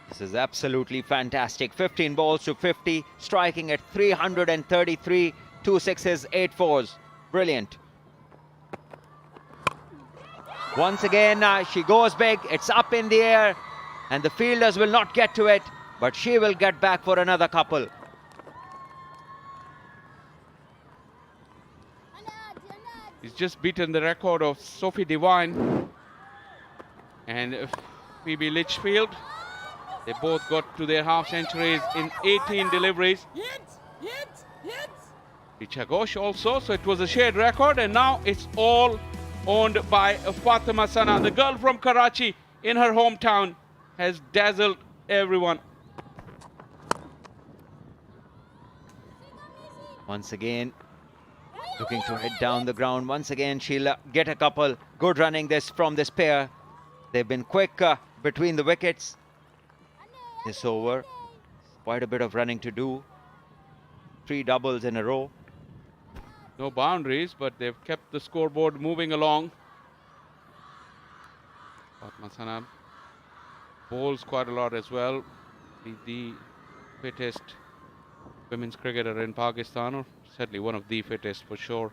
This is absolutely fantastic. 15 balls to 50, striking at 333, 2 sixes, 8 fours. Brilliant. Once again, she goes big. It's up in the air, and the fielders will not get to it, but she will get back for another couple. He's just beaten the record of Sophie Devine and Phoebe Litchfield. They both got to their half centuries in 18 deliveries. Richa Ghosh also, so it was a shared record, and now it's all owned by Fatma Sana. The girl from Karachi in her hometown has dazzled everyone. Once again, looking to head down the ground. Once again, she'll get a couple. Good running from this pair. They've been quick between the wickets. This over, quite a bit of running to do. 3 doubles in a row. No boundaries, but they've kept the scoreboard moving along. Fatma Sana bowls quite a lot as well. The fittest women's cricketer in Pakistan, or certainly one of the fittest for sure.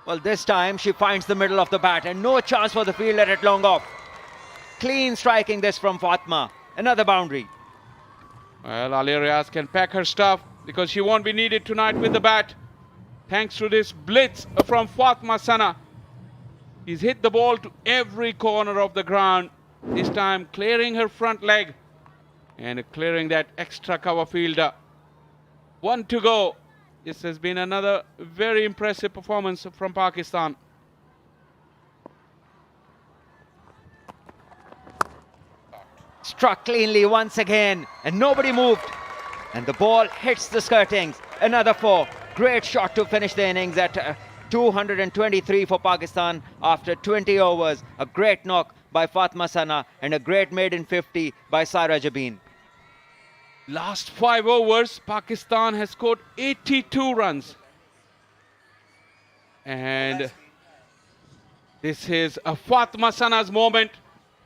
Well, this time she finds the middle of the bat, and no chance for the fielder at long off. Clean striking this from Fatma. Another boundary. Well, Ali Riaz can pack her stuff because she won't be needed tonight with the bat. Thanks to this blitz from Fatma Sana. He's hit the ball to every corner of the ground. This time clearing her front leg and clearing that extra cover fielder. 1 to go. This has been another very impressive performance from Pakistan. Struck cleanly once again, and nobody moved. And the ball hits the skirtings. Another 4. Great shot to finish the innings at 223 for Pakistan after 20 overs. A great knock by Fatma Sana and a great maiden 50 by Saira Jabin. Last 5 overs, Pakistan has scored 82 runs. And this is a Fatma Sana's moment.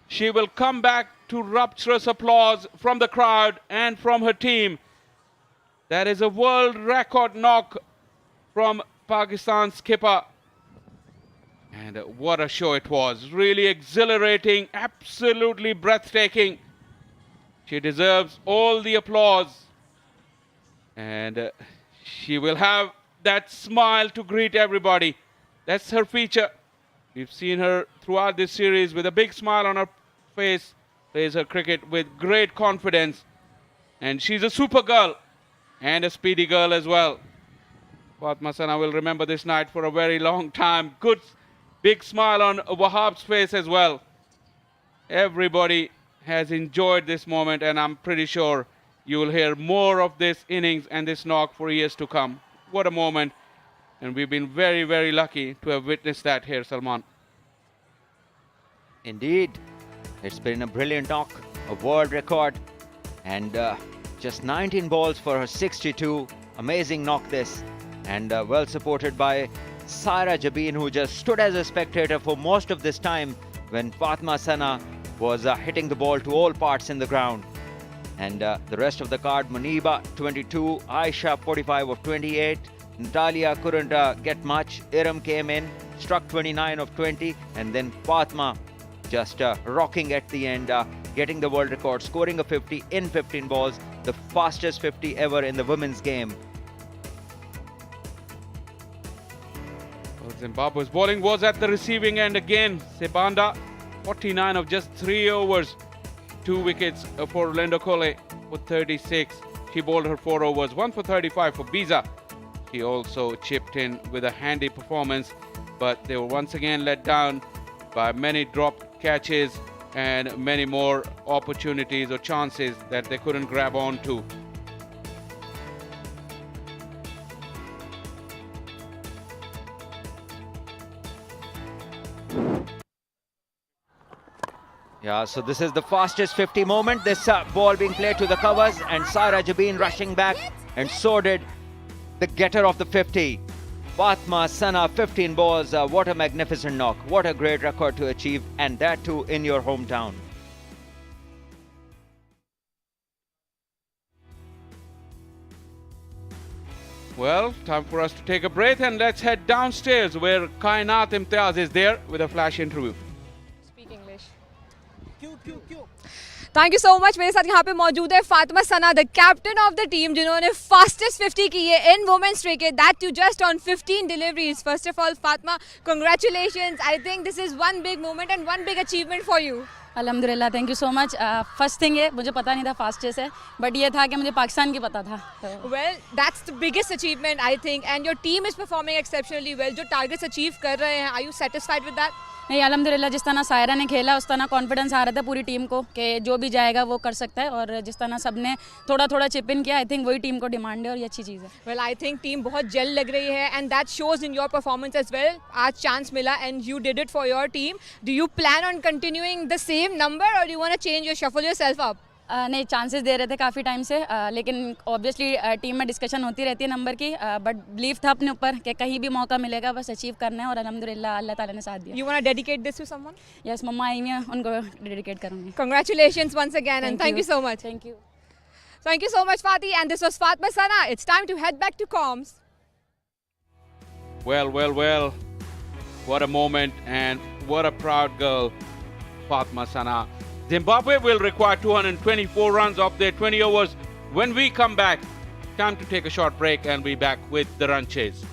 She will come back to rapturous applause from the crowd and from her team. That is a world record knock from Pakistan skipper. And what a show it was. Really exhilarating, absolutely breathtaking. She deserves all the applause. And she will have that smile to greet everybody. That's her feature. We've seen her throughout this series with a big smile on her face. plays her cricket with great confidence. And she's a super girl and a speedy girl as well. Fatma Sana will remember this night for a very long time. Good big smile on Wahab's face as well. Everybody has enjoyed this moment, and I'm pretty sure you will hear more of this innings and this knock for years to come. What a moment. And we've been very, very lucky to have witnessed that here, Salman. Indeed, it's been a brilliant knock, a world record, and just 19 balls for her 62. Amazing knock this, and well supported by Saira Jabin, who just stood as a spectator for most of this time when Fatma Sana was hitting the ball to all parts in the ground. And the rest of the card, Muniba 22, Aisha 45 of 28, Natalia couldn't get much, Iram came in, struck 29 of 20, and then Fatma just rocking at the end, getting the world record, scoring a 50 in 15 balls, the fastest 50 ever in the women's game. Well, Zimbabwe's bowling was at the receiving end again. Sebanda, 49 of just 3 overs. 2 wickets for Lendo Kole for 36. She bowled her 4 overs, 1 for 35 for Biza. She also chipped in with a handy performance, but they were once again let down by many dropped catches and many more opportunities or chances that they couldn't grab on to. Yeah, so this is the fastest 50 moment. This ball being played to the covers, and Saira Jabin rushing back, and so did the getter of the 50. Fatma Sana, 15 balls. What a magnificent knock. What a great record to achieve, and that too in your hometown. Well, time for us to take a breath, and let's head downstairs where Kainat Imtiaz is there with a flash interview. Speak English. Thank you so much. मेरे साथ यहाँ पे मौजूद है Fatima Sana, the captain of the team, जिन्होंने fastest 50 की है in women's cricket, that to just on 15 deliveries. First of all Fatima, congratulations. I think this is one big moment and one big achievement for you. अल्हम्दुलिल्लाह, thank you so much. First thing है, मुझे पता नहीं था fastest है, but ये था कि मुझे पाकिस्तान की पता था. Well, that's the biggest achievement I think, and your team is performing exceptionally well. जो टारगेट्स अचीव कर रहे हैं, are you satisfied with that? नहीं, अल्हम्दुलिल्लाह, जिस तरह सायरा ने खेला उस तरह कॉन्फिडेंस आ रहा था पूरी टीम को कि जो भी जाएगा वो कर सकता है, और जिस तरह सबने थोड़ा थोड़ा चिप इन किया, आई थिंक वही टीम को डिमांड है और ये अच्छी चीज़ है. वेल, आई थिंक टीम बहुत जल्द लग रही है, and that shows in your performance as well. आज चांस मिला and you did it for your team. Do you plan on continuing the same number और you want to change your shuffle yourself up? नहीं, chances दे रहे थे काफ़ी time से, लेकिन ऑब्वियसली टीम में डिस्कशन होती रहती है नंबर की, बट बिलीव था अपने ऊपर कि कहीं भी मौका मिलेगा बस अचीव करना है, और अल्हम्दुलिल्लाह अल्लाह ताला ने साथ दिया. You want to dedicate this to someone? Yes, mama आई हैं, उनको डेडिकेट करूँगी. Congratulations once again, and thank you so much. Thank you. Thank you so much, Fati. And this was Fatma Sana. It's time to head back to comms. Well, well, well. What a moment, and what a proud girl, Fatma Sana. Zimbabwe will require 224 runs off their 20 overs. When we come back, time to take a short break and be back with the run chase.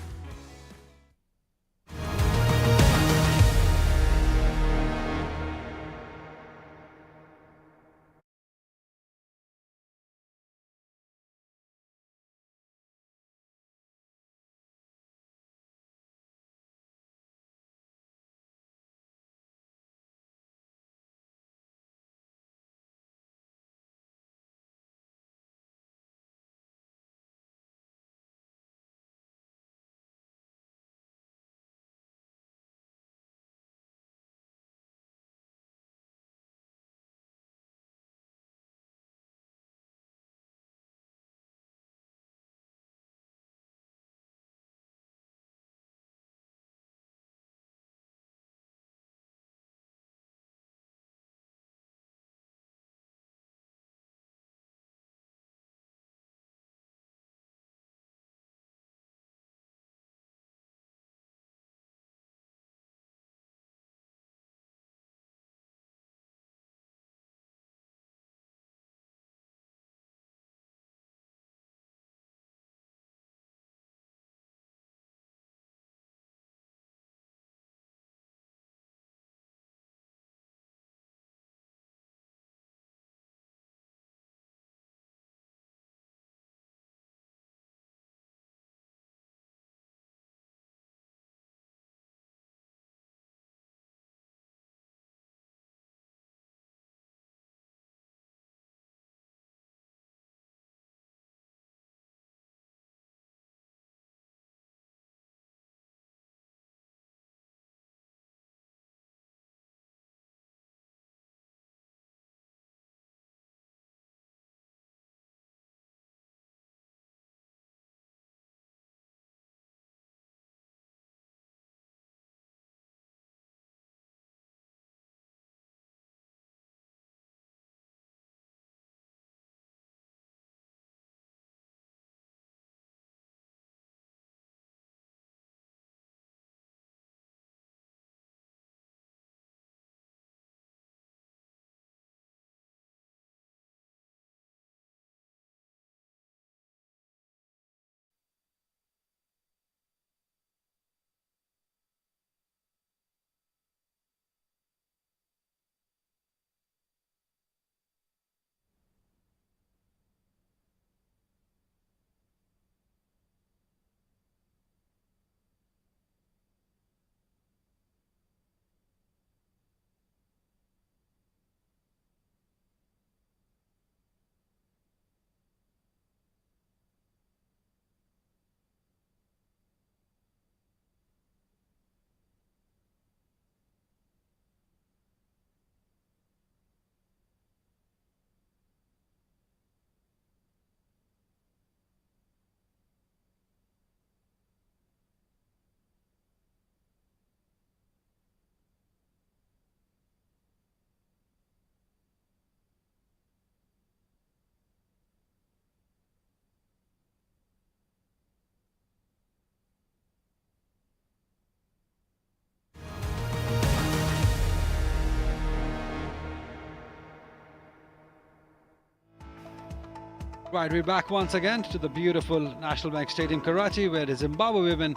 Right, we're back once again to the beautiful National Bank Stadium, Karachi, where the Zimbabwe women,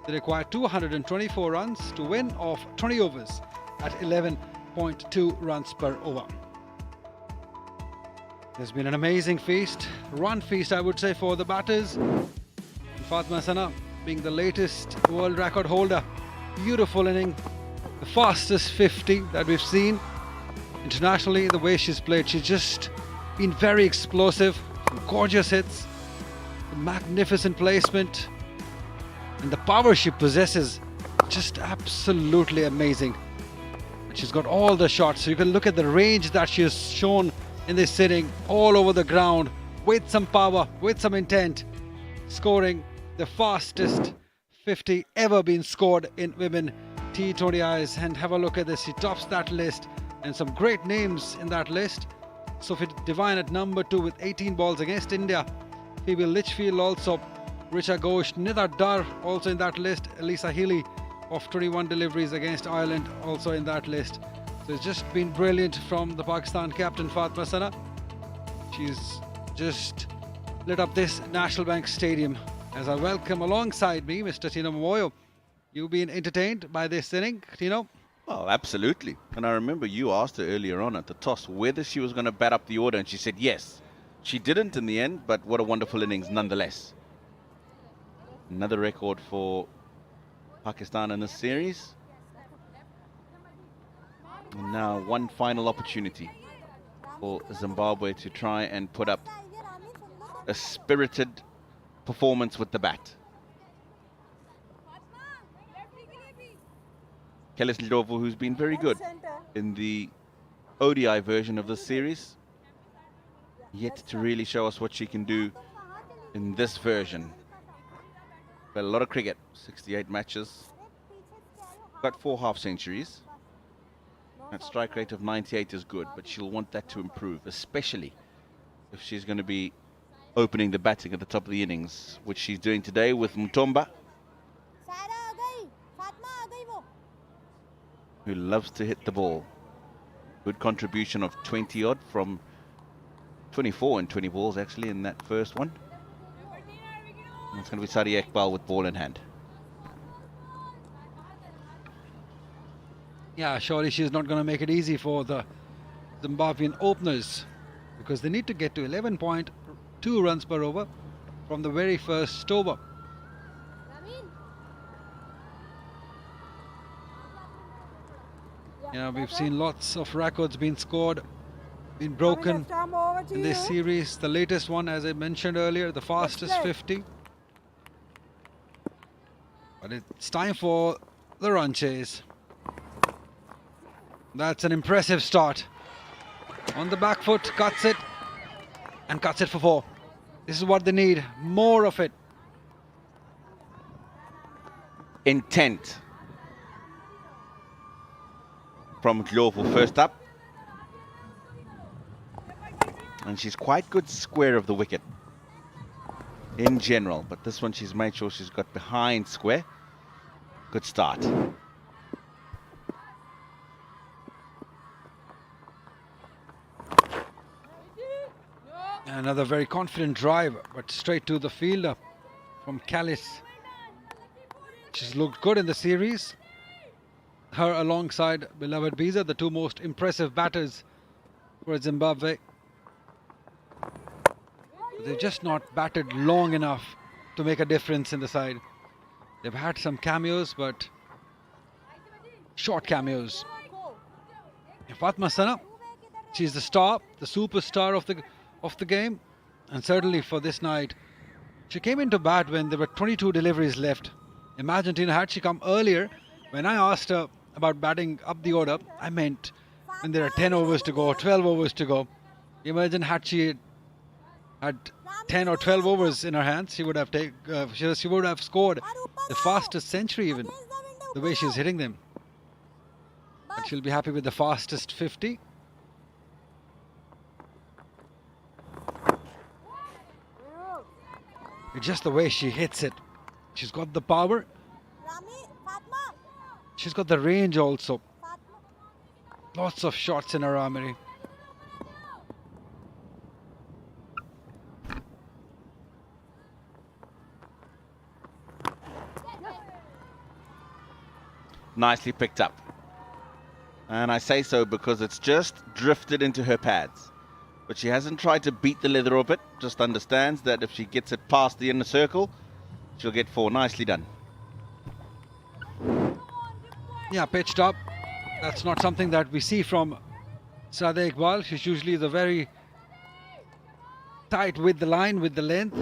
they require 224 runs to win off 20 overs at 11.2 runs per over. There's been an amazing feast, run feast I would say, for the batters. Fatma Sana being the latest world record holder. Beautiful inning, the fastest 50 that we've seen internationally. The way she's played, she's just been very explosive. Gorgeous hits, magnificent placement, and the power she possesses, just absolutely amazing. And she's got all the shots, so you can look at the range that she has shown in this inning, all over the ground, with some power, with some intent, scoring the fastest 50 ever been scored in women T20Is. And have a look at this, she tops that list, and some great names in that list. Sophie Devine at number 2 with 18 balls against India. Phoebe Litchfield also. Richa Ghosh, Nidha Dar also in that list. Elisa Healy of 21 deliveries against Ireland also in that list. So it's just been brilliant from the Pakistan captain Fatma Sana. She's just lit up this National Bank Stadium. As I welcome alongside me Mr. Tino Momoyo. You've been entertained by this inning, Tino? Oh, absolutely. And I remember you asked her earlier on at the toss whether she was going to bat up the order, and she said yes. She didn't in the end, but what a wonderful innings nonetheless. Another record for Pakistan in this series. And now one final opportunity for Zimbabwe to try and put up a spirited performance with the bat. Kellis Ndlovu, who's been very good in the ODI version of this series, yet to really show us what she can do in this version. But a lot of cricket, 68 matches, got 4 half centuries. That strike rate of 98 is good, but she'll want that to improve, especially if she's going to be opening the batting at the top of the innings, which she's doing today with Mutomba, who loves to hit the ball. Good contribution of 20 odd from 24 and 20 balls actually in that first one. And it's going to be Sadi Iqbal with ball in hand. Yeah, surely she's not going to make it easy for the Zimbabwean openers, because they need to get to 11.2 runs per over from the very first over. Yeah, we've seen lots of records being scored, been broken in this series. The latest one, as I mentioned earlier, the fastest 50. But it's time for the run chase. That's an impressive start. On the back foot, cuts it, and cuts it for 4. This is what they need, more of it. Intent from Ndlovu first up. And she's quite good square of the wicket in general, but this one she's made sure she's got behind square. Good start. Another very confident drive, but straight to the fielder from Callis. She's looked good in the series. Her alongside beloved Biza, the two most impressive batters for Zimbabwe. They've just not batted long enough to make a difference in the side. They've had some cameos, but short cameos. And Fatma Sana, she's the star, the superstar of the game, and certainly for this night. She came into bat when there were 22 deliveries left. Imagine, Tina, had she come earlier, when I asked her about batting up the order, I meant when there are 10 overs to go, 12 overs to go. Imagine had she had 10 or 12 overs in her hands, she would have she would have scored the fastest century even, the way she's hitting them. But she'll be happy with the fastest 50. It's just the way she hits it. She's got the power. She's got the range also. Lots of shots in her armory. nicely picked up. And I say so because it's just drifted into her pads. But she hasn't tried to beat the leather of it, just understands that if she gets it past the inner circle, she'll get 4. Nicely done. Yeah, pitched up. That's not something that we see from Sadia Iqbal. She's usually the very tight with the line, with the length.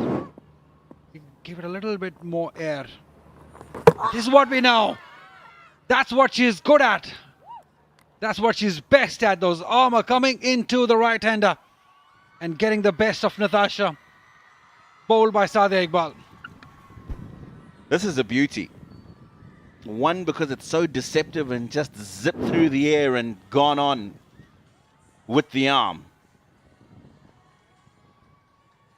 Give it a little bit more air. This is what we know. That's what she's good at. That's what she's best at. Those armour coming into the right-hander and getting the best of Natasha. Bowled by Sadia Iqbal. This is a beauty. One, because it's so deceptive and just zipped through the air and gone on with the arm.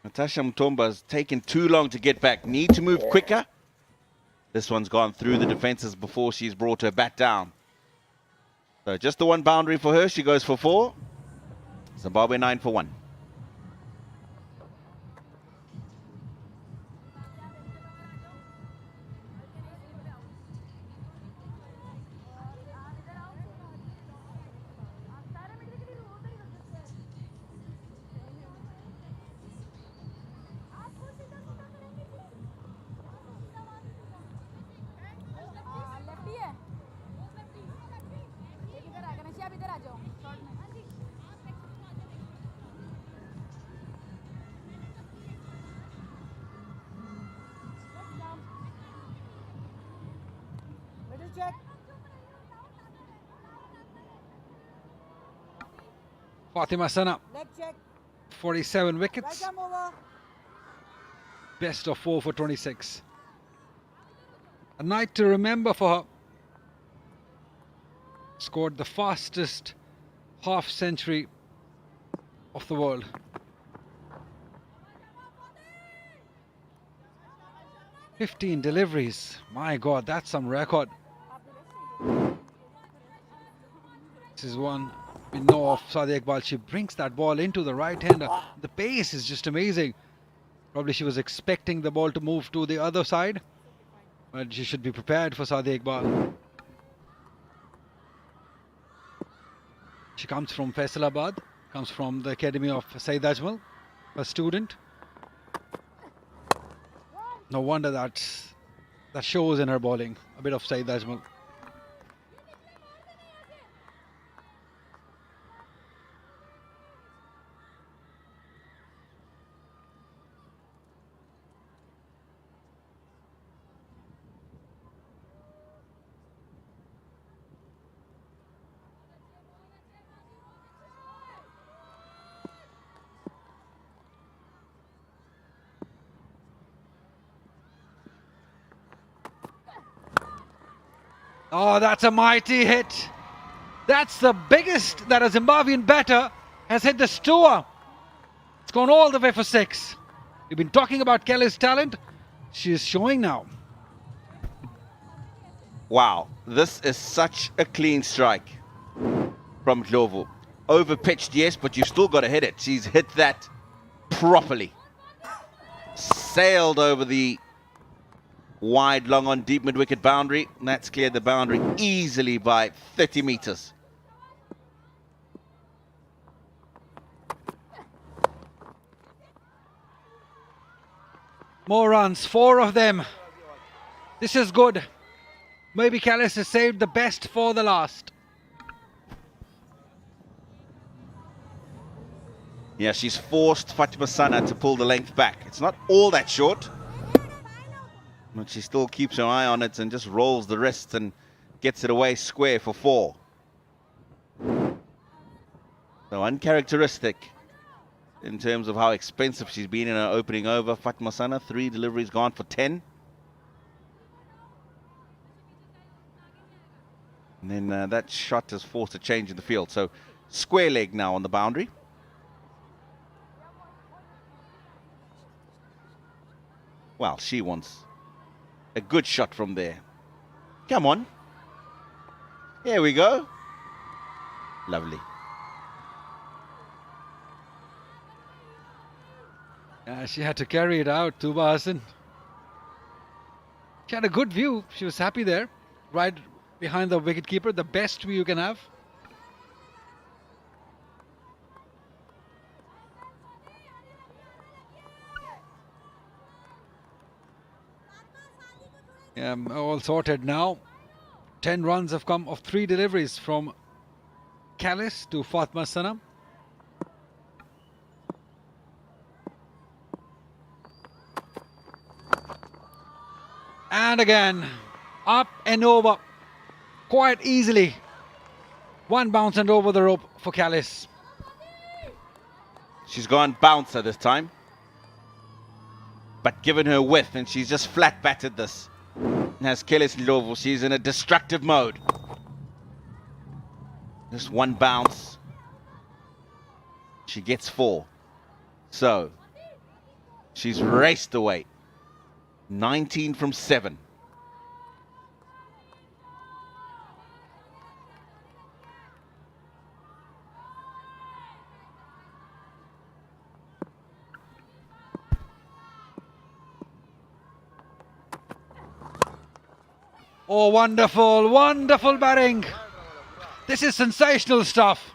Natasha Mtomba's taken too long to get back. Need to move quicker. This one's gone through the defences before she's brought her bat down. So just the one boundary for her. She goes for 4. Zimbabwe 9 for 1. इधर आ जाओ shot में 47 wickets. Best of 4 for 26. A night to remember for her. Scored the fastest half century of the world. "15 deliveries. My God, that's some record. This is one we know of Sadia Iqbal. She brings that ball into the right-hander. The pace is just amazing. Probably she was expecting the ball to move to the other side, but she should be prepared for Sadia Iqbal. She comes from Faisalabad, comes from the academy of Saeed Ajmal, a student. No wonder that shows in her bowling, a bit of Saeed Ajmal. Oh, that's a mighty hit. That's the biggest that a Zimbabwean batter has hit the stoer. It's gone all the way for 6. We've been talking about Kelly's talent. She is showing now. Wow, this is such a clean strike from Ndlovu. Over-pitched, yes, but you've still got to hit it. She's hit that properly. Sailed over the wide, long on, deep mid-wicket boundary. And that's cleared the boundary easily by 30 metres. More runs, 4 of them. This is good. Maybe Callis has saved the best for the last. Yeah, she's forced Fatima Sana to pull the length back. It's not all that short, but she still keeps her eye on it and just rolls the wrist and gets it away square for 4. So uncharacteristic in terms of how expensive she's been in her opening over. Fatima Sana, 3 deliveries gone for 10. And then that shot has forced a change in the field. So square leg now on the boundary. Well, she wants a good shot from there. Come on. Here we go. Lovely. She had to carry it out, Tuba Hassan. She had a good view. She was happy there. Right behind the wicketkeeper, the best view you can have. Yeah, all sorted now. 10 runs have come of 3 deliveries from Callis to Fatma Sana. And again, up and over, quite easily. One bounce and over the rope for Callis. She's gone bouncer this time, but given her width, and she's just flat batted this. And has Kellis Ndlovu, she's in a destructive mode. Just one bounce. She gets 4. So, she's raced away. 19 from 7. Oh, wonderful, wonderful batting. This is sensational stuff.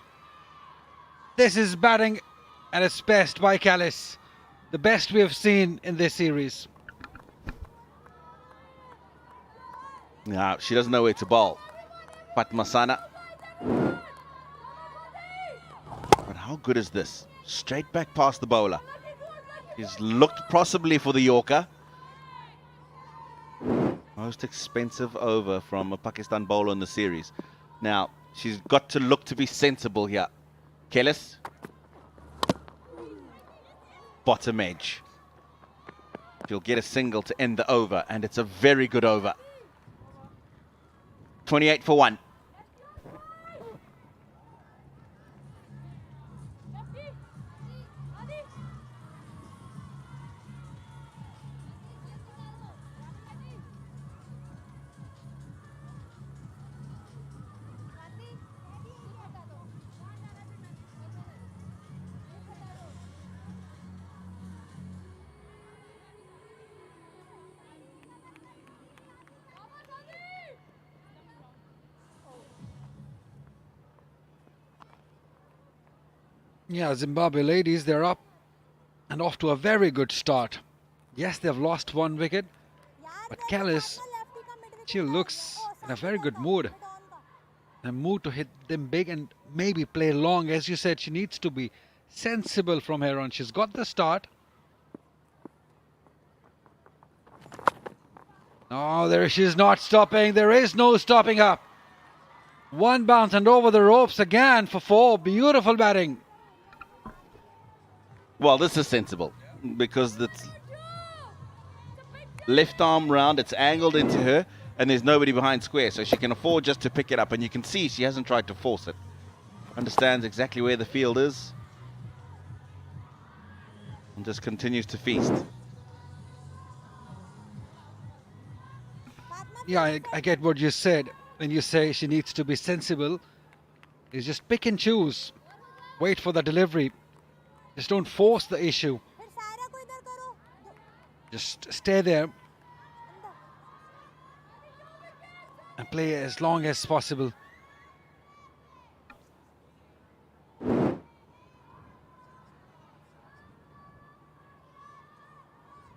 This is batting at its best by Callis. The best we have seen in this series. Now, she doesn't know where to bowl. Fatma Sana. But how good is this? Straight back past the bowler. He's looked possibly for the Yorker. Most expensive over from a Pakistan bowler in the series. Now, she's got to look to be sensible here. Kellis. Bottom edge. She'll get a single to end the over, and it's a very good over. 28 for 1. Yeah, Zimbabwe ladies, they're up and off to a very good start. Yes, they've lost 1 wicket, but Callis, she looks in a very good mood. A mood to hit them big and maybe play long. As you said, she needs to be sensible from here on. She's got the start. Oh, there she's not stopping. There is no stopping her. 1 bounce and over the ropes again for 4. Beautiful batting. Well, this is sensible because it's left arm round, it's angled into her, and there's nobody behind square, so she can afford just to pick it up, and you can see she hasn't tried to force it. Understands exactly where the field is and just continues to feast. Yeah, I get what you said when you say she needs to be sensible. Is just pick and choose. Wait for the delivery. Just don't force the issue. Just stay there and play as long as possible.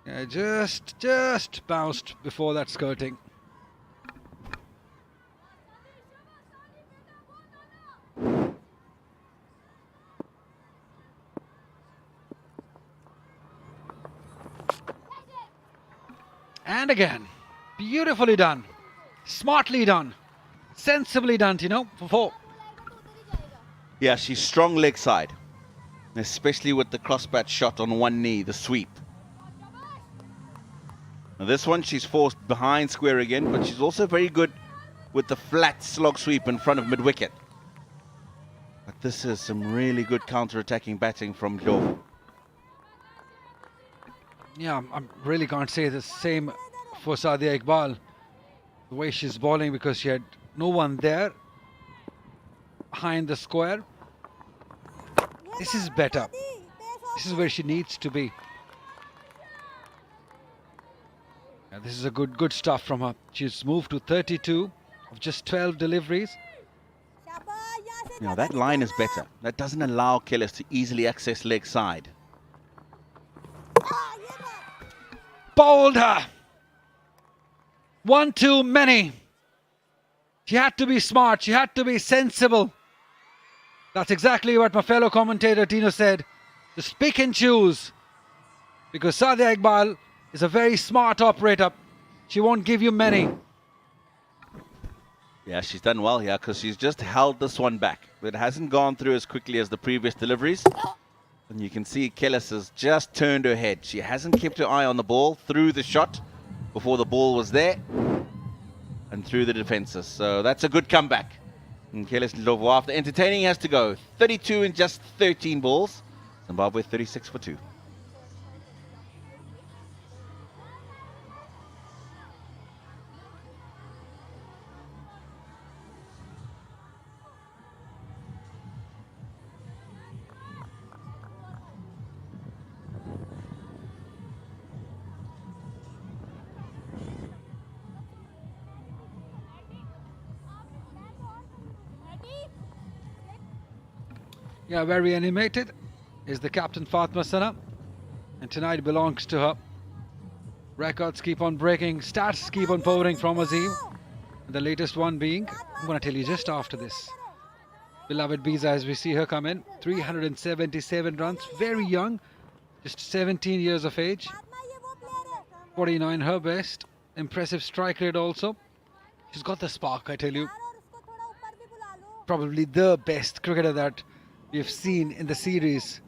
Yeah, just bounced before that skirting. And again, beautifully done, smartly done, sensibly done, for 4. Yeah, she's strong leg side, especially with the crossbat shot on 1 knee, the sweep. Now this one, she's forced behind square again, but she's also very good with the flat slog sweep in front of mid-wicket. But this is some really good counter-attacking batting from Ndlovu. Yeah, I really can't say the same for Sadia Iqbal. The way she's bowling, because she had no one there behind the square. This is better. This is where she needs to be. Yeah, this is a good stuff from her. She's moved to 32 of just 12 deliveries. Now that line is better. That doesn't allow killers to easily access leg side. Bowled her. One too many. She had to be smart. She had to be sensible. That's exactly what my fellow commentator Tino said. Just pick and choose. Because Sadia Iqbal is a very smart operator. She won't give you many. Yeah, she's done well here because she's just held this one back. It hasn't gone through as quickly as the previous deliveries. And you can see Kellis has just turned her head. She hasn't kept her eye on the ball through the shot before the ball was there and through the defences. So that's a good comeback. And Kellis Ndlovu, after entertaining, has to go. 32 in just 13 balls. Zimbabwe 36 for 2. Yeah, very animated is the captain Fatma Sana, and tonight belongs to her. Records keep on breaking, stats keep on pouring from Azim. The latest one being, I'm going to tell you just after this. Beloved Biza, as we see her come in, 377 runs, very young, just 17 years of age. 49 her best, impressive strike rate also. She's got the spark, I tell you. Probably the best cricketer that we have seen in the series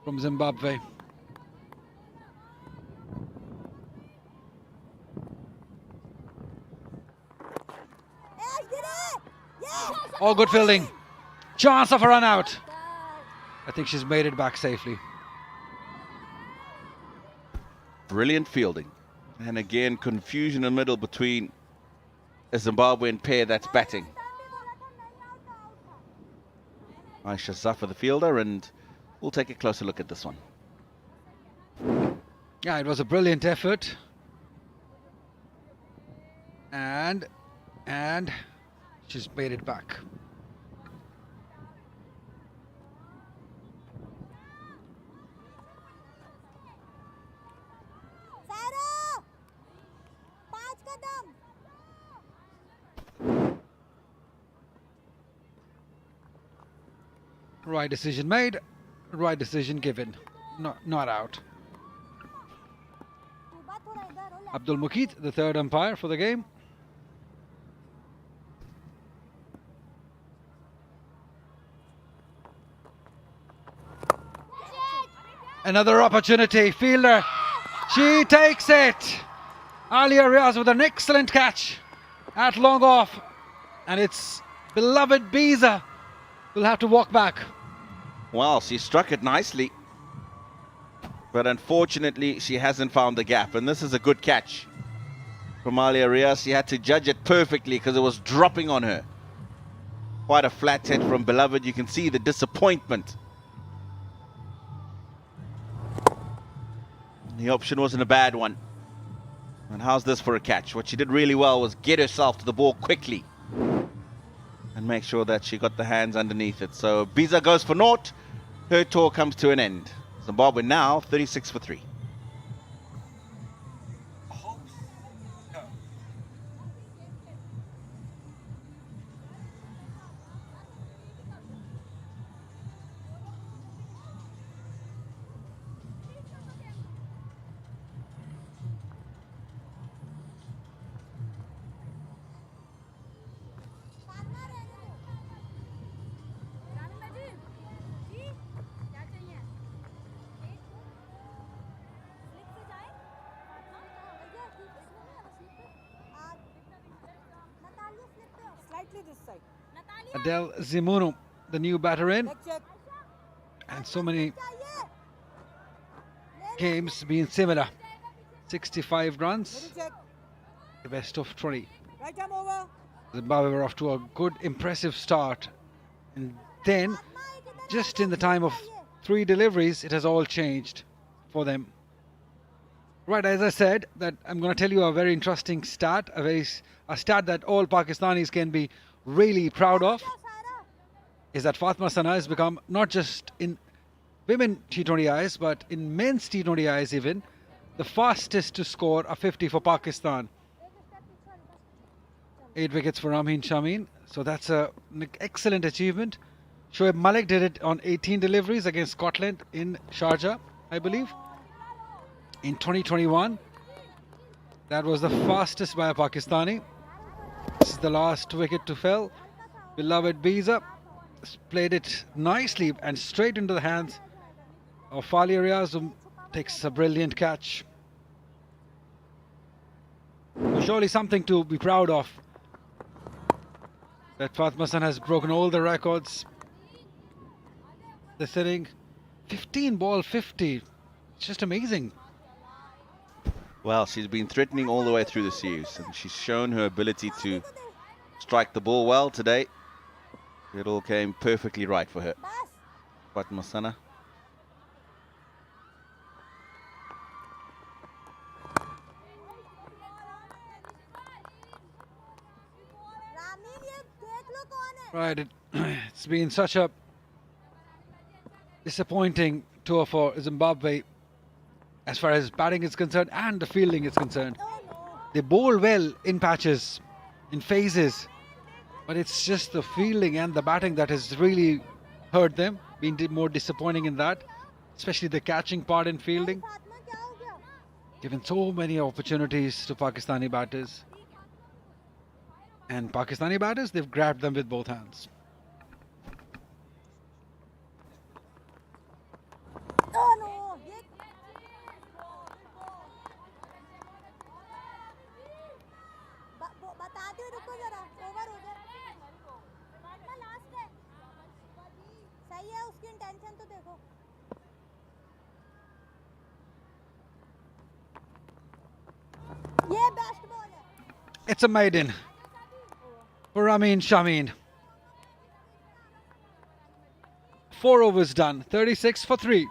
from Zimbabwe. All good fielding. Chance of a run out. I think she's made it back safely. Brilliant fielding. And again, confusion in the middle between a Zimbabwean pair that's batting. Aisha Zafar, the fielder, and we'll take a closer look at this one. Yeah, it was a brilliant effort. And she's made it back. Right decision made, right decision given. Not out. Abdul Muqeet, the third umpire for the game. Another opportunity, fielder. She takes it. Alia Riaz with an excellent catch at long off. And it's beloved Biza will have to walk back. Well, she struck it nicely. But unfortunately, she hasn't found the gap. And this is a good catch from Alia Riaz. She had to judge it perfectly because it was dropping on her. Quite a flat hit from Beloved. You can see the disappointment. The option wasn't a bad one. And how's this for a catch? What she did really well was get herself to the ball quickly and make sure that she got the hands underneath it. So Biza goes for naught. Her tour comes to an end. Zimbabwe now 36 for 3. Adele Zimunu, the new batter in. And so many games being similar. 65 runs, the best of 20. Zimbabwe were off to a good, impressive start. And then, just in the time of 3 deliveries, it has all changed for them. Right, as I said, that I'm going to tell you a very interesting stat, a stat that all Pakistanis can be really proud of, is that Fatma Sana has become, not just in women T20Is, but in men's T20Is even, the fastest to score a 50 for Pakistan. 8 wickets for Rameen Shameen, so that's an excellent achievement. Shoaib Malik did it on 18 deliveries against Scotland in Sharjah, I believe. In 2021, that was the fastest by a Pakistani. This is the last wicket to fall. Beloved Biza played it nicely and straight into the hands of Fali Riaz, who takes a brilliant catch. Surely something to be proud of, that Fatma Sana has broken all the records this inning. 15 ball 50. It's just amazing. Well, she's been threatening all the way through the series, and she's shown her ability to strike the ball well today. It all came perfectly right for her. Fatma Sana. Right, it's been such a disappointing tour for Zimbabwe as far as batting is concerned and the fielding is concerned. They bowl well in patches, in phases, but it's just the fielding and the batting that has really hurt them, been more disappointing in that, especially the catching part in fielding. Given so many opportunities to Pakistani batters. And Pakistani batters, they've grabbed them with both hands. It's a maiden for Rameen Shameen. 4 overs done, 36 for 3.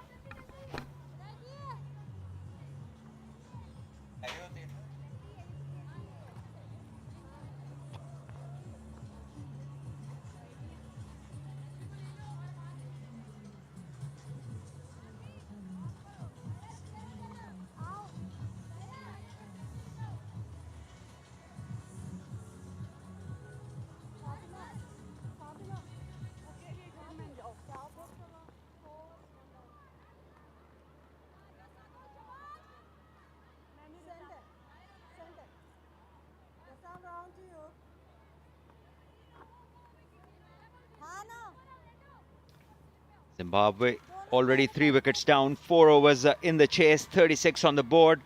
Zimbabwe already 3 wickets down, 4 overs in the chase, 36 on the board.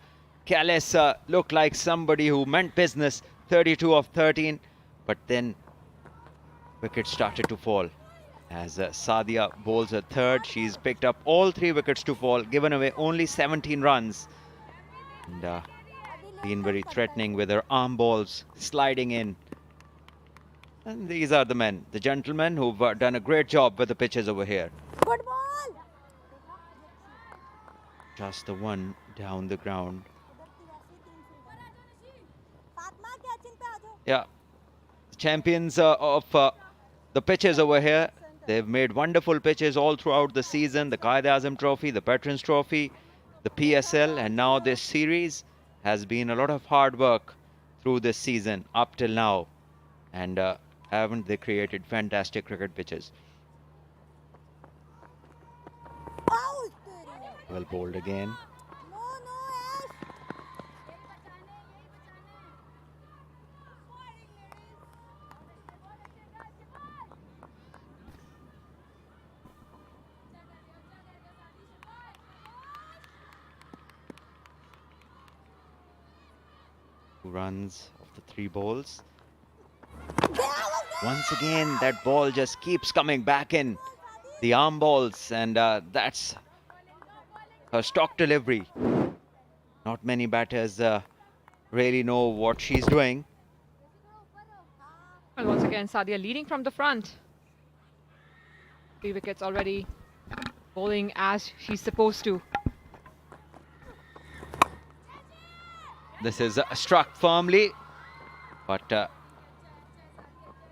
Callis looked like somebody who meant business, 32 of 13, but then wickets started to fall. As Sadia bowls her third, she's picked up all 3 wickets to fall, given away only 17 runs. And been very threatening with her arm balls sliding in. And these are the men, the gentlemen who've done a great job with the pitches over here. Good ball. Just the one down the ground. Yeah, champions of the pitches over here. They've made wonderful pitches all throughout the season. The Qaid-e-Azam Trophy, the Veterans Trophy, the PSL, and now this series has been a lot of hard work through this season up till now. And haven't they created fantastic cricket pitches? Well bowled again. Runs of the 3 balls. Once again, that ball just keeps coming back in. The arm balls, and that's her stock delivery. Not many batters really know what she's doing. And once again, Sadia leading from the front. 3 wickets already, bowling as she's supposed to. This is struck firmly, but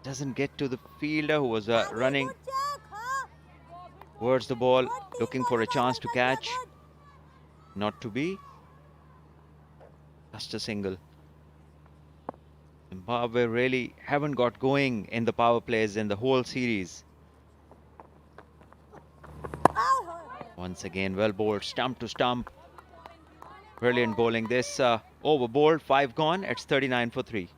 doesn't get to the fielder who was running towards the ball, looking for a chance to catch. Not to be. Just a single. Zimbabwe really haven't got going in the power plays in the whole series. Once again, well bowled, stump to stump. Brilliant bowling. This over bowled, 5 gone. It's 39 for 3.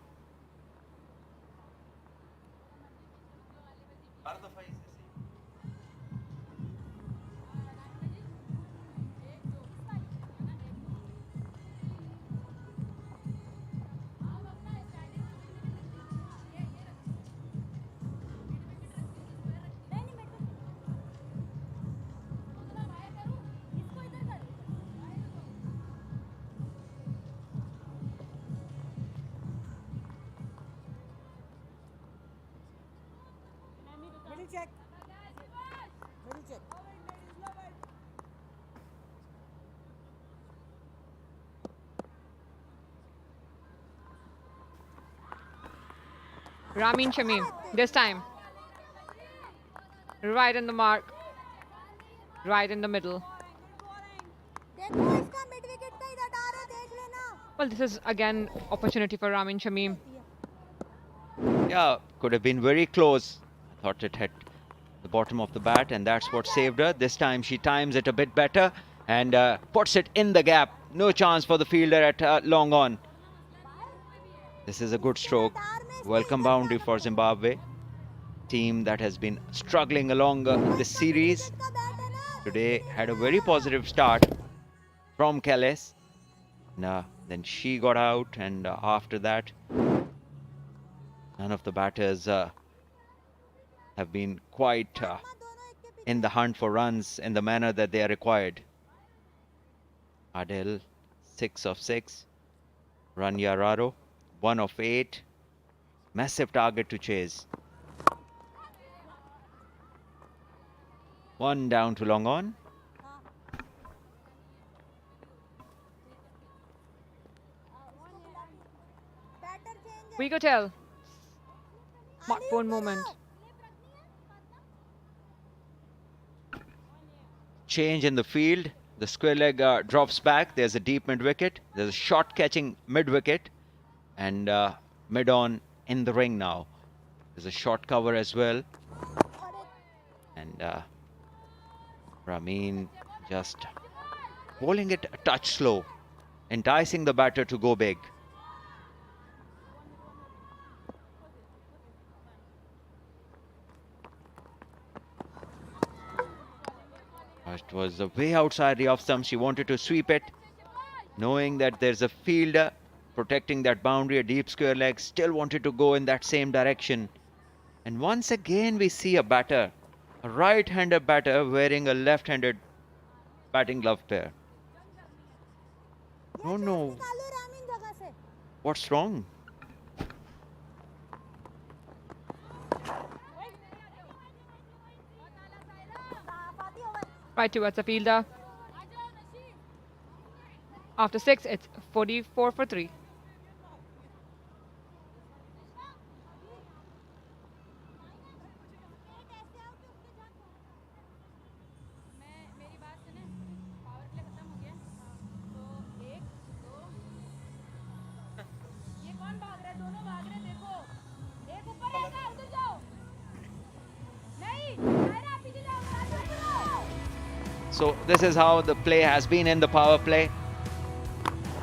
Ramin Shamim, this time. Right in the mark. Right in the middle. Well, this is again opportunity for Ramin Shamim. Yeah, could have been very close. I thought it hit the bottom of the bat, and that's what saved her. This time she times it a bit better and puts it in the gap. No chance for the fielder at long on. This is a good stroke. Welcome boundary for Zimbabwe. Team that has been struggling along this series. Today had a very positive start from Kellis. Then she got out, and after that, none of the batters have been quite in the hunt for runs in the manner that they are required. Adil, 6 of 6. Rania Raro, 1 of 8. Massive target to chase. 1 down to long on. We go tell. Smartphone moment. Change in the field. The square leg drops back. There's a deep mid wicket. There's a shot catching mid wicket, and mid on in the ring now. There's a short cover as well, and Ramin just bowling it a touch slow, enticing the batter to go big. It was way outside the off stump. She wanted to sweep it, knowing that there's a fielder protecting that boundary, a deep square leg, still wanted to go in that same direction. And once again we see a batter, a right-handed batter wearing a left-handed batting glove pair. Don't know what's wrong. Right towards the fielder. After 6, it's 44 for 3. So this is how the play has been in the power play.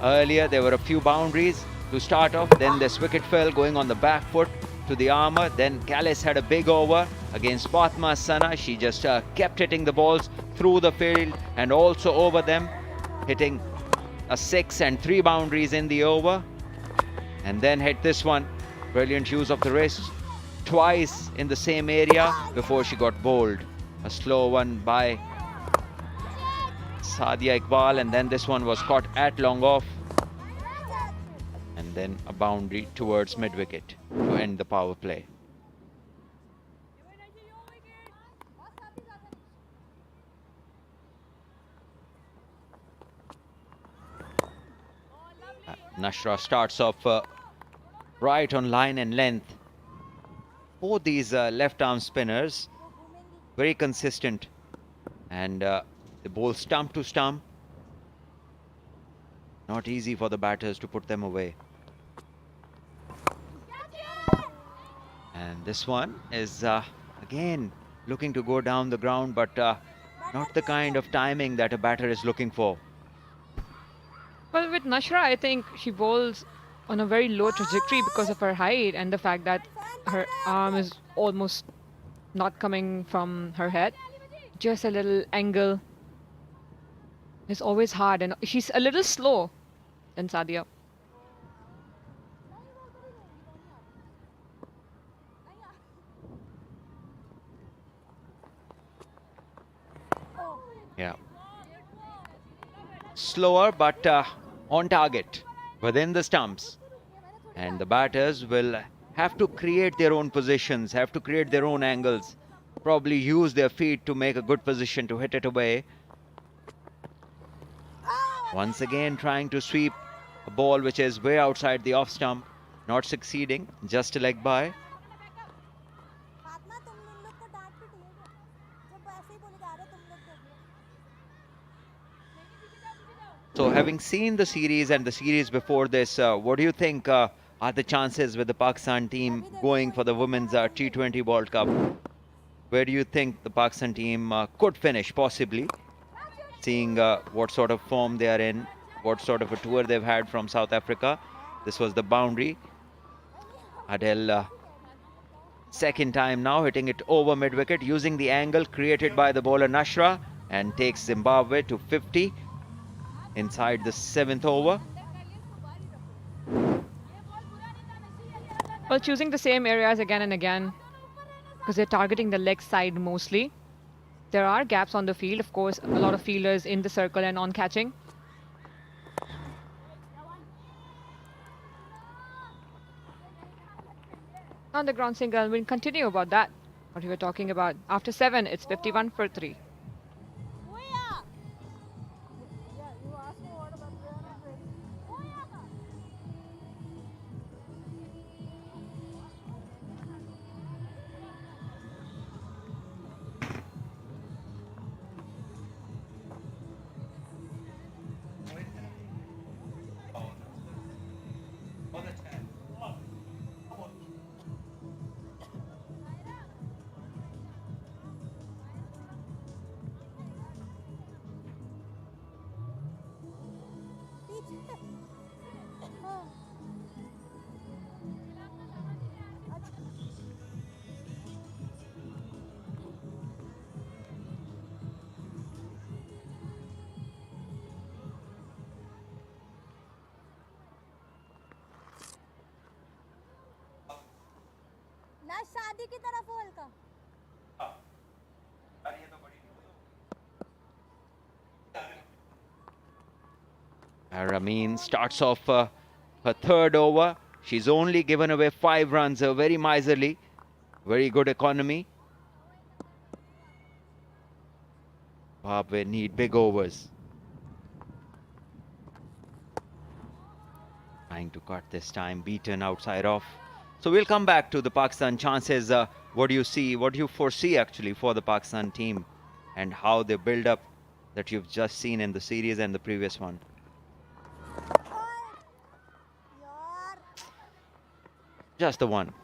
Earlier there were a few boundaries to start off, then this wicket fell going on the back foot to the armour. Then Callis had a big over against Fatma Sana. She just kept hitting the balls through the field and also over them, hitting a 6 and 3 boundaries in the over, and then hit this one. Brilliant use of the wrist twice in the same area before she got bowled. A slow one by Sadia Iqbal, and then this one was caught at long off, and then a boundary towards mid wicket to end the power play. Nashra starts off right on line and length. Both these left arm spinners, very consistent, and they bowl stump to stump. Not easy for the batters to put them away. And this one is again looking to go down the ground, but not the kind of timing that a batter is looking for. Well, with Nashra, I think she bowls on a very low trajectory because of her height and the fact that her arm is almost not coming from her head. Just a little angle. It's always hard, and she's a little slow than Sadia. Yeah. Slower, but on target, within the stumps. And the batters will have to create their own positions, have to create their own angles, probably use their feet to make a good position to hit it away. Once again trying to sweep a ball which is way outside the off stump, not succeeding, just a leg by. So having seen the series and the series before this, what do you think are the chances with the Pakistan team going for the Women's T20 World Cup? Where do you think the Pakistan team could finish, possibly? Seeing what sort of form they are in, what sort of a tour they've had from South Africa. This was the boundary. Adel, second time now, hitting it over mid-wicket, using the angle created by the bowler Nashra, and takes Zimbabwe to 50 inside the 7th over. Well, choosing the same areas again and again because they're targeting the leg side mostly. There are gaps on the field, of course, a lot of fielders in the circle and on catching. On the ground single, we'll continue about that, what we were talking about. After 7, it's 51 for 3. शादी की तरफ हो हल्का Ramin starts off her third over. She's only given away 5 runs, very miserly, very good economy. Zimbabwe need big overs. Trying to cut this time, beaten outside off. So we'll come back to the Pakistan chances. What do you see, what do you foresee actually for the Pakistan team and how they build up that you've just seen in the series and the previous one? Just the one.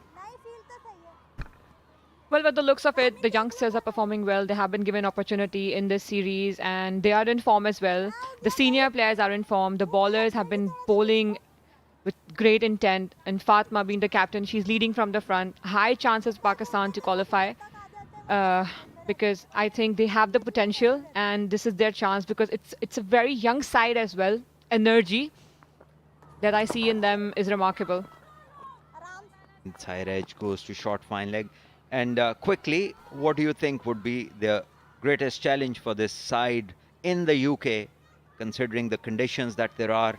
Well, by the looks of it, the youngsters are performing well. They have been given opportunity in this series and they are in form as well. The senior players are in form. The bowlers have been bowling with great intent, and Fatma being the captain, she's leading from the front. High chances Pakistan to qualify because I think they have the potential and this is their chance because it's a very young side as well. Energy that I see in them is remarkable. Inside edge goes to short fine leg. And quickly, what do you think would be the greatest challenge for this side in the UK, considering the conditions that there are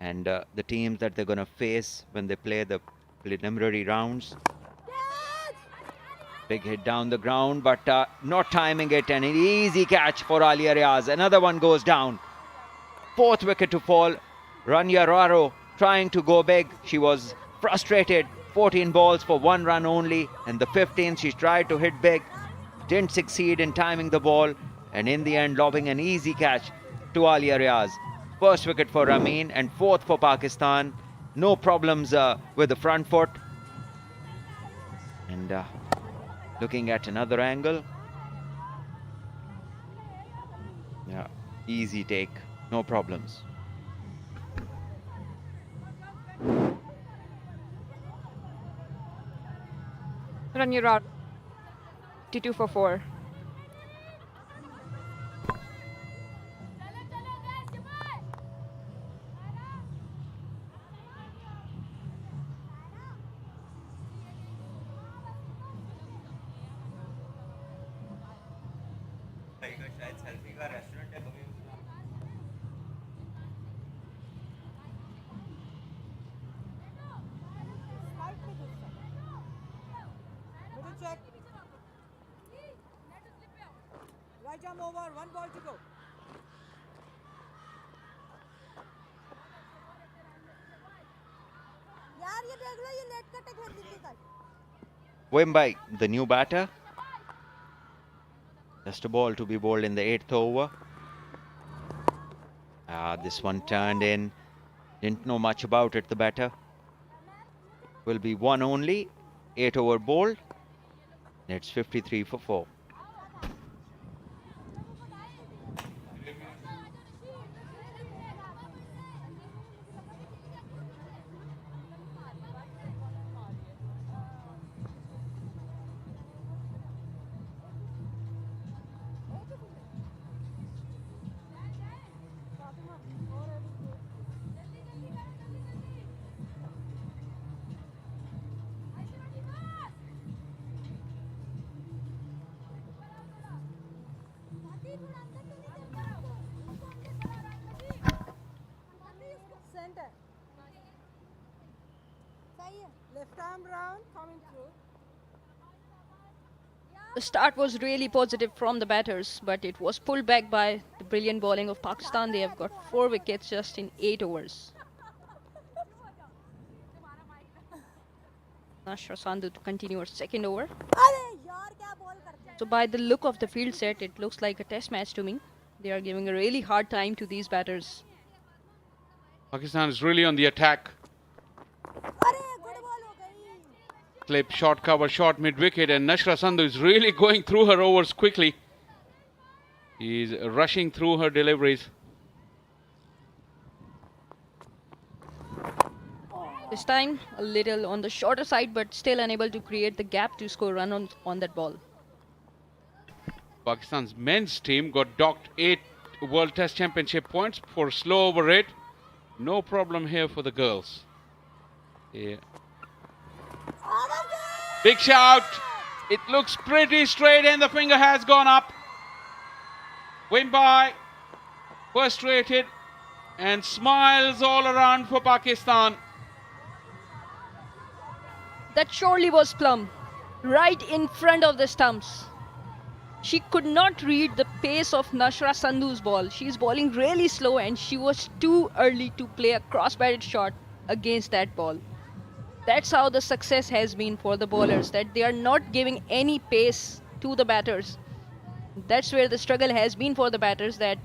and the teams that they're going to face when they play the preliminary rounds? Big hit down the ground, but not timing it, and an easy catch for Alia Riaz. Another one goes down. 4th wicket to fall Rania Raro trying to go big. She was frustrated. 14 balls for 1 run only. And the 15th, she tried to hit big. Didn't succeed in timing the ball. And in the end, lobbing an easy catch to Alia Riaz. First wicket for Ramin and 4th for Pakistan. No problems with the front foot. And looking at another angle. Yeah, easy take. No problems. Run your out. 52 for 4. Check. Right arm over, 1 ball to go. यार ये देख लो ये late cut खेल दी कल. Wembai, the new batter. Just a ball to be bowled in the 8th over. This one turned in. Didn't know much about it, the batter. Will be 1 only. 8 over bowled. It's 53 for 4. Center. Left arm round coming through. The start was really positive from the batters, but it was pulled back by the brilliant bowling of Pakistan. They have got 4 wickets just in 8 overs. Nashra Sandhu to continue her 2nd over. So by the look of the field set, it looks like a test match to me. They are giving a really hard time to these batters. Pakistan is really on the attack. Clip, short cover, short mid-wicket, and Nashra Sandhu is really going through her overs quickly. He's rushing through her deliveries. This time, a little on the shorter side, but still unable to create the gap to score run on that ball. Pakistan's men's team got docked 8 World Test Championship points for slow over rate. No problem here for the girls. Yeah. Big shout. It looks pretty straight and the finger has gone up. Wimbai frustrated and smiles all around for Pakistan. That surely was plumb, right in front of the stumps. She could not read the pace of Nashra Sandhu's ball. She's bowling really slow and she was too early to play a cross-batted shot against that ball. That's how the success has been for the bowlers, that they are not giving any pace to the batters. That's where the struggle has been for the batters, that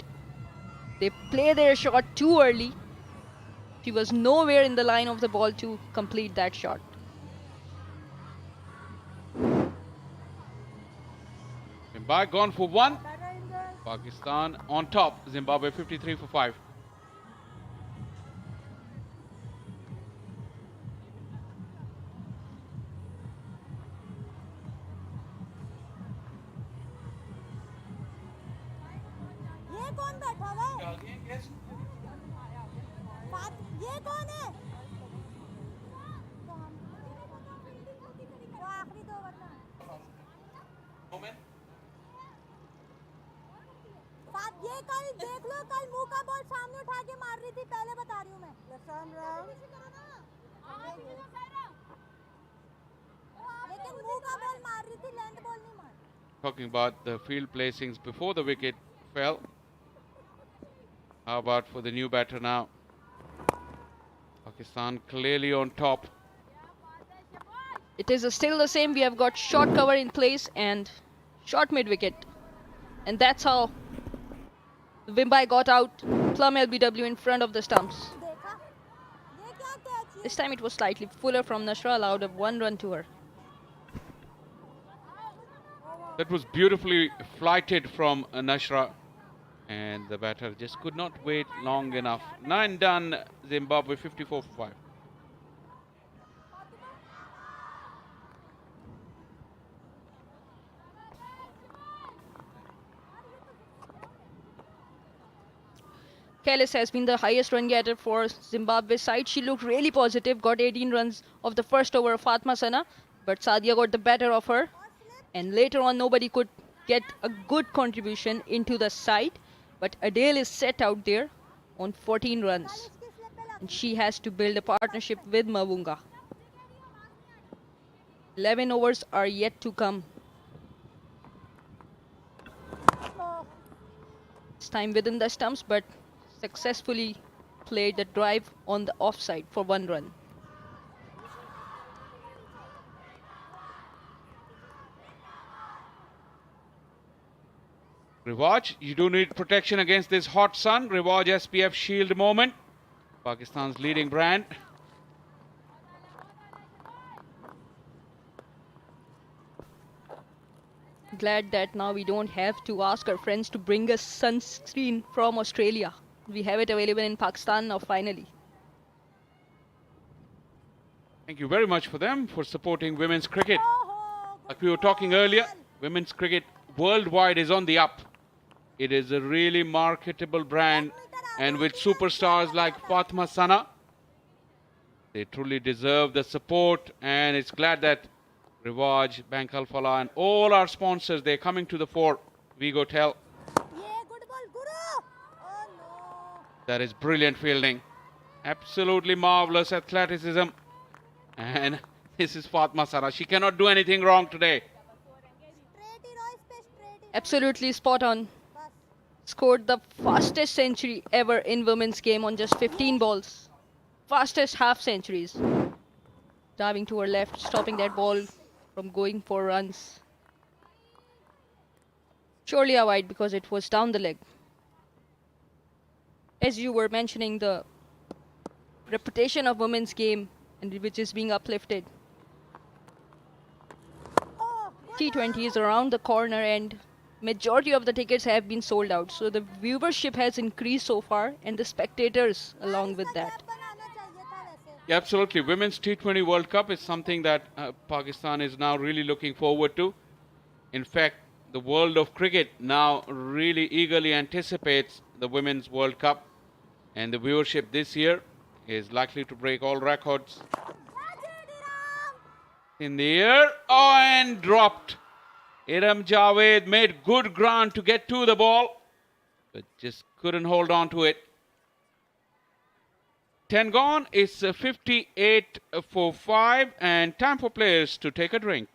they play their shot too early. She was nowhere in the line of the ball to complete that shot. Wimbai gone for 1. Pakistan on top. Zimbabwe 53 for 5. ये कौन बैठा हुआ है? ये कौन है? वो आखिरी 2 वरना। ये कल देख लो, कल मुंह का बॉल सामने उठा के मार रही थी, पहले बता रही हूँ मैं। Left arm round. लेकिन मुंह का बॉल मार रही थी, लैंड बॉल नहीं मार। Talking about the field placings before the wicket fell. How about for the new batter now? Pakistan clearly on top. It is still the same. We have got short cover in place and short mid wicket. And that's how Wimbai got out. Plum LBW in front of the stumps. This time it was slightly fuller from Nashra, allowed a 1 run to her. That was beautifully flighted from Nashra. And the batter just could not wait long enough. 9 done, Zimbabwe 54 for 5. Kellis has been the highest run getter for Zimbabwe's side. She looked really positive, got 18 runs of the first over of Fatma Sana, but Sadia got the better of her. And later on, nobody could get a good contribution into the side. But Adele is set out there on 14 runs. And she has to build a partnership with Mavunga. 11 overs are yet to come. This time within the stumps, but successfully played the drive on the offside for 1 run. Rivaj, you do need protection against this hot sun. Rivaj SPF Shield moment. Pakistan's leading brand. Glad that now we don't have to ask our friends to bring us sunscreen from Australia. We have it available in Pakistan now finally. Thank you very much for them for supporting women's cricket. Like we were talking earlier, women's cricket worldwide is on the up. It is a really marketable brand, and with superstars like Fatma Sana, they truly deserve the support, and it's glad that Rivaj, Bank Alfala and all our sponsors, they're coming to the fore. Vigo Tel. That is brilliant fielding. Absolutely marvelous athleticism. And this is Fatma Sana. She cannot do anything wrong today. Absolutely spot on. Scored the fastest century ever in women's game on just 15 balls. Fastest half centuries. Diving to her left, stopping that ball from going for runs. Surely a wide because it was down the leg. As you were mentioning, the reputation of women's game and which is being uplifted. T20 is around the corner and majority of the tickets have been sold out. So the viewership has increased so far and the spectators along with that. Yeah, absolutely. Women's T20 World Cup is something that Pakistan is now really looking forward to. In fact, the world of cricket now really eagerly anticipates the Women's World Cup. And the viewership this year is likely to break all records. In the air, oh, and dropped. Iram Javed made good ground to get to the ball, but just couldn't hold on to it. 10 gone, it's 58 for 5, and time for players to take a drink.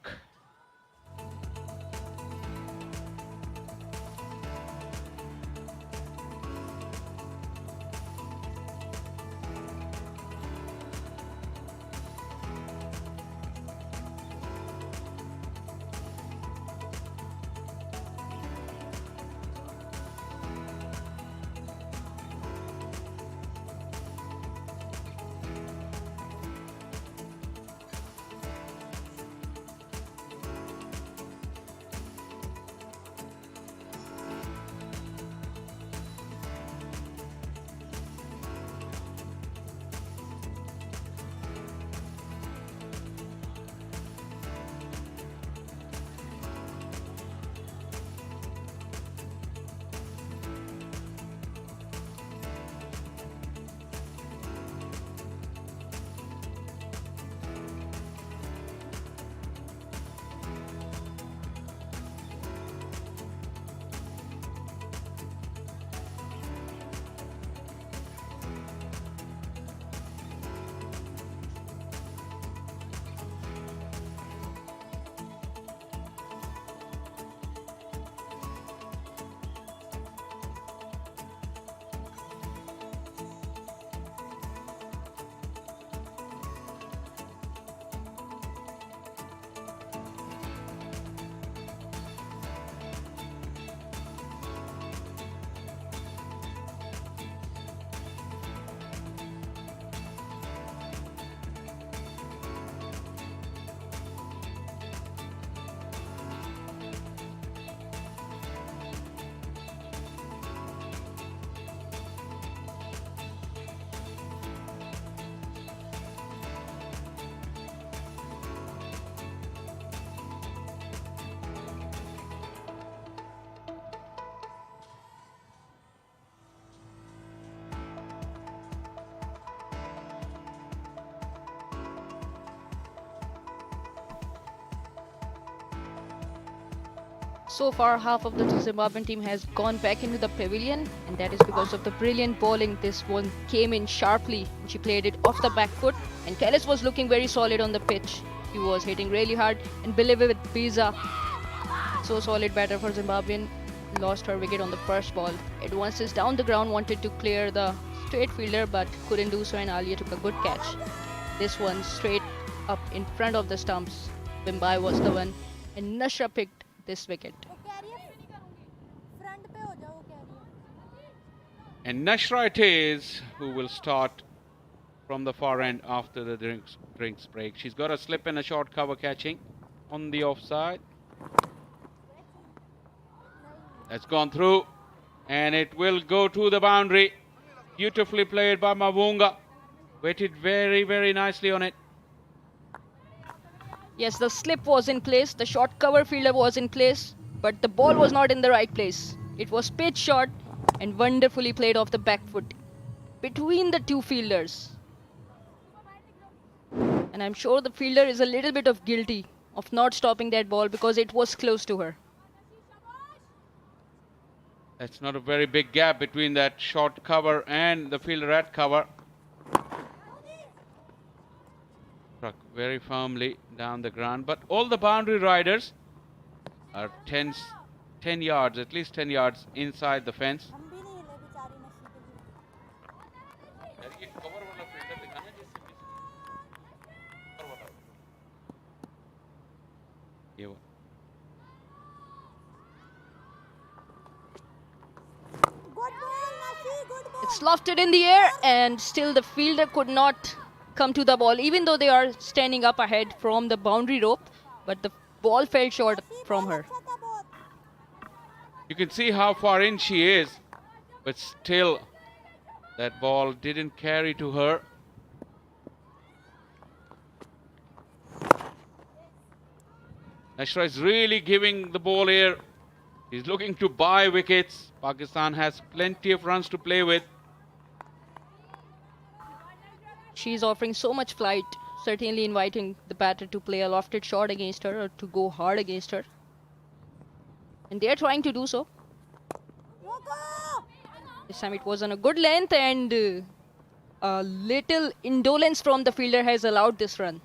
So far, half of the Zimbabwean team has gone back into the pavilion, and that is because of the brilliant bowling. This one came in sharply, and she played it off the back foot, and Kellis was looking very solid on the pitch. He was hitting really hard, and believe it, Biza, so solid batter for Zimbabwean, lost her wicket on the first ball. Advances down the ground, wanted to clear the straight fielder, but couldn't do so, and Alia took a good catch. This one straight up in front of the stumps. Wimbai was the one, and Nashra picked this wicket. And Nashra it is who will start from the far end after the drinks break. She's got a slip and a short cover catching on the offside. That's gone through, and it will go to the boundary. Beautifully played by Mavunga. Waited very, very nicely on it. Yes, the slip was in place, the short cover fielder was in place, but the ball was not in the right place. It was pitch short and wonderfully played off the back foot between the two fielders. And I'm sure the fielder is a little bit of guilty of not stopping that ball because it was close to her. That's not a very big gap between that short cover and the fielder at cover. Struck very firmly down the ground, but all the boundary riders are 10 yards, at least 10 yards inside the fence. It's lofted in the air, and still the fielder could not come to the ball, even though they are standing up ahead from the boundary rope, but the ball fell short from her. You can see how far in she is, but still that ball didn't carry to her. Nashra is really giving the ball here. He's looking to buy wickets. Pakistan has plenty of runs to play with. She's offering so much flight, certainly inviting the batter to play a lofted shot against her or to go hard against her. And they're trying to do so. This time it was on a good length, and a little indolence from the fielder has allowed this run.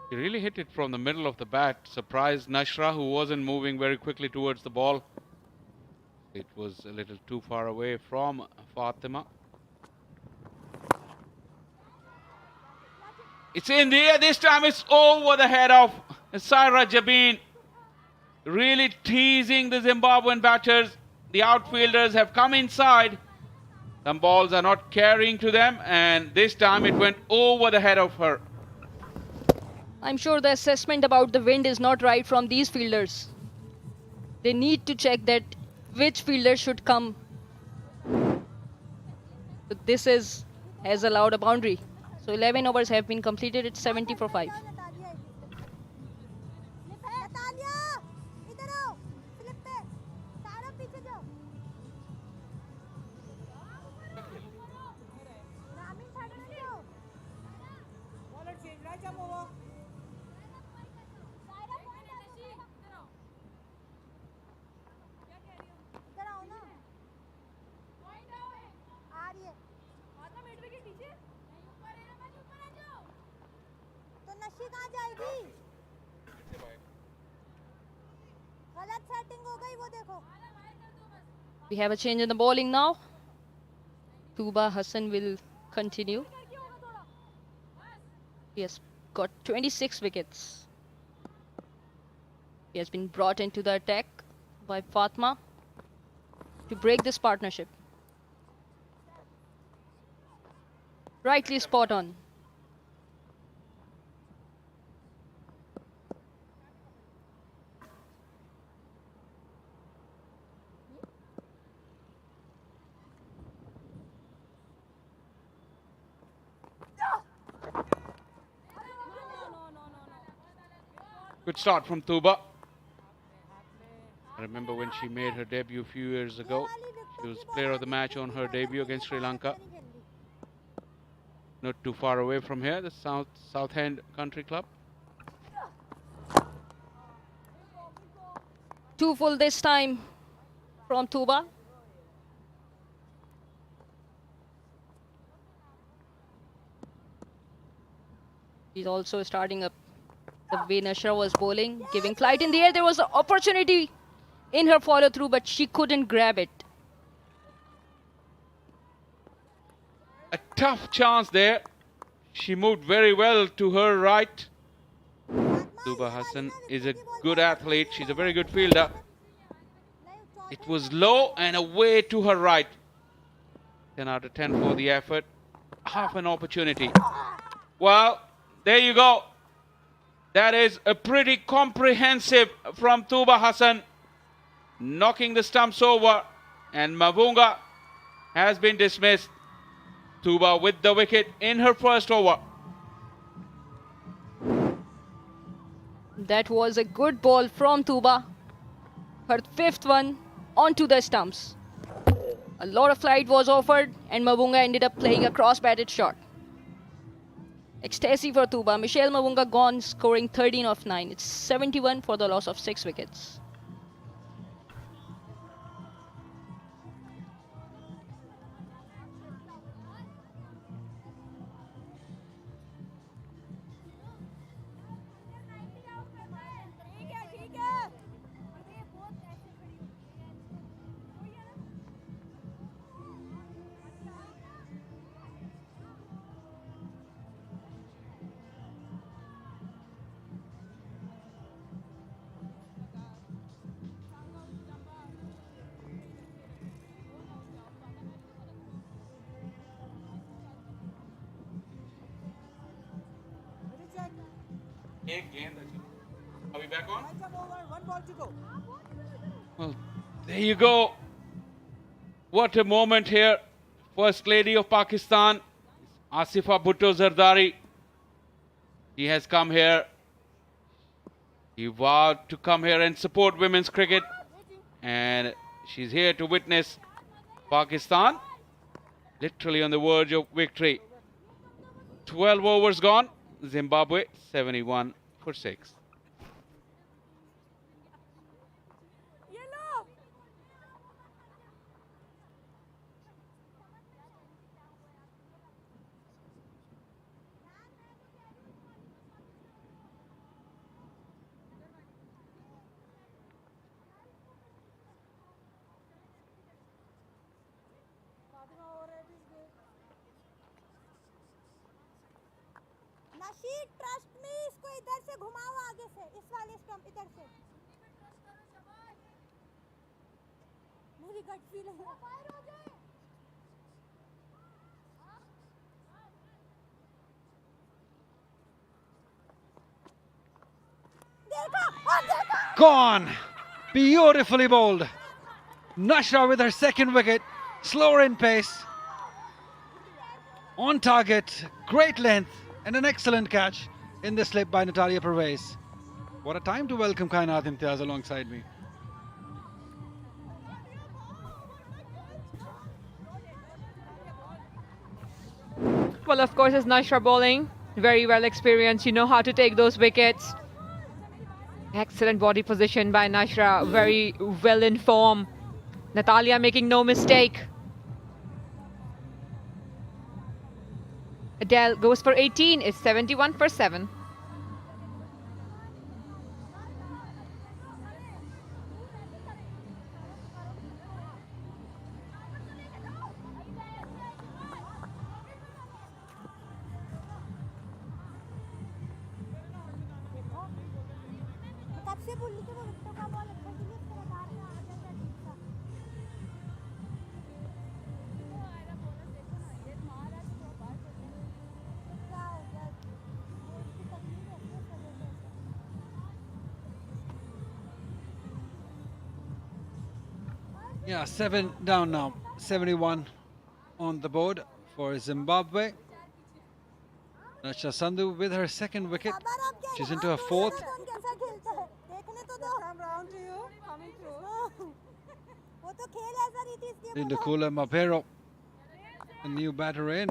He really hit it from the middle of the bat. Surprised Nashra, who wasn't moving very quickly towards the ball. It was a little too far away from Fatima. It's in the air. This time it's over the head of Saira Jabin. Really teasing the Zimbabwean batters. The outfielders have come inside. Some balls are not carrying to them, and this time it went over the head of her. I'm sure the assessment about the wind is not right from these fielders. They need to check that which fielder should come. But this has allowed a boundary. So 11 overs have been completed. It's 70 for 5. We have a change in the bowling now. Tuba Hassan will continue. He has got 26 wickets. He has been brought into the attack by Fatma to break this partnership. Rightly spot on. Good start from Tuba. I remember when she made her debut a few years ago. She was player of the match on her debut against Sri Lanka. Not too far away from here, the South End Country Club. 2 full this time from Tuba. He's also starting up the way Nashra was bowling, giving flight in the air. There was an opportunity in her follow through, but she couldn't grab it. A tough chance there. She moved very well to her right. Tuba Hassan is a good athlete. She's a very good fielder. It was low and away to her right. 10 out of 10 for the effort. Half an opportunity. Well, there you go. That is a pretty comprehensive from Tuba Hassan. Knocking the stumps over. And Mavunga has been dismissed. Tuba with the wicket in her first over. That was a good ball from Tuba. Her 5th one onto the stumps. A lot of flight was offered and Mavunga ended up playing a cross-batted shot. Ecstasy for Tuba. Michelle Mavunga gone, scoring 13 of 9. It's 71 for the loss of 6 wickets. Are we back on? Well, there you go. What a moment here. First Lady of Pakistan, Asifa Bhutto Zardari. She has come here. She vowed to come here and support women's cricket. And she's here to witness Pakistan literally on the verge of victory. 12 overs gone. Zimbabwe 71 for 6. Nasheed trust me इसको इधर से घुमाओ आगे से इस वाले stump इधर से मेरी गट फील है फायर हो जाए Gone! Beautifully bowled. Nashra with her 2nd wicket. Slower in pace. On target. Great length. And an excellent catch in the slip by Natalia Pervez. What a time to welcome Kainat Imtiaz alongside me. Well, of course, it's Nashra bowling. Very well experienced. You know how to take those wickets. Excellent body position by Nashra. Very well in form. Natalia making no mistake. Adele goes for 18. It's 71 for 7. कब से बोल रही थी वो विकेटों का ball अच्छा खेले उसके रडार में आ जाता है ठीक सा क्या हो गया वो उसकी तकलीफ है इस वजह से Yeah, 7 down now. 71 on the board for Zimbabwe. Nashra Sandhu with her 2nd wicket. She's into her 4th. कैसा खेलता है देखने तो दो come round to you coming through वो तो खेल ऐसा नहीं थी इसलिए Linda Kula Mapero, a new batter in.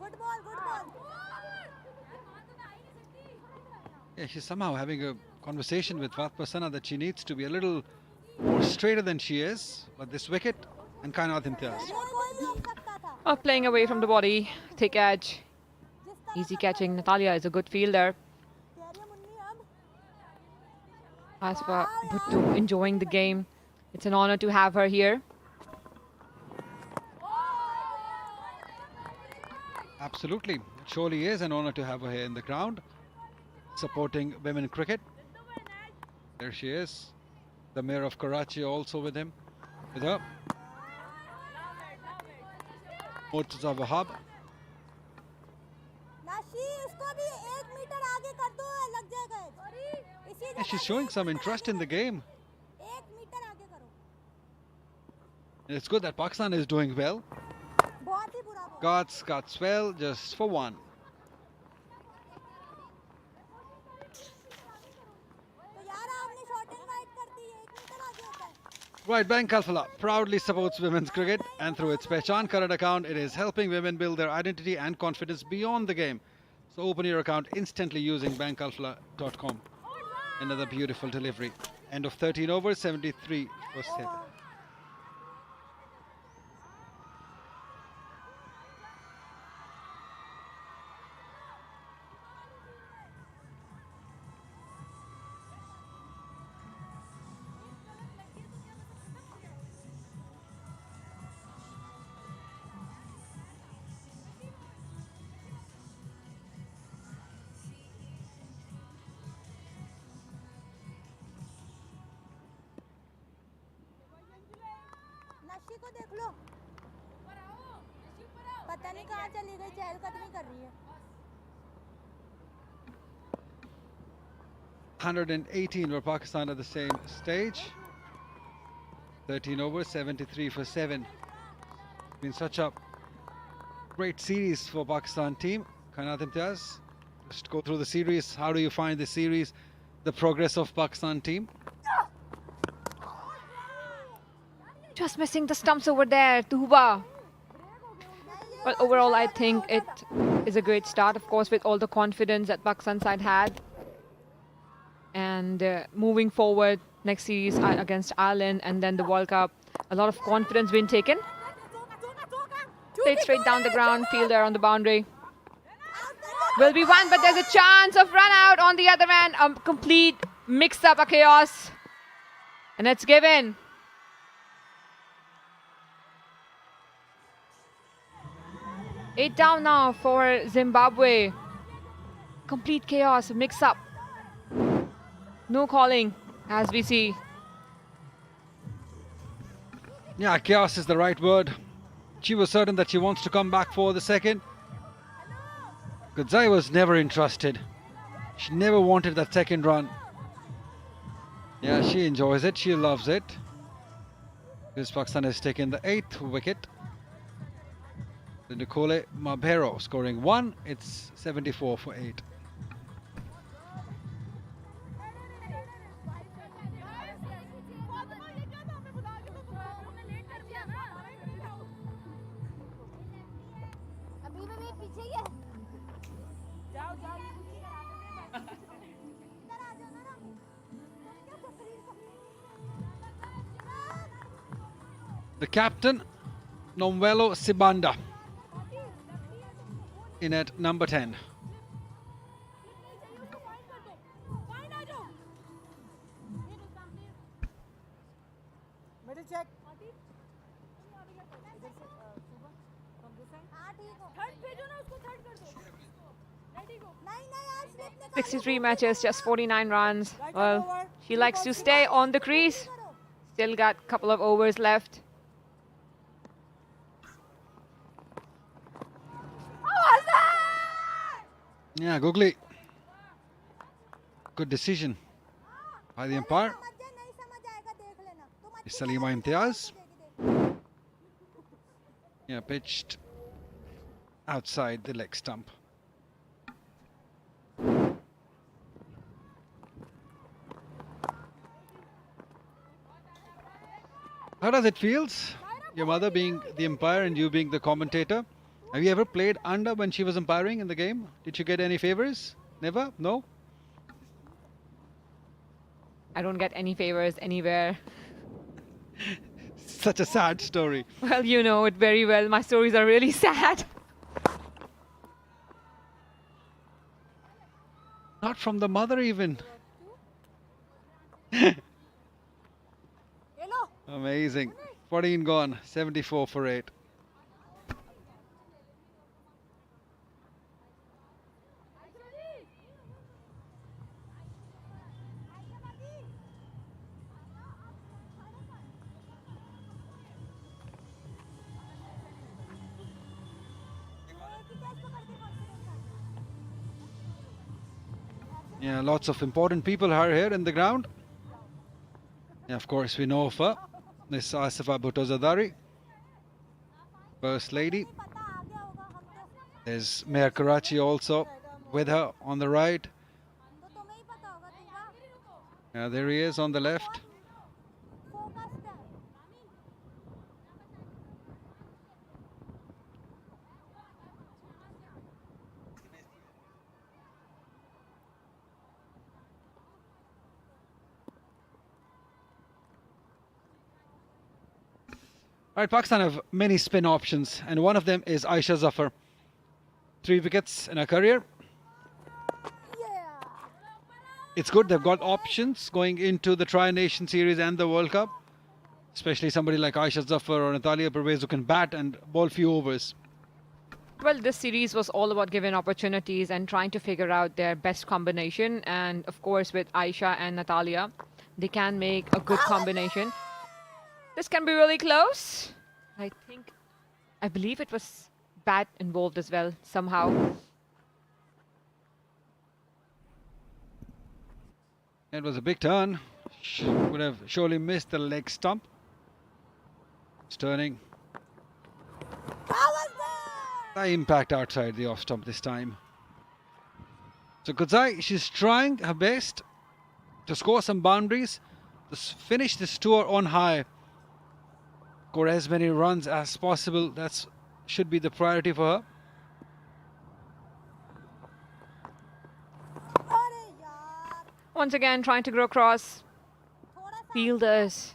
Good ball Yeah, she's somehow having a conversation with Fatma Sana that she needs to be a little more straighter than she is. But this wicket and Kainat Imtiaz. Playing away from the body, thick edge, easy catching. Natalia is a good fielder. As for Bhutto enjoying the game, it's an honor to have her here. Absolutely. It surely is an honor to have her here in the ground, supporting women cricket. There she is. The Mayor of Karachi also with him, with her. Murtaza Wahab. Yeah, she's showing some interest in the game. And it's good that Pakistan is doing well. Got well, just for one. Right, Bank Alphala proudly supports women's cricket, and through its Pehchan current account, it is helping women build their identity and confidence beyond the game. So open your account instantly using bankalphala.com. Another beautiful delivery. End of 13 overs, 73 for 7. नशी को देख लो पता नहीं कहाँ चली गई चहलकदमी कर रही है 118 for Pakistan at the same stage. 13 overs, 73 for 7. Been such a great series for Pakistan team. Kainat Imtiaz, just go through the series. How do you find the series, the progress of Pakistan team? Just missing the stumps over there, Tuba. But overall, I think it is a great start, of course, with all the confidence that Pakistan side had. And moving forward, next series against Ireland and then the World Cup, a lot of confidence being taken. Played straight down the ground, fielder on the boundary. Will be one, but there's a chance of run out on the other end. A complete mix-up, a chaos. And it's given. Eight down now for Zimbabwe. Complete chaos, mix-up. No calling, as we see. Yeah, chaos is the right word. She was certain that she wants to come back for the second. Kudzai was never interested. She never wanted that second run. Yeah, she enjoys it. She loves it. Because Pakistan has taken the 8th wicket. The Nicole Mabero scoring 1. It's 74 for 8. The captain, Nomvelo Sibanda, in at number 10. नहीं 63 matches, just 49 runs. Well, she likes to stay on the crease. Still got a couple of overs left. Yeah, Googly. Good decision by the umpire. Salima Imtiaz. Yeah, pitched outside the leg stump. How does it feel? Your mother being the umpire and you being the commentator. Have you ever played under when she was umpiring in the game? Did you get any favors? Never? No? I don't get any favors anywhere. Such a sad story. Well, you know it very well. My stories are really sad. Not from the mother even. Amazing. 14 gone, 74 for 8. Yeah, lots of important people are here in the ground. Yeah, of course, we know of her, Miss Asifa Bhutto Zardari, First Lady. There's Mayor Karachi also with her on the right. Yeah, there he is on the left. All right, Pakistan have many spin options, and one of them is Aisha Zafar. 3 wickets in her career. It's good they've got options going into the Tri-Nation Series and the World Cup, especially somebody like Aisha Zafar or Natalia Pervez who can bat and bowl few overs. Well, this series was all about giving opportunities and trying to figure out their best combination. And of course, with Aisha and Natalia, they can make a good combination. This can be really close. I believe it was bat involved as well, somehow. It was a big turn. Would have surely missed the leg stump. It's turning. The impact outside the off stump this time. So Kudzai, she's trying her best to score some boundaries, to finish this tour on high. Score as many runs as possible. That should be the priority for her. Once again, trying to go across. Fielders.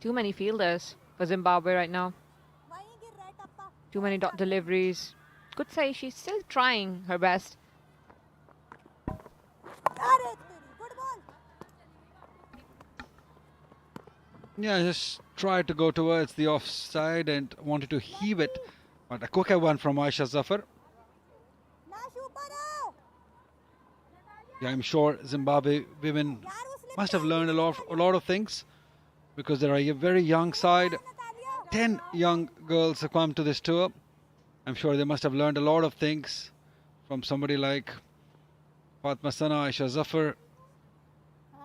Too many fielders for Zimbabwe right now. Too many dot deliveries. Could say she's still trying her best. Yeah, just tried to go towards the offside and wanted to heave it. But a quicker one from Aisha Zafar. Yeah, I'm sure Zimbabwe women must have learned a lot of things, because there are a very young side. 10 young girls have come to this tour. I'm sure they must have learned a lot of things from somebody like Fatma Sana, Aisha Zafar,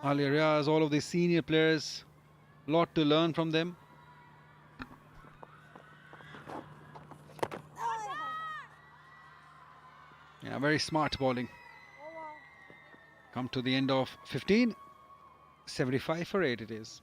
Ali Riaz, all of these senior players. A lot to learn from them. Yeah, very smart bowling. Come to the end of 15. 75 for 8 it is.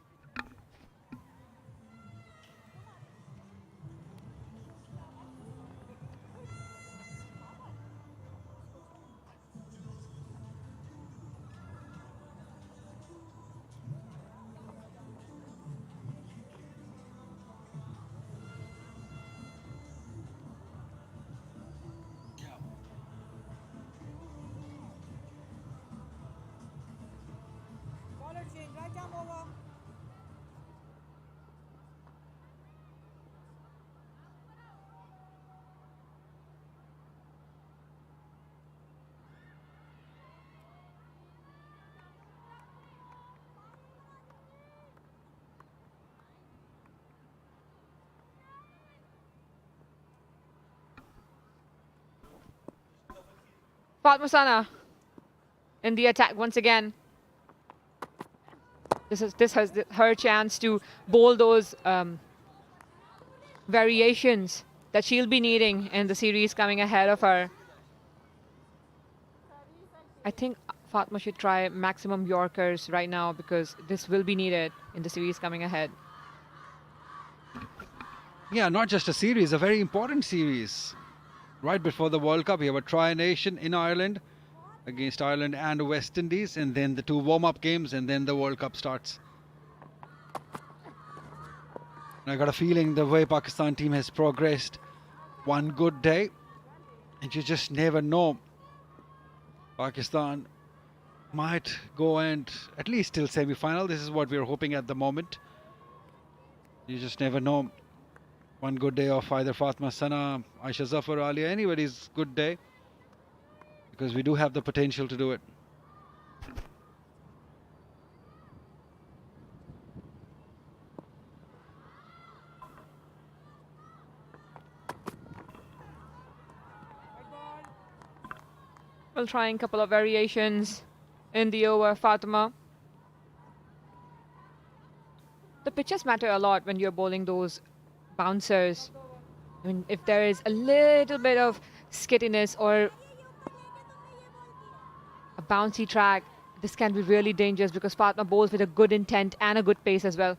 Fatma Sana in the attack once again. This has her chance to bowl those variations that she'll be needing in the series coming ahead of her. I think Fatma should try maximum Yorkers right now, because this will be needed in the series coming ahead. Yeah, not just a series, a very important series. Right before the World Cup, we have a Tri-Nation in Ireland. against Ireland and West Indies, and then the 2 warm-up games, and then the World Cup starts. And I got a feeling the way Pakistan team has progressed, one good day, and you just never know. Pakistan might go and at least till semi-final. This is what we're hoping at the moment. You just never know. One good day of either Fatma Sana, Aisha Zafar, Alia, anybody's good day, because we do have the potential to do it. We'll try a couple of variations in the over, Fatima. The pitches matter a lot when you're bowling those bouncers. I mean, if there is a little bit of skittiness or a bouncy track, this can be really dangerous because Fatma bowls with a good intent and a good pace as well.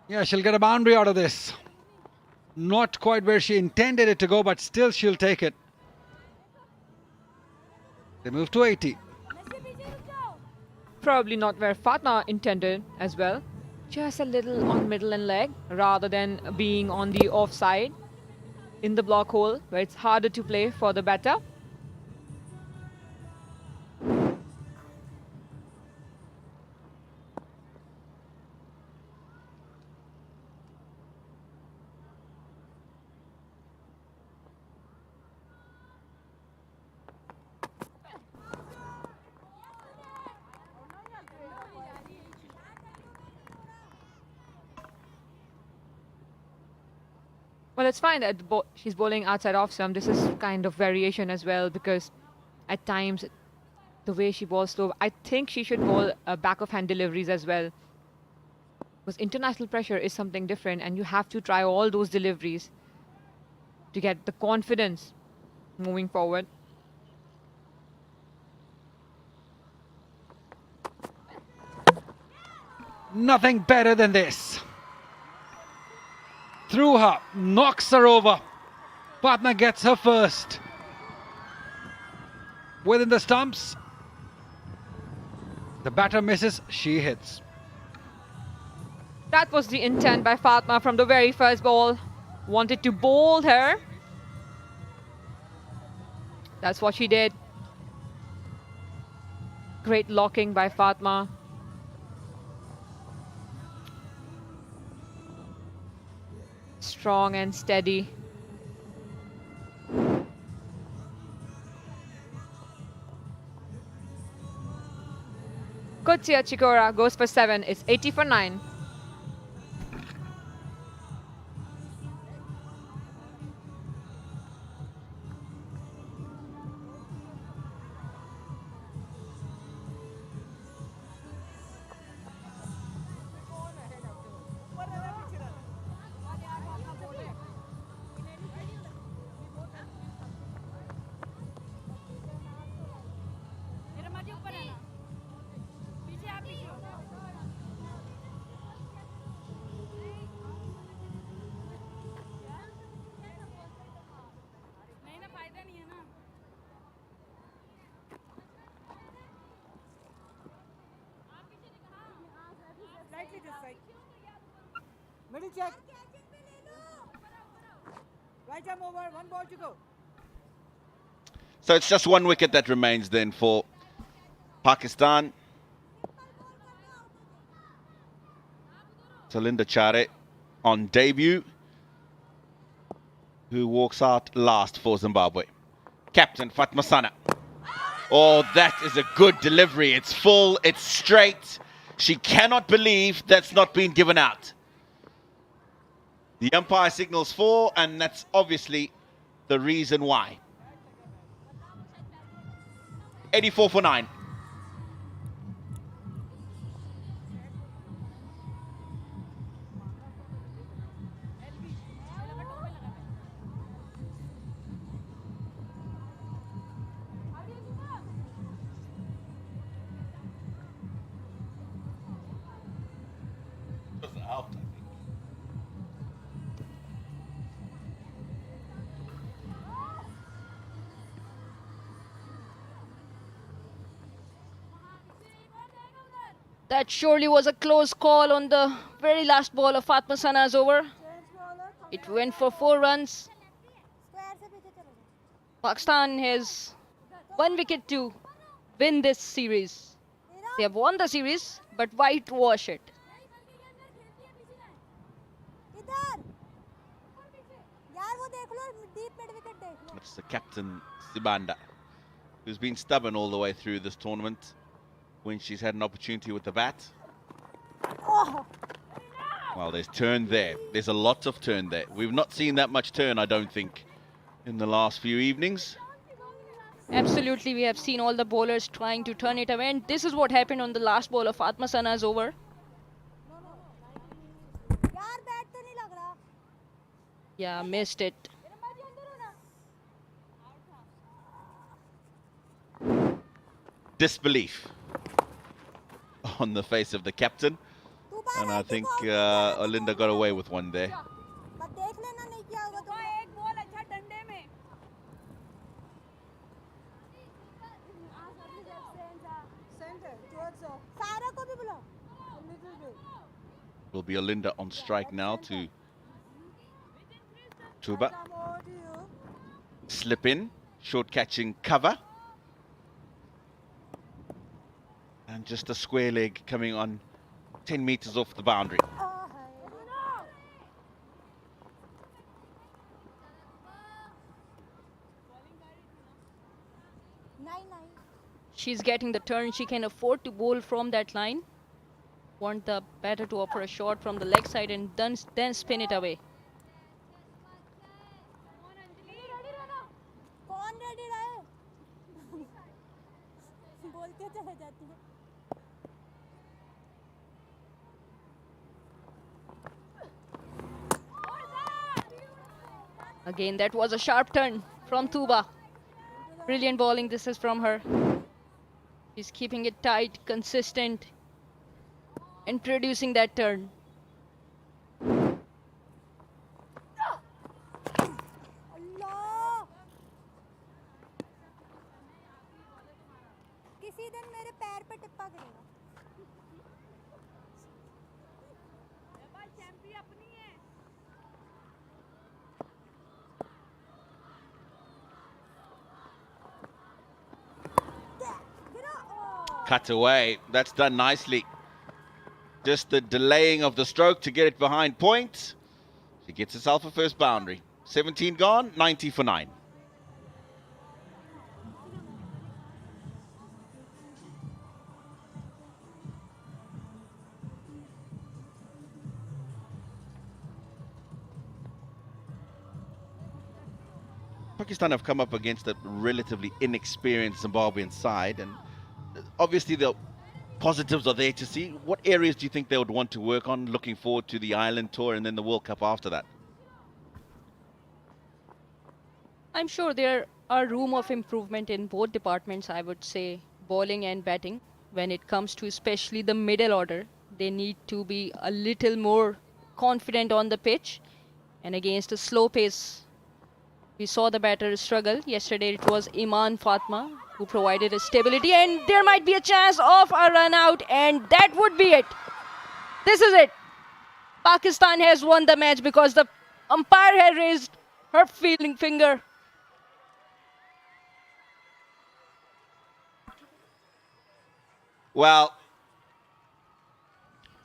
Yeah, she'll get a boundary out of this. Not quite where she intended it to go, but still she'll take it. They move to 80. Probably not where Fatma intended as well. Just a little on middle and leg rather than being on the offside in the block hole where it's harder to play for the batter. Well, it's fine that she's bowling outside off stump. This is kind of variation as well because at times the way she bowls slow, I think she should bowl back of hand deliveries as well. Because international pressure is something different and you have to try all those deliveries to get the confidence moving forward. Nothing better than this. Through her, knocks her over. Fatma gets her first. Within the stumps. The batter misses, she hits. That was the intent by Fatma from the very first ball. Wanted to bowl her. That's what she did. Great locking by Fatma. Strong and steady. Kutsia Chikora goes for 7. It's 80 for 9. Middle check. Right arm over, 1 ball to go. So it's just 1 wicket that remains then for Pakistan. So Linda Chare on debut, who walks out last for Zimbabwe. Captain Fatma Sana. Oh, that is a good delivery. It's full, it's straight. She cannot believe that's not been given out. The umpire signals 4, and that's obviously the reason why. 84 for 9. out, I think. That surely was a close call on the very last ball of Fatma Sana's over. It went for 4 runs. Pakistan has 1 wicket to win this series. They have won the series, but whitewash it. That's the captain, Sibanda, who's been stubborn all the way through this tournament when she's had an opportunity with the bat. Well, there's turn there. There's a lot of turn there. We've not seen that much turn, I don't think, in the last few evenings. Absolutely, we have seen all the bowlers trying to turn it away, and this is what happened on the last ball of Fatma Sana's over. Yeah, missed it. Disbelief on the face of the captain. And I think Olinda got away with one there. Will be Olinda on strike now to Tuba. Slip in, short catching cover. And just a square leg coming on 10 meters off the boundary. She's getting the turn. She can afford to bowl from that line. Want the batter to offer a shot from the leg side and then spin it away. Again, that was a sharp turn from Tuba. Brilliant bowling this is from her. She's keeping it tight, consistent, and producing that turn. Cut away. That's done nicely. Just the delaying of the stroke to get it behind point. She gets herself a first boundary. 17 gone, 90 for 9. Pakistan have come up against a relatively inexperienced Zimbabwean side, and obviously the positives are there to see. What areas do you think they would want to work on looking forward to the Island Tour and then the World Cup after that? I'm sure there are room of improvement in both departments, I would say, bowling and batting. When it comes to especially the middle order, they need to be a little more confident on the pitch. And against a slow pace, we saw the batter struggle. Yesterday it was Iman Fatma who provided a stability, and there might be a chance of a run out, and that would be it. This is it. Pakistan has won the match because the umpire had raised her finger. Well,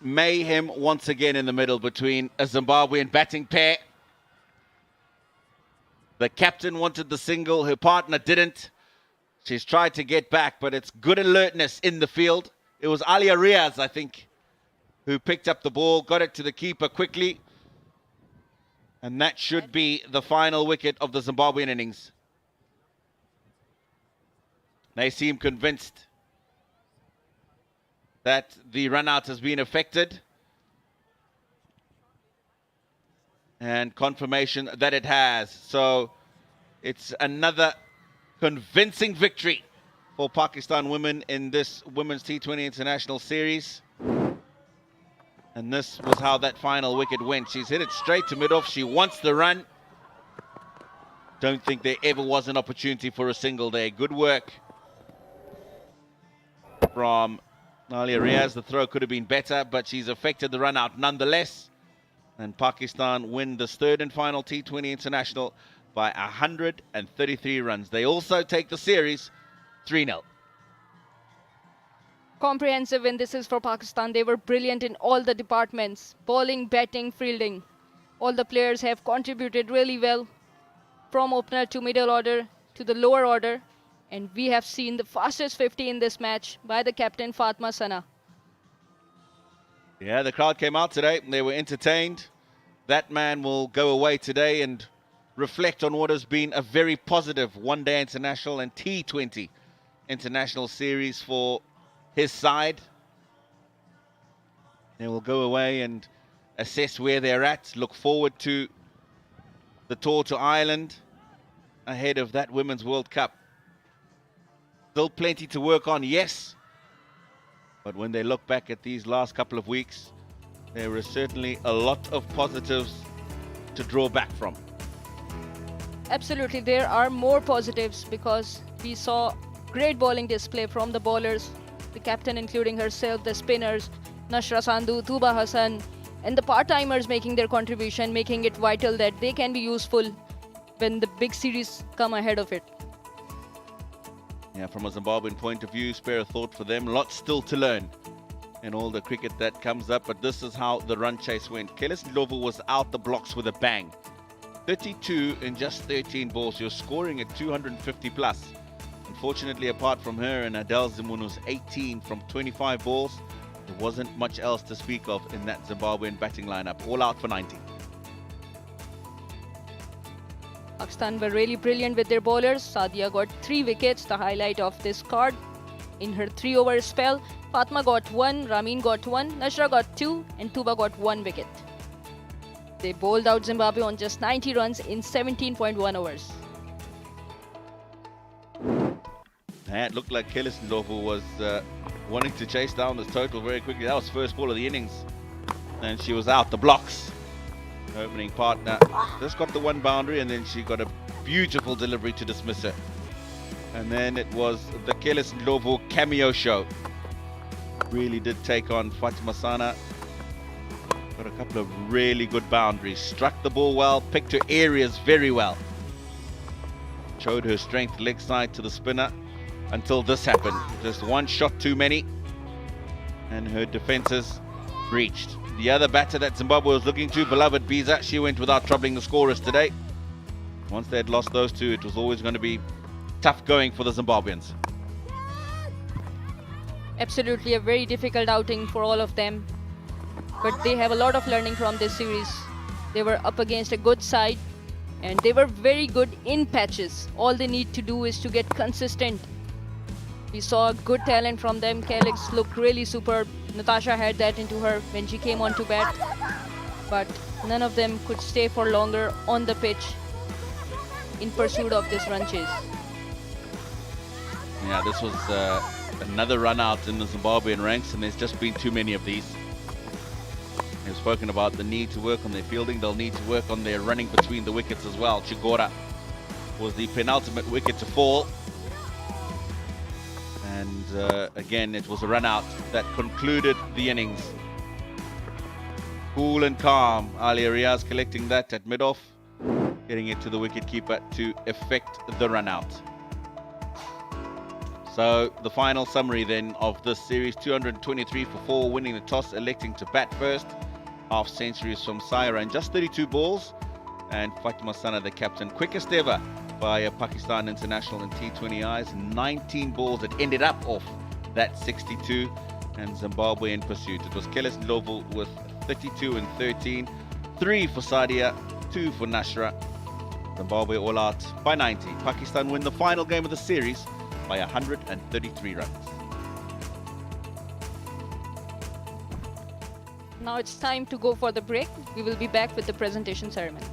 mayhem once again in the middle between a Zimbabwean batting pair. The captain wanted the single, her partner didn't. She's tried to get back, but it's good alertness in the field. It was Alia Riaz, I think, who picked up the ball, got it to the keeper quickly. And that should be the final wicket of the Zimbabwean innings. They seem convinced that the run out has been affected. And confirmation that it has. So it's another convincing victory for Pakistan women in this Women's T20 International Series. And this was how that final wicket went. She's hit it straight to mid-off. She wants the run. Don't think there ever was an opportunity for a single there. Good work from Nalia Riaz. The throw could have been better, but she's affected the run out nonetheless. And Pakistan win this third and final T20 international by 133 runs. They also take the series 3-0. Comprehensive win this is for Pakistan. They were brilliant in all the departments. Bowling, batting, fielding. All the players have contributed really well. From opener to middle order to the lower order. And we have seen the fastest 50 in this match by the captain Fatma Sana. Yeah, the crowd came out today. They were entertained. That man will go away today and reflect on what has been a very positive one-day international and T20 international series for his side. They will go away and assess where they're at, look forward to the tour to Ireland ahead of that Women's World Cup. Still plenty to work on, yes. But when they look back at these last couple of weeks, there is certainly a lot of positives to draw back from. Absolutely, there are more positives because we saw great bowling display from the bowlers, the captain including herself, the spinners, Nashra Sandhu, Tuba Hassan, and the part-timers making their contribution, making it vital that they can be useful when the big series come ahead of it. Yeah, from a Zimbabwean point of view, spare a thought for them. Lots still to learn in all the cricket that comes up, but this is how the run chase went. Kelis Ndlovu was out the blocks with a bang. 32 in just 13 balls. You're scoring at 250 plus. Unfortunately, apart from her and Adele Zimunu's 18 from 25 balls, there wasn't much else to speak of in that Zimbabwean batting lineup. All out for 90. Pakistan were really brilliant with their bowlers. Sadia got 3 wickets, the highlight of this card. In her 3-over spell, Fatma got 1, Ramin got 1, Nashra got 2, and Tuba got 1 wicket. They bowled out Zimbabwe on just 90 runs in 17.1 overs. It looked like Kelis Ndlovu was wanting to chase down this total very quickly. That was first ball of the innings. And she was out the blocks. Opening partner just got the 1 boundary, and then she got a beautiful delivery to dismiss her. And then it was the Kelis Ndlovu cameo show. Really did take on Fatma Sana. Got a couple of really good boundaries. Struck the ball well, picked her areas very well. Showed her strength leg side to the spinner until this happened. Just 1 shot too many. And her defenses breached. The other batter that Zimbabwe was looking to, beloved Biza, she went without troubling the scorers today. Once they had lost those 2, it was always going to be tough going for the Zimbabweans. Absolutely a very difficult outing for all of them. But they have a lot of learning from this series. They were up against a good side and they were very good in patches. All they need to do is to get consistent. We saw good talent from them. Calix looked really superb. Natasha had that into her when she came on to bat. But none of them could stay for longer on the pitch in pursuit of this run chase. Yeah, this was another run out in the Zimbabwean ranks, and there's just been too many of these. They've spoken about the need to work on their fielding. They'll need to work on their running between the wickets as well. Chigora was the penultimate wicket to fall. And again, it was a run out that concluded the innings. Cool and calm. Alia Riaz collecting that at mid-off, getting it to the wicket-keeper to effect the run out. So the final summary then of this series: 223 for 4, winning the toss, electing to bat first. Half centuries from Saira in just 32 balls. And Fatma Sana, the captain, quickest ever by a Pakistan international in T20Is. 19 balls that ended up off that 62, and Zimbabwe in pursuit. It was Kelis Ndlovu with 32 and 13, 3 for Sadia, 2 for Nashra. Zimbabwe all out by 90. Pakistan win the final game of the series by 133 runs. Now it's time to go for the break. We will be back with the presentation ceremony.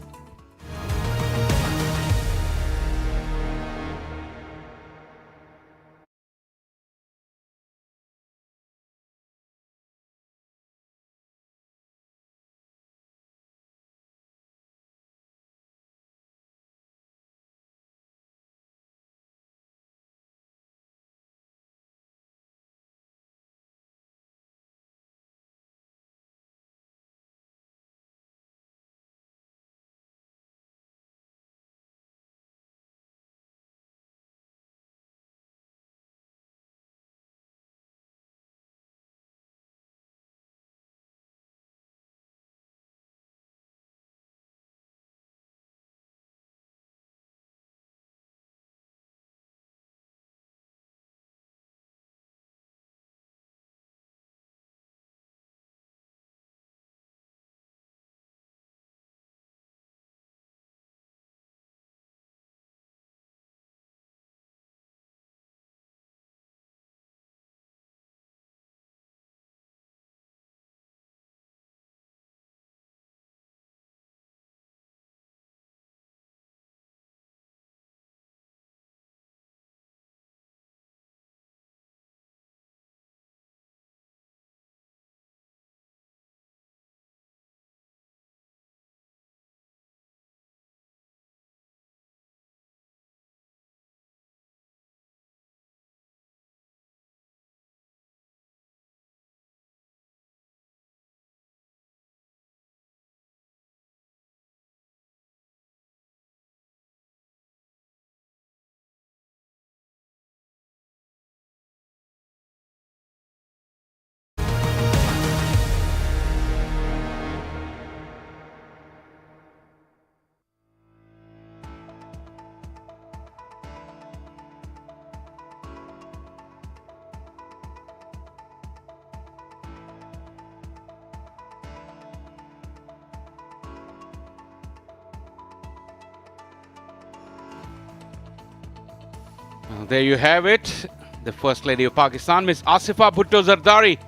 There you have it. The First Lady of Pakistan, Miss Asifa Bhutto Zardari,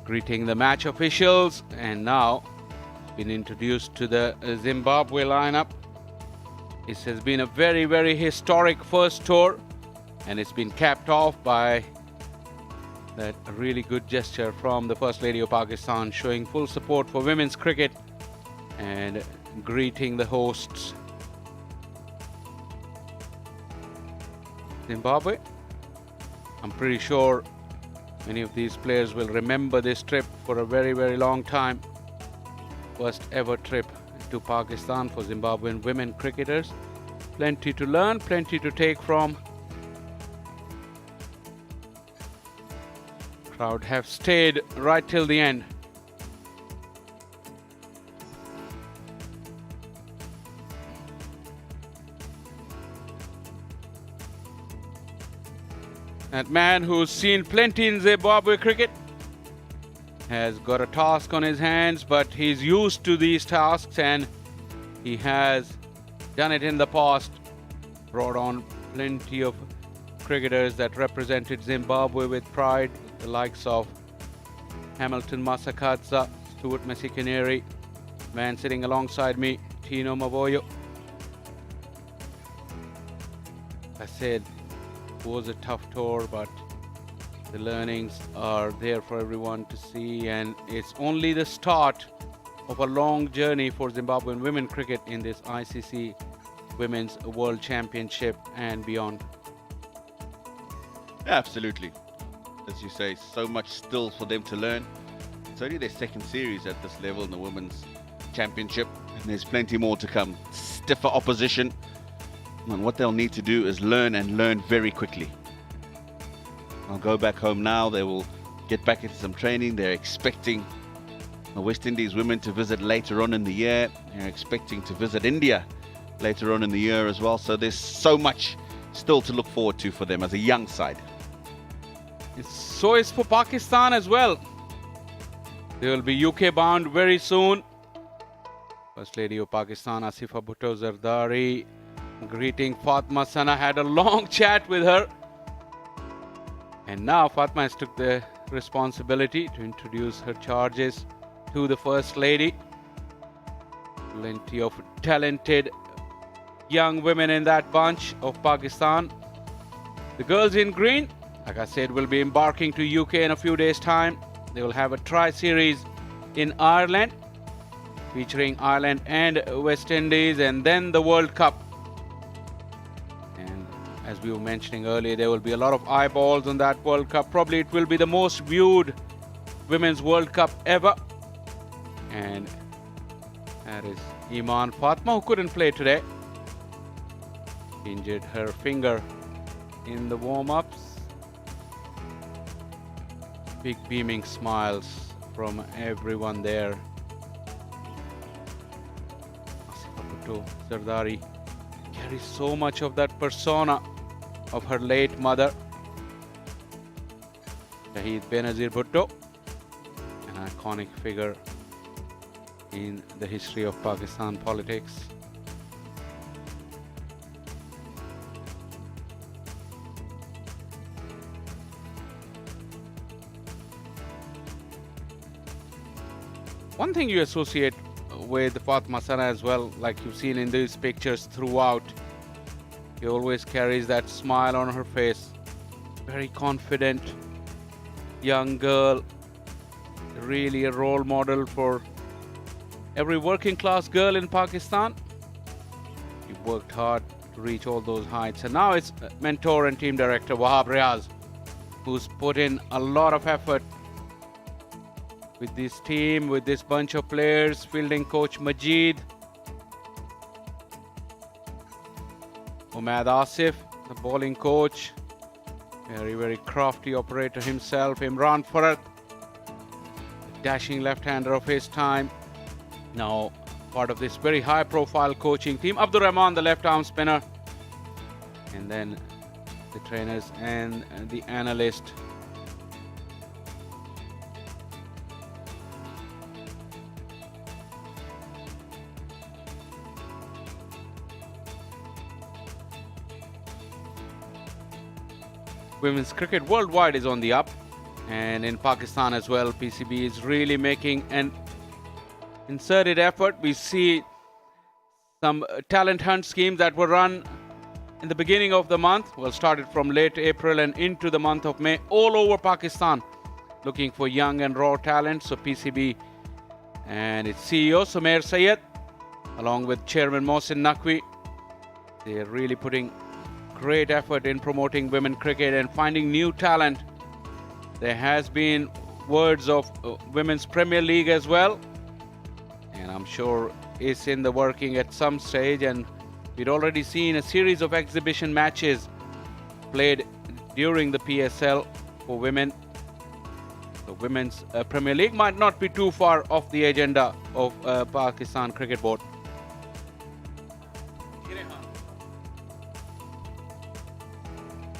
greeting the match officials, and now been introduced to the Zimbabwe lineup. This has been a very, very historic first tour, and it's been capped off by that really good gesture from the First Lady of Pakistan, showing full support for women's cricket and greeting the hosts. Zimbabwe, I'm pretty sure many of these players will remember this trip for a very, very long time. First ever trip to Pakistan for Zimbabwean women cricketers. Plenty to learn, plenty to take from. Crowd have stayed right till the end. That man who's seen plenty in Zimbabwe cricket has got a task on his hands, but he's used to these tasks and he has done it in the past. Brought on plenty of cricketers that represented Zimbabwe with pride, the likes of Hamilton Masakadza, Stuart Mesikaneri, man sitting alongside me, Tino Mavoyo. I said it was a tough tour, but the learnings are there for everyone to see, and it's only the start of a long journey for Zimbabwean women cricket in this ICC Women's World Championship and beyond. Absolutely. As you say, so much still for them to learn. It's only their second series at this level in the Women's Championship, and there's plenty more to come. Stiffer opposition, and what they'll need to do is learn, and learn very quickly. They'll go back home now. They will get back into some training. They're expecting the West Indies women to visit later on in the year. They're expecting to visit India later on in the year as well. So there's so much still to look forward to for them as a young side. So is for Pakistan as well. They will be UK bound very soon. First Lady of Pakistan, Asifa Bhutto Zardari, greeting Fatma Sana, had a long chat with her. And now Fatma has took the responsibility to introduce her charges to the First Lady. Plenty of talented young women in that bunch of Pakistan. The girls in green, like I said, will be embarking to UK in a few days' time. They will have a tri-series in Ireland, featuring Ireland and West Indies, and then the World Cup. And as we were mentioning earlier, there will be a lot of eyeballs on that World Cup. Probably it will be the most viewed Women's World Cup ever. And that is Iman Fatma, who couldn't play today. Injured her finger in the warm-ups. Big beaming smiles from everyone there. Asifa Bhutto Zardari carries so much of that persona of her late mother, Shahid Benazir Bhutto, an iconic figure in the history of Pakistan politics. One thing you associate with Fatma Sana as well, like you've seen in these pictures throughout, she always carries that smile on her face. Very confident young girl, really a role model for every working class girl in Pakistan. She worked hard to reach all those heights, and now it's mentor and team director Wahab Riaz, who's put in a lot of effort with this team, with this bunch of players, fielding coach Majid, Umaid Asif, the bowling coach, very, very crafty operator himself, Imran Farad, dashing left-hander of his time, now part of this very high-profile coaching team, Abdur Rahman, the left-arm spinner, and then the trainers and the analyst. women's cricket worldwide is on the up, and in Pakistan as well. PCB is really making an concerted effort. We see some talent hunt schemes that were run in the beginning of the month, well, started from late April and into the month of May, all over Pakistan, looking for young and raw talent. So PCB and its CEO Sumair Sayed, along with Chairman Mohsin Naqvi, they're really putting great effort in promoting women cricket and finding new talent. There has been words of Women's Premier League as well, and I'm sure it's in the working at some stage, and we'd already seen a series of exhibition matches played during the PSL for women. The Women's Premier League might not be too far off the agenda of Pakistan Cricket Board.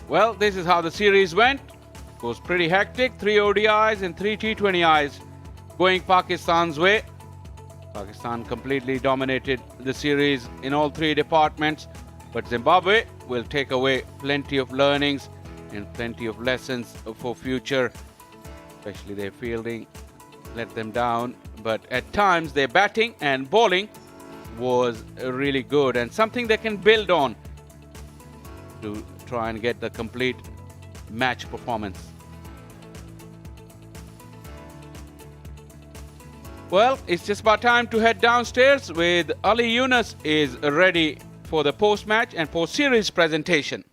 Well, this is how the series went. It was pretty hectic. 3 ODIs and 3 T20Is going Pakistan's way. Pakistan completely dominated the series in all 3 departments, but Zimbabwe will take away plenty of learnings and plenty of lessons for future, especially their fielding let them down, but at times their batting and bowling was really good and something they can build on to try and get the complete match performance. Well, it's just about time to head downstairs with Ali Yunus is ready for the post-match and post-series presentation.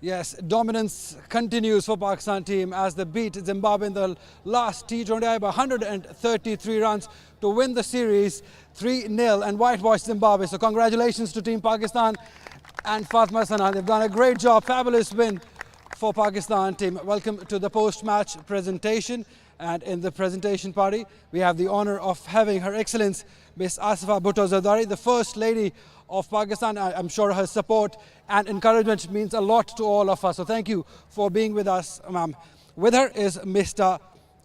Yes, dominance continues for Pakistan team as they beat Zimbabwe in the last T20I by 133 runs to win the series 3-0 and whitewash Zimbabwe. So congratulations to Team Pakistan and Fatma Sana. They've done a great job. Fabulous win for Pakistan team. Welcome to the post-match presentation. And in the presentation party, we have the honor of having Her Excellence Miss Asifa Bhutto Zardari, the First Lady of Pakistan. I'm sure her support and encouragement means a lot to all of us. So thank you for being with us, ma'am. With her is Mr.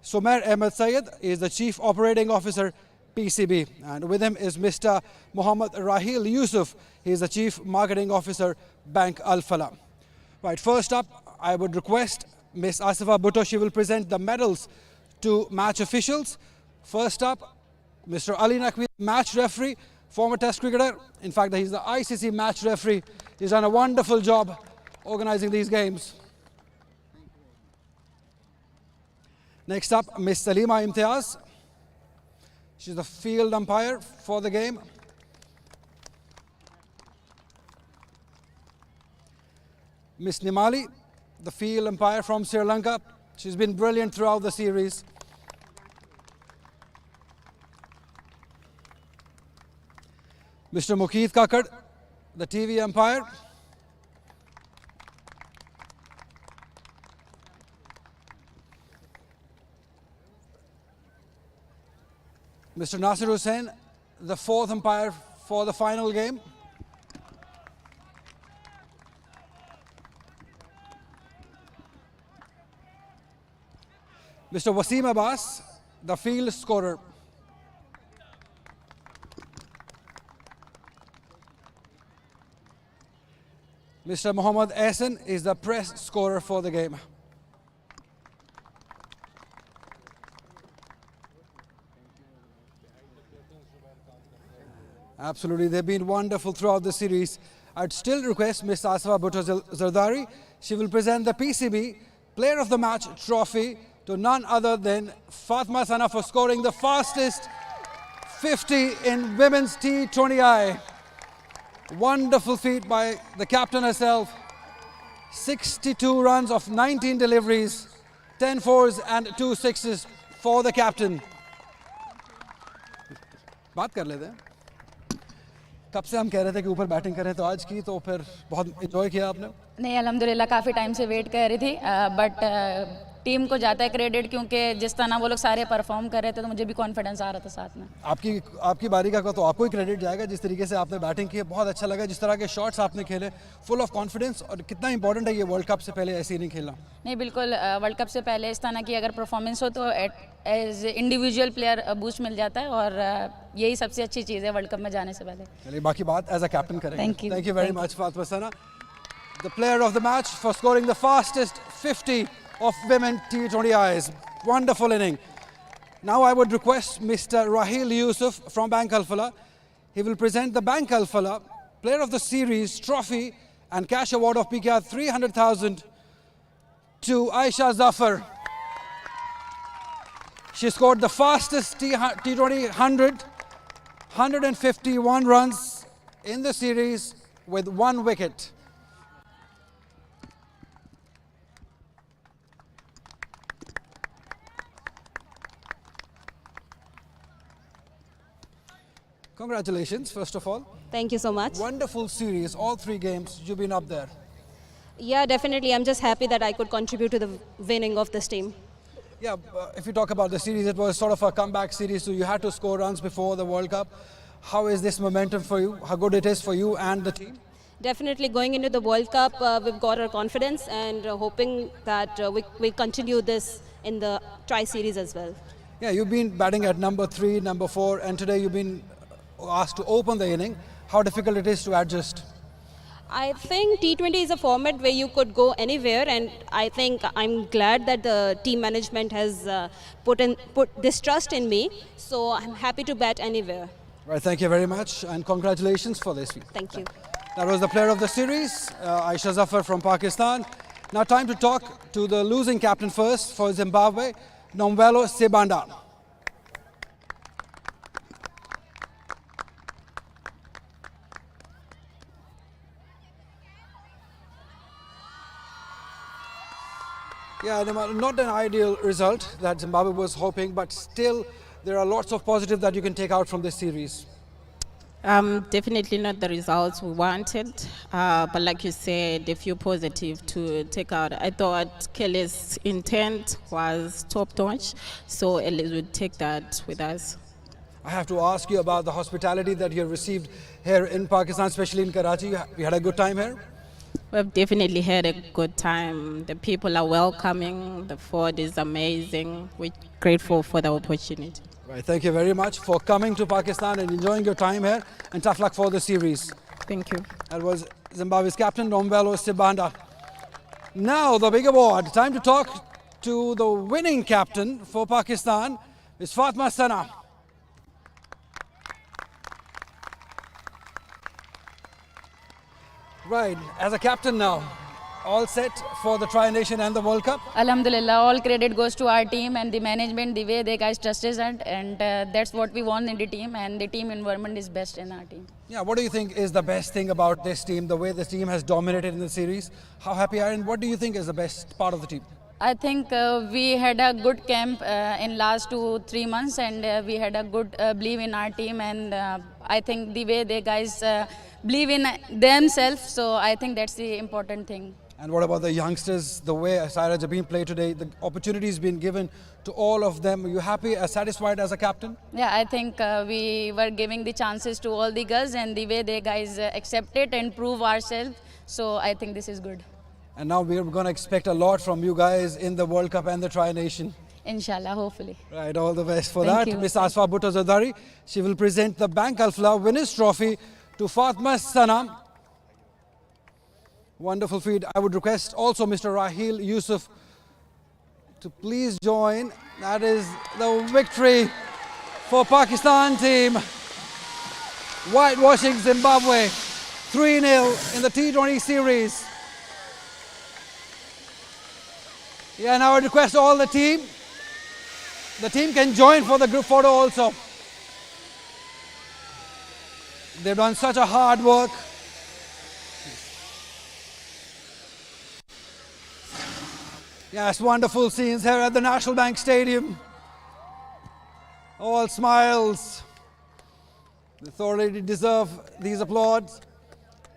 Sumair Ahmed Sayed, he is the Chief Operating Officer, PCB. And with him is Mr. Muhammad Rahil Yusuf, he is the Chief Marketing Officer, Bank Al Falah. Right, first up, I would request Miss Asifa Bhutto, she will present the medals to match officials. First up, Mr. Ali Naqvi, match referee, former test cricketer. In fact, he's the ICC match referee. He's done a wonderful job organizing these games. Next up, Miss Salima Imtiaz. She's the field umpire for the game. Miss Nimali, the field umpire from Sri Lanka. She's been brilliant throughout the series. Mr. Mukeet Kakad, the TV umpire. Mr. Nasir Hussain, the 4th umpire for the final game. Mr. Wasim Abbas, the field scorer. Mr. Muhammad Ahsan is the press scorer for the game. Absolutely, they've been wonderful throughout the series. I'd still request Ms. Asifa Bhutto Zardari. She will present the PCB Player of the Match trophy to none other than Fatma Sana for scoring the fastest 50 in women's T20I. Wonderful feat by the captain herself. 62 runs of 19 deliveries, 10 fours and 2 sixes for the captain. बात कर लेते हैं. कब से हम कह रहे थे कि ऊपर बैटिंग करें तो आज की तो फिर बहुत एंजॉय किया आपने. नहीं अल्हम्दुलिल्लाह काफ़ी टाइम से वेट कर रही थी बट टीम को जाता है क्रेडिट क्योंकि जिस तरह वो लोग सारे परफॉर्म कर रहे थे तो मुझे भी कॉन्फिडेंस आ रहा था साथ में. आपकी बारी का तो आपको ही क्रेडिट जाएगा जिस तरीके से आपने बैटिंग की. बहुत अच्छा लगा जिस तरह के शॉट्स आपने खेले, फुल ऑफ कॉन्फिडेंस. और कितना इंपॉर्टेंट है ये वर्ल्ड कप से पहले ऐसे नहीं खेलना. नहीं बिल्कुल, वर्ल्ड कप से पहले इस तरह की अगर परफॉर्मेंस हो तो एज इंडिविजुअल प्लेयर बूस्ट मिल जाता है और यही सबसे अच्छी चीज़ है वर्ल्ड कप में जाने से पहले. चलिए बाकी बात एज अ कैप्टन करें. Thank you very much Fatima Sana. the player of the match for scoring the fastest 50 of women T20Is. Wonderful inning. Now I would request Mr. Raheel Yusuf from Bank Alfala. He will present the Bank Alfala Player of the Series trophy and cash award of PKR 300,000 to Aisha Zafar. She scored the fastest T20 151 runs in the series with 1 wicket. Congratulations, first of all. Thank you so much. Wonderful series, all 3 games, you've been up there. Yeah, definitely. I'm just happy that I could contribute to the winning of this team. Yeah, if you talk about the series, it was sort of a comeback series, so you had to score runs before the World Cup. How is this momentum for you? How good it is for you and the team? Definitely going into the World Cup, we've got our confidence and hoping that we continue this in the tri-series as well. Yeah, you've been batting at number 3, number 4, and today you've been asked to open the inning. How difficult it is to adjust? I think T20 is a format where you could go anywhere, and I think I'm glad that the team management has put this trust in me. So I'm happy to bat anywhere. Right, thank you very much, and congratulations for this week. Thank you. That was the player of the series, Aisha Zafar from Pakistan. Now time to talk to the losing captain first for Zimbabwe, Nomvelo Sibanda. Yeah, not an ideal result that Zimbabwe was hoping, but still there are lots of positives that you can take out from this series. Definitely not the results we wanted, but like you said, a few positive to take out. I thought Kelly's intent was top-notch, so at least we'd take that with us. I have to ask you about the hospitality that you have received here in Pakistan, especially in Karachi. You had a good time here? We've definitely had a good time. The people are welcoming, the food is amazing. We're grateful for the opportunity. Right, thank you very much for coming to Pakistan and enjoying your time here, and tough luck for the series. Thank you. That was Zimbabwe's captain, Nomvelo Sibanda. Now the big award. Time to talk to the winning captain for Pakistan, Ms. Fatma Sana. Right, as a captain now, all set for the Tri-Nation and the World Cup? Alhamdulillah, all credit goes to our team and the management, the way they guys trusted us, and that's what we want in the team, and the team environment is best in our team. Yeah, what do you think is the best thing about this team, the way this team has dominated in the series? How happy are you, and what do you think is the best part of the team? I think we had a good camp in last 2-3 months, and we had a good belief in our team, and I think the way they guys believe in themselves, so I think that's the important thing. And what about the youngsters, the way Saira Jabin played today, the opportunities being given to all of them? Are you happy, satisfied as a captain? Yeah, I think we were giving the chances to all the girls, and the way they guys accept it and prove ourselves, so I think this is good. And now we're going to expect a lot from you guys in the World Cup and the Tri-Nation. Inshallah, hopefully. Right, all the best for Thank that. you. Miss Asfa Bhutto Zardari, she will present the Bank Alfala Winners' Trophy to Fatma Sana. Wonderful feat. I would request also Mr. Raheel Yusuf to please join. That is the victory for Pakistan team. Whitewashing Zimbabwe 3-0 in the T20 series. Yeah, now I would request all the team. The team can join for the group photo also. They've done such a hard work. Yes, wonderful scenes here at the National Bank Stadium. All smiles. They thoroughly deserve these applauds.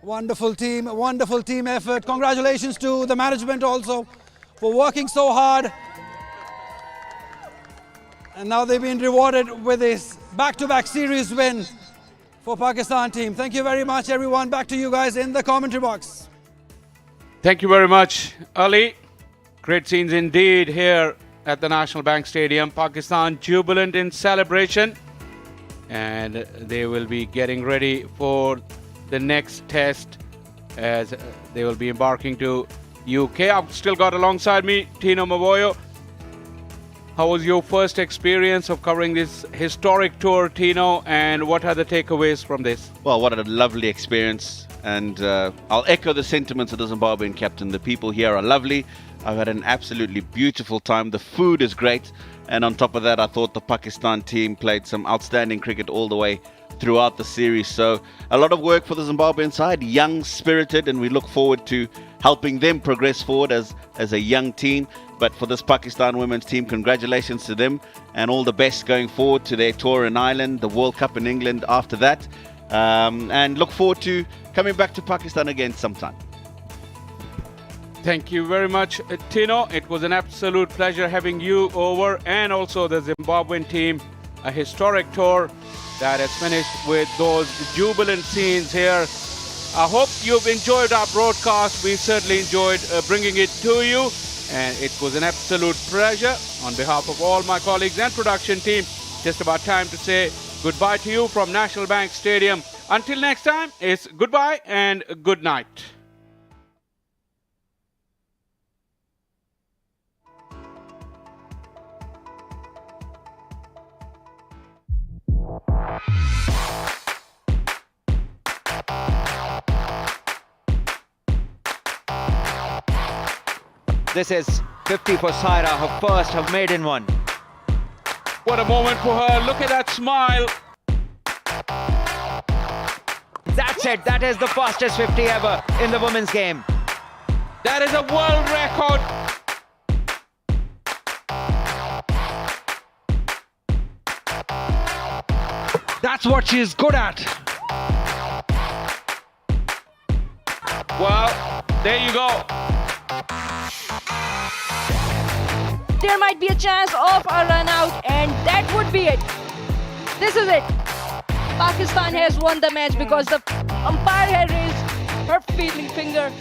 Wonderful team effort. Congratulations to the management also for working so hard. And now they've been rewarded with this back-to-back series win for Pakistan team. Thank you very much, everyone. Back to you guys in the commentary box. Thank you very much, Ali. Great scenes indeed here at the National Bank Stadium. Pakistan jubilant in celebration, and they will be getting ready for the next test as they will be embarking to UK. I've still got alongside me Tino Mavoyo. How was your first experience of covering this historic tour, Tino, and what are the takeaways from this? Well, what a lovely experience, and I'll echo the sentiments of the Zimbabwean captain. The people here are lovely. I've had an absolutely beautiful time. The food is great, and on top of that, I thought the Pakistan team played some outstanding cricket all the way throughout the series. So a lot of work for the Zimbabwean side, young, spirited, and we look forward to helping them progress forward as a young team. But for this Pakistan women's team, congratulations to them and all the best going forward to their tour in Ireland, the World Cup in England after that. And look forward to coming back to Pakistan again sometime. Thank you very much, Tino. It was an absolute pleasure having you over, and also the Zimbabwean team. A historic tour that has finished with those jubilant scenes here. I hope you've enjoyed our broadcast. We certainly enjoyed bringing it to you, and it was an absolute pleasure. On behalf of all my colleagues and production team, just about time to say goodbye to you from National Bank Stadium. Until next time, it's goodbye and good night. This is 50 for Saira, her first, her maiden one. What a moment for her. Look at that smile. That's it. That is the fastest 50 ever in the women's game. That is a world record. That's what she's good at. Well, there you go. There might be a chance of a run out, and that would be it. This is it. Pakistan has won the match because the umpire had raised her finger